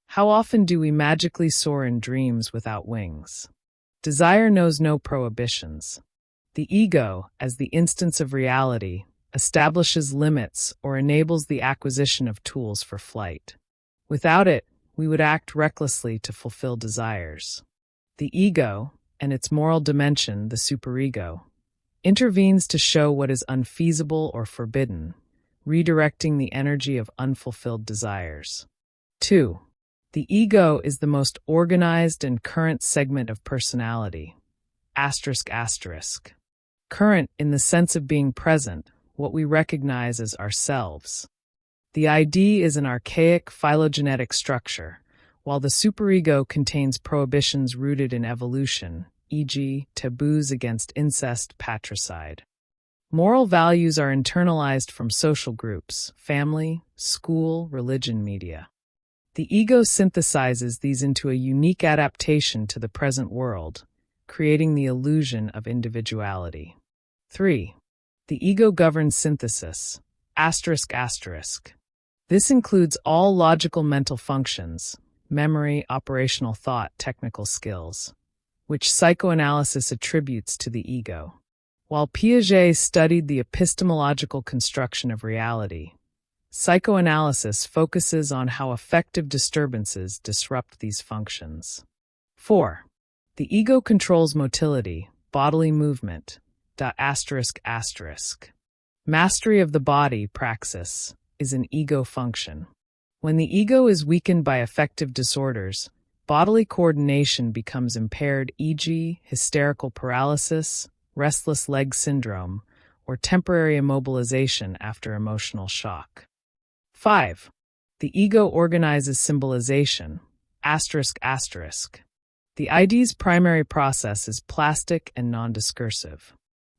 How often do we magically soar in dreams without wings? Desire knows no prohibitions. The ego, as the instance of reality, establishes limits or enables the acquisition of tools for flight. Without it, we would act recklessly to fulfill desires. The ego, and its moral dimension, the superego, intervenes to show what is unfeasible or forbidden, redirecting the energy of unfulfilled desires. 2. The ego is the most organized and current segment of personality. ***. Current in the sense of being present, what we recognize as ourselves. The ID is an archaic phylogenetic structure, while the superego contains prohibitions rooted in evolution, e.g., taboos against incest, patricide. Moral values are internalized from social groups, family, school, religion, media. The ego synthesizes these into a unique adaptation to the present world, creating the illusion of individuality. 3. The ego governs synthesis, ***. This includes all logical mental functions, memory, operational thought, technical skills, which psychoanalysis attributes to the ego. While Piaget studied the epistemological construction of reality, psychoanalysis focuses on how affective disturbances disrupt these functions. 4. The ego controls motility, bodily movement, ***. Mastery of the body, praxis, is an ego function. When the ego is weakened by affective disorders, bodily coordination becomes impaired, e.g., hysterical paralysis, restless leg syndrome, or temporary immobilization after emotional shock. 5. The ego organizes symbolization, ***. The ID's primary process is plastic and non-discursive.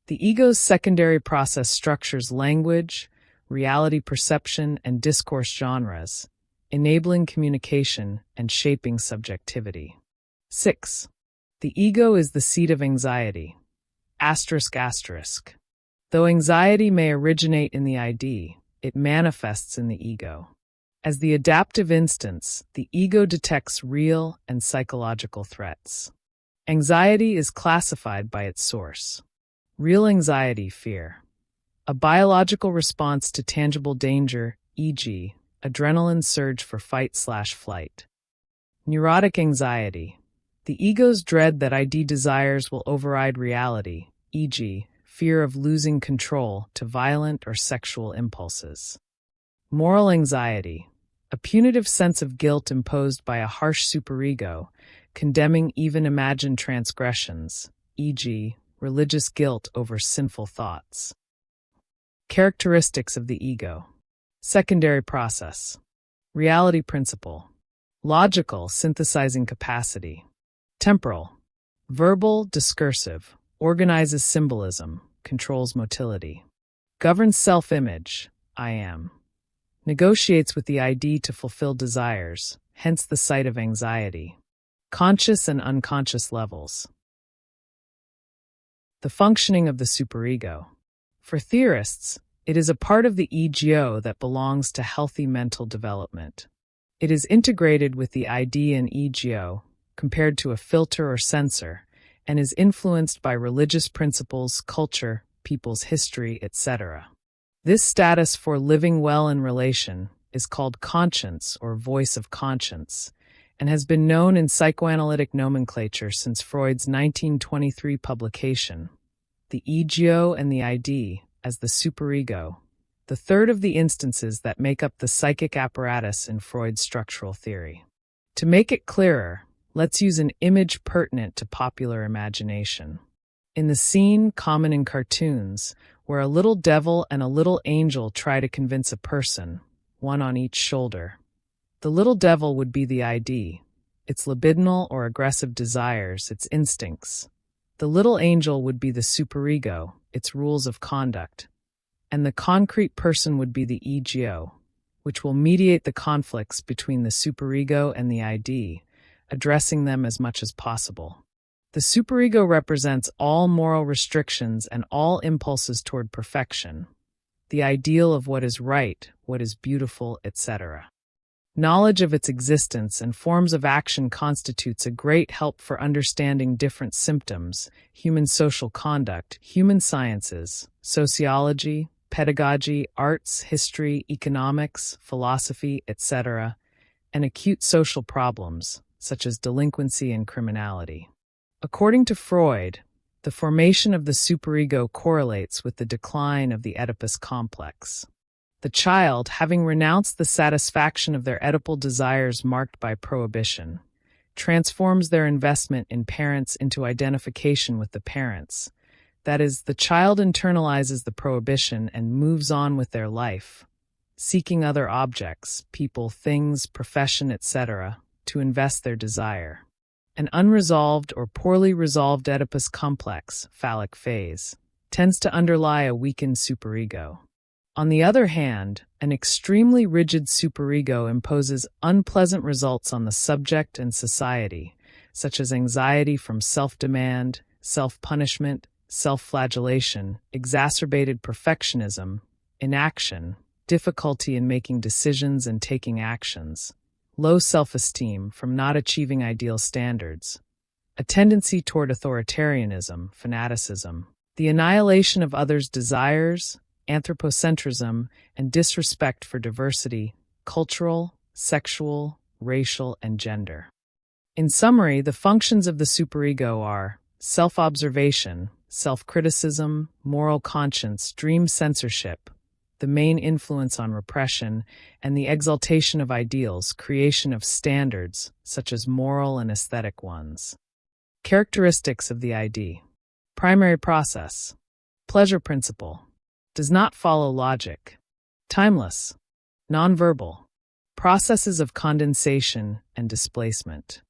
The ego's secondary process structures language, reality perception, and discourse genres, enabling communication and shaping subjectivity. 6. The ego is the seat of anxiety, ***. Though anxiety may originate in the ID, it manifests in the ego. As the adaptive instance, the ego detects real and psychological threats. Anxiety is classified by its source. Real anxiety, fear. A biological response to tangible danger, e.g., adrenaline surge for fight/flight. Neurotic anxiety. The ego's dread that ID desires will override reality, e.g., fear of losing control to violent or sexual impulses. Moral anxiety. A punitive sense of guilt imposed by a harsh superego, condemning even imagined transgressions, e.g., religious guilt over sinful thoughts. Characteristics of the ego. Secondary process. Reality principle. Logical, synthesizing capacity. Temporal. Verbal, discursive, organizes symbolism, controls motility. Governs self-image, I am. Negotiates with the ID to fulfill desires, hence the site of anxiety. Conscious and unconscious levels. The functioning of the superego. For theorists, it is a part of the ego that belongs to healthy mental development. It is integrated with the ID and ego, compared to a filter or sensor, and is influenced by religious principles, culture, people's history, etc. This status for living well in relation is called conscience or voice of conscience, and has been known in psychoanalytic nomenclature since Freud's 1923 publication, The Ego and the ID, as the superego, the third of the instances that make up the psychic apparatus in Freud's structural theory. To make it clearer, let's use an image pertinent to popular imagination. In the scene common in cartoons, where a little devil and a little angel try to convince a person, one on each shoulder, the little devil would be the ID, its libidinal or aggressive desires, its instincts. The little angel would be the superego, its rules of conduct. And the concrete person would be the ego, which will mediate the conflicts between the superego and the ID, addressing them as much as possible. The superego represents all moral restrictions and all impulses toward perfection, the ideal of what is right, what is beautiful, etc. Knowledge of its existence and forms of action constitutes a great help for understanding different symptoms, human social conduct, human sciences, sociology, pedagogy, arts, history, economics, philosophy, etc., and acute social problems, such as delinquency and criminality. According to Freud, the formation of the superego correlates with the decline of the Oedipus complex. The child, having renounced the satisfaction of their Oedipal desires marked by prohibition, transforms their investment in parents into identification with the parents. That is, the child internalizes the prohibition and moves on with their life, seeking other objects, people, things, profession, etc., to invest their desire. An unresolved or poorly resolved Oedipus complex, phallic phase, tends to underlie a weakened superego. On the other hand, an extremely rigid superego imposes unpleasant results on the subject and society, such as anxiety from self-demand, self-punishment, self-flagellation, exacerbated perfectionism, inaction, difficulty in making decisions and taking actions, low self-esteem from not achieving ideal standards, a tendency toward authoritarianism, fanaticism, the annihilation of others' desires, anthropocentrism, and disrespect for diversity, cultural, sexual, racial, and gender. In summary, the functions of the superego are self-observation, self-criticism, moral conscience, dream censorship, the main influence on repression, and the exaltation of ideals, creation of standards, such as moral and aesthetic ones. Characteristics of the ID. Primary process. Pleasure principle. Does not follow logic. Timeless. Nonverbal. Processes of condensation and displacement.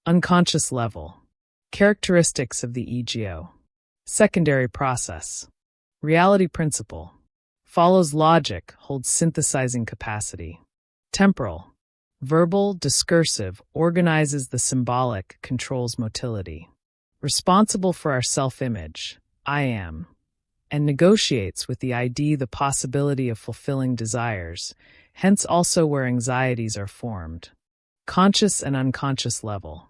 Unconscious level. Characteristics of the ego. Secondary process. Reality principle. Follows logic, holds synthesizing capacity. Temporal. Verbal, discursive, organizes the symbolic, controls motility. Responsible for our self-image, I am, and negotiates with the ID the possibility of fulfilling desires, hence also where anxieties are formed. Conscious and unconscious level.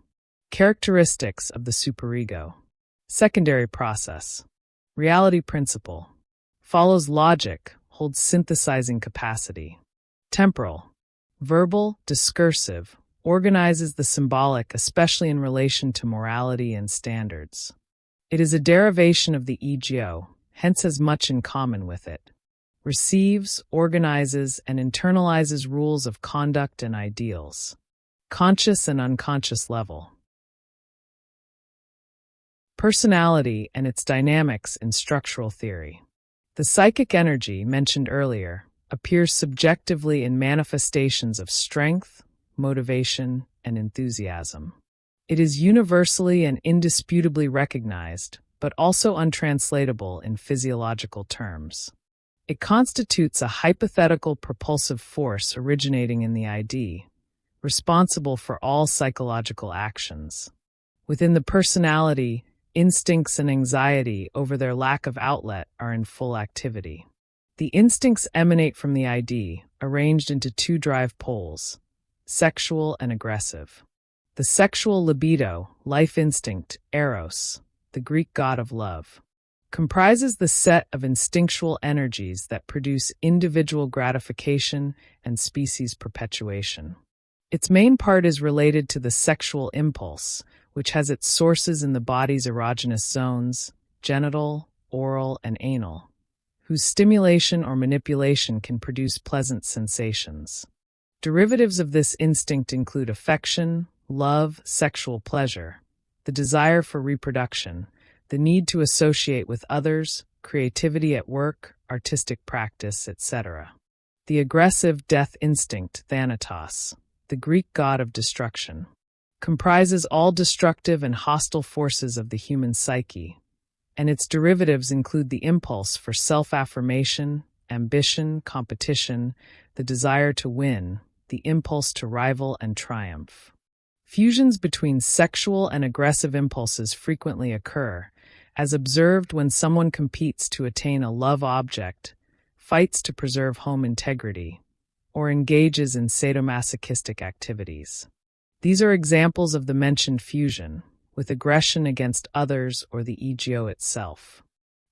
Characteristics of the superego. Secondary process. Reality principle. Follows logic, holds synthesizing capacity. Temporal. Verbal, discursive, organizes the symbolic, especially in relation to morality and standards. It is a derivation of the ego, hence has much in common with it. Receives, organizes, and internalizes rules of conduct and ideals. Conscious and unconscious level. Personality and its dynamics in structural theory. The psychic energy, mentioned earlier, appears subjectively in manifestations of strength, motivation, and enthusiasm. It is universally and indisputably recognized, but also untranslatable in physiological terms. It constitutes a hypothetical propulsive force originating in the ID, responsible for all psychological actions. Within the personality, instincts and anxiety over their lack of outlet are in full activity. The instincts emanate from the ID, arranged into two drive poles, sexual and aggressive. The sexual libido, life instinct, eros, the Greek god of love, comprises the set of instinctual energies that produce individual gratification and species perpetuation. Its main part is related to the sexual impulse, which has its sources in the body's erogenous zones, genital, oral, and anal, whose stimulation or manipulation can produce pleasant sensations. Derivatives of this instinct include affection, love, sexual pleasure, the desire for reproduction, the need to associate with others, creativity at work, artistic practice, etc. The aggressive death instinct, Thanatos, the Greek god of destruction, comprises all destructive and hostile forces of the human psyche, and its derivatives include the impulse for self-affirmation, ambition, competition, the desire to win, the impulse to rival and triumph. Fusions between sexual and aggressive impulses frequently occur, as observed when someone competes to attain a love object, fights to preserve home integrity, or engages in sadomasochistic activities. These are examples of the mentioned fusion, with aggression against others or the ego itself.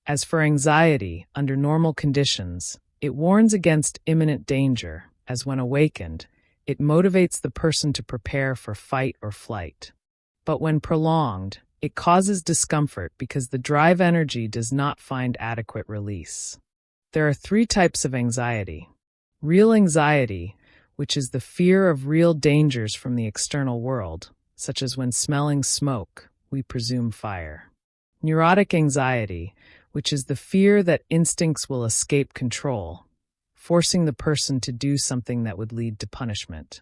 As for anxiety, under normal conditions, it warns against imminent danger, as when awakened, it motivates the person to prepare for fight or flight. But when prolonged, it causes discomfort because the drive energy does not find adequate release. There are three types of anxiety. Real anxiety, which is the fear of real dangers from the external world, such as when smelling smoke, we presume fire. Neurotic anxiety, which is the fear that instincts will escape control, forcing the person to do something that would lead to punishment.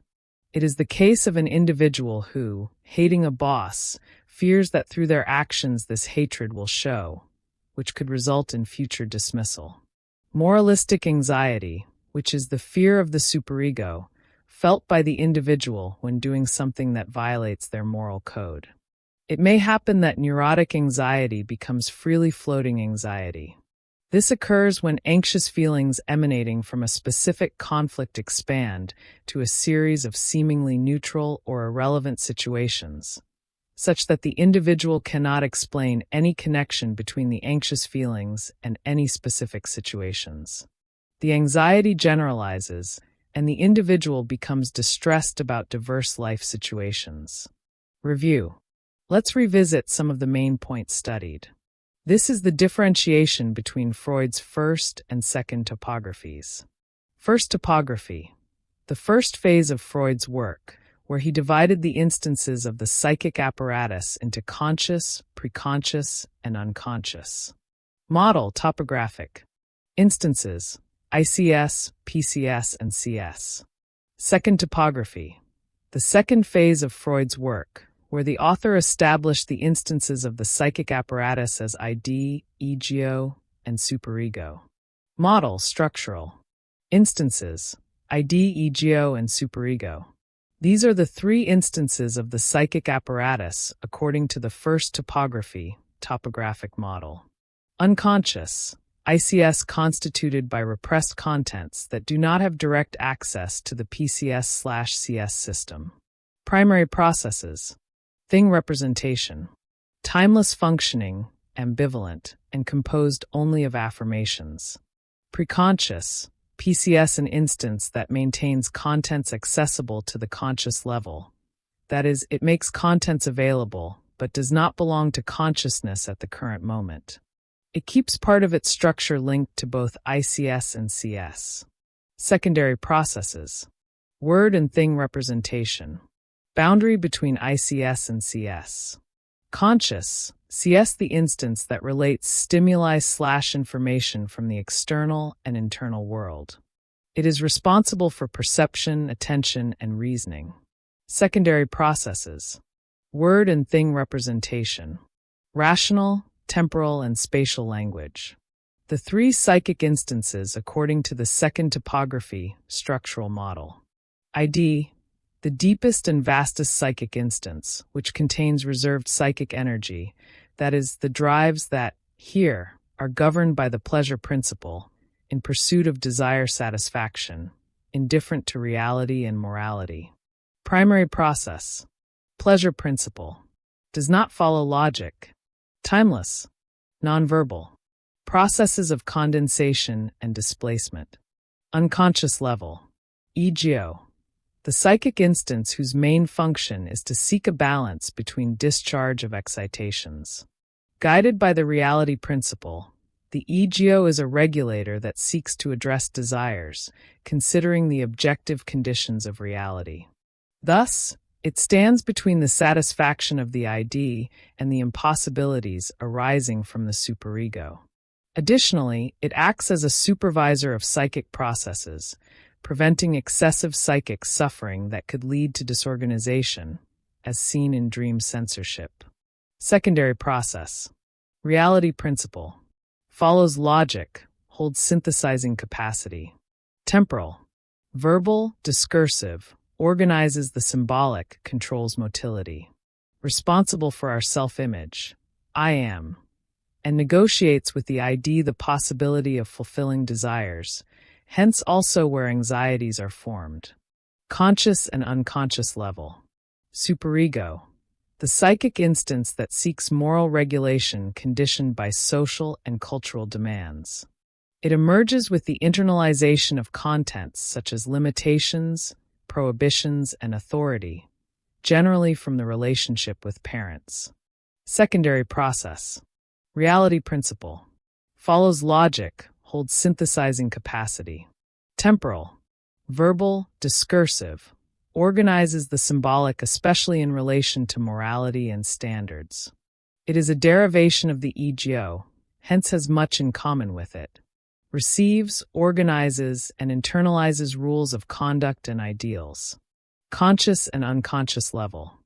It is the case of an individual who, hating a boss, fears that through their actions this hatred will show, which could result in future dismissal. Moralistic anxiety, which is the fear of the superego, felt by the individual when doing something that violates their moral code. It may happen that neurotic anxiety becomes freely floating anxiety. This occurs when anxious feelings emanating from a specific conflict expand to a series of seemingly neutral or irrelevant situations, such that the individual cannot explain any connection between the anxious feelings and any specific situations. The anxiety generalizes, and the individual becomes distressed about diverse life situations. Review. Let's revisit some of the main points studied. This is the differentiation between Freud's first and second topographies. First topography, the first phase of Freud's work, where he divided the instances of the psychic apparatus into conscious, preconscious, and unconscious. Model topographic. Instances, ICS, PCS, and CS. Second topography, the second phase of Freud's work, where the author established the instances of the psychic apparatus as ID, ego, and superego. Model structural. Instances, ID, ego, and superego. These are the three instances of the psychic apparatus according to the first topography, topographic model. Unconscious, ICS constituted by repressed contents that do not have direct access to the PCS/CS system. Primary processes, thing representation, timeless functioning, ambivalent, and composed only of affirmations. Preconscious, PCS an instance that maintains contents accessible to the conscious level. That is, it makes contents available, but does not belong to consciousness at the current moment. It keeps part of its structure linked to both ICS and CS. Secondary processes, word and thing representation, boundary between ICS and CS. Conscious, CS the instance that relates stimuli/information from the external and internal world. It is responsible for perception, attention, and reasoning. Secondary processes, Word and thing representation. Rational, temporal, and spatial language. The three psychic instances according to the second topography structural model. ID, the deepest and vastest psychic instance, which contains reserved psychic energy, that is, the drives that, here, are governed by the pleasure principle, in pursuit of desire satisfaction, indifferent to reality and morality. Primary process. Pleasure principle. Does not follow logic. Timeless. Nonverbal. Processes of condensation and displacement. Unconscious level. EGO. The psychic instance whose main function is to seek a balance between discharge of excitations. Guided by the reality principle, the EGO is a regulator that seeks to address desires, considering the objective conditions of reality. Thus, it stands between the satisfaction of the ID and the impossibilities arising from the superego. Additionally, it acts as a supervisor of psychic processes, preventing excessive psychic suffering that could lead to disorganization, as seen in dream censorship. Secondary process. Reality principle. Follows logic, holds synthesizing capacity. Temporal. Verbal, discursive, organizes the symbolic, controls motility. Responsible for our self-image, I am, and negotiates with the ID the possibility of fulfilling desires, hence also where anxieties are formed. Conscious and unconscious level. Superego. The psychic instance that seeks moral regulation conditioned by social and cultural demands. It emerges with the internalization of contents such as limitations, prohibitions, and authority, generally from the relationship with parents. Secondary process. Reality principle. Follows logic, holds synthesizing capacity. Temporal. Verbal, discursive, organizes the symbolic especially in relation to morality and standards. It is a derivation of the EGO, hence has much in common with it. Receives, organizes, and internalizes rules of conduct and ideals. Conscious and unconscious level.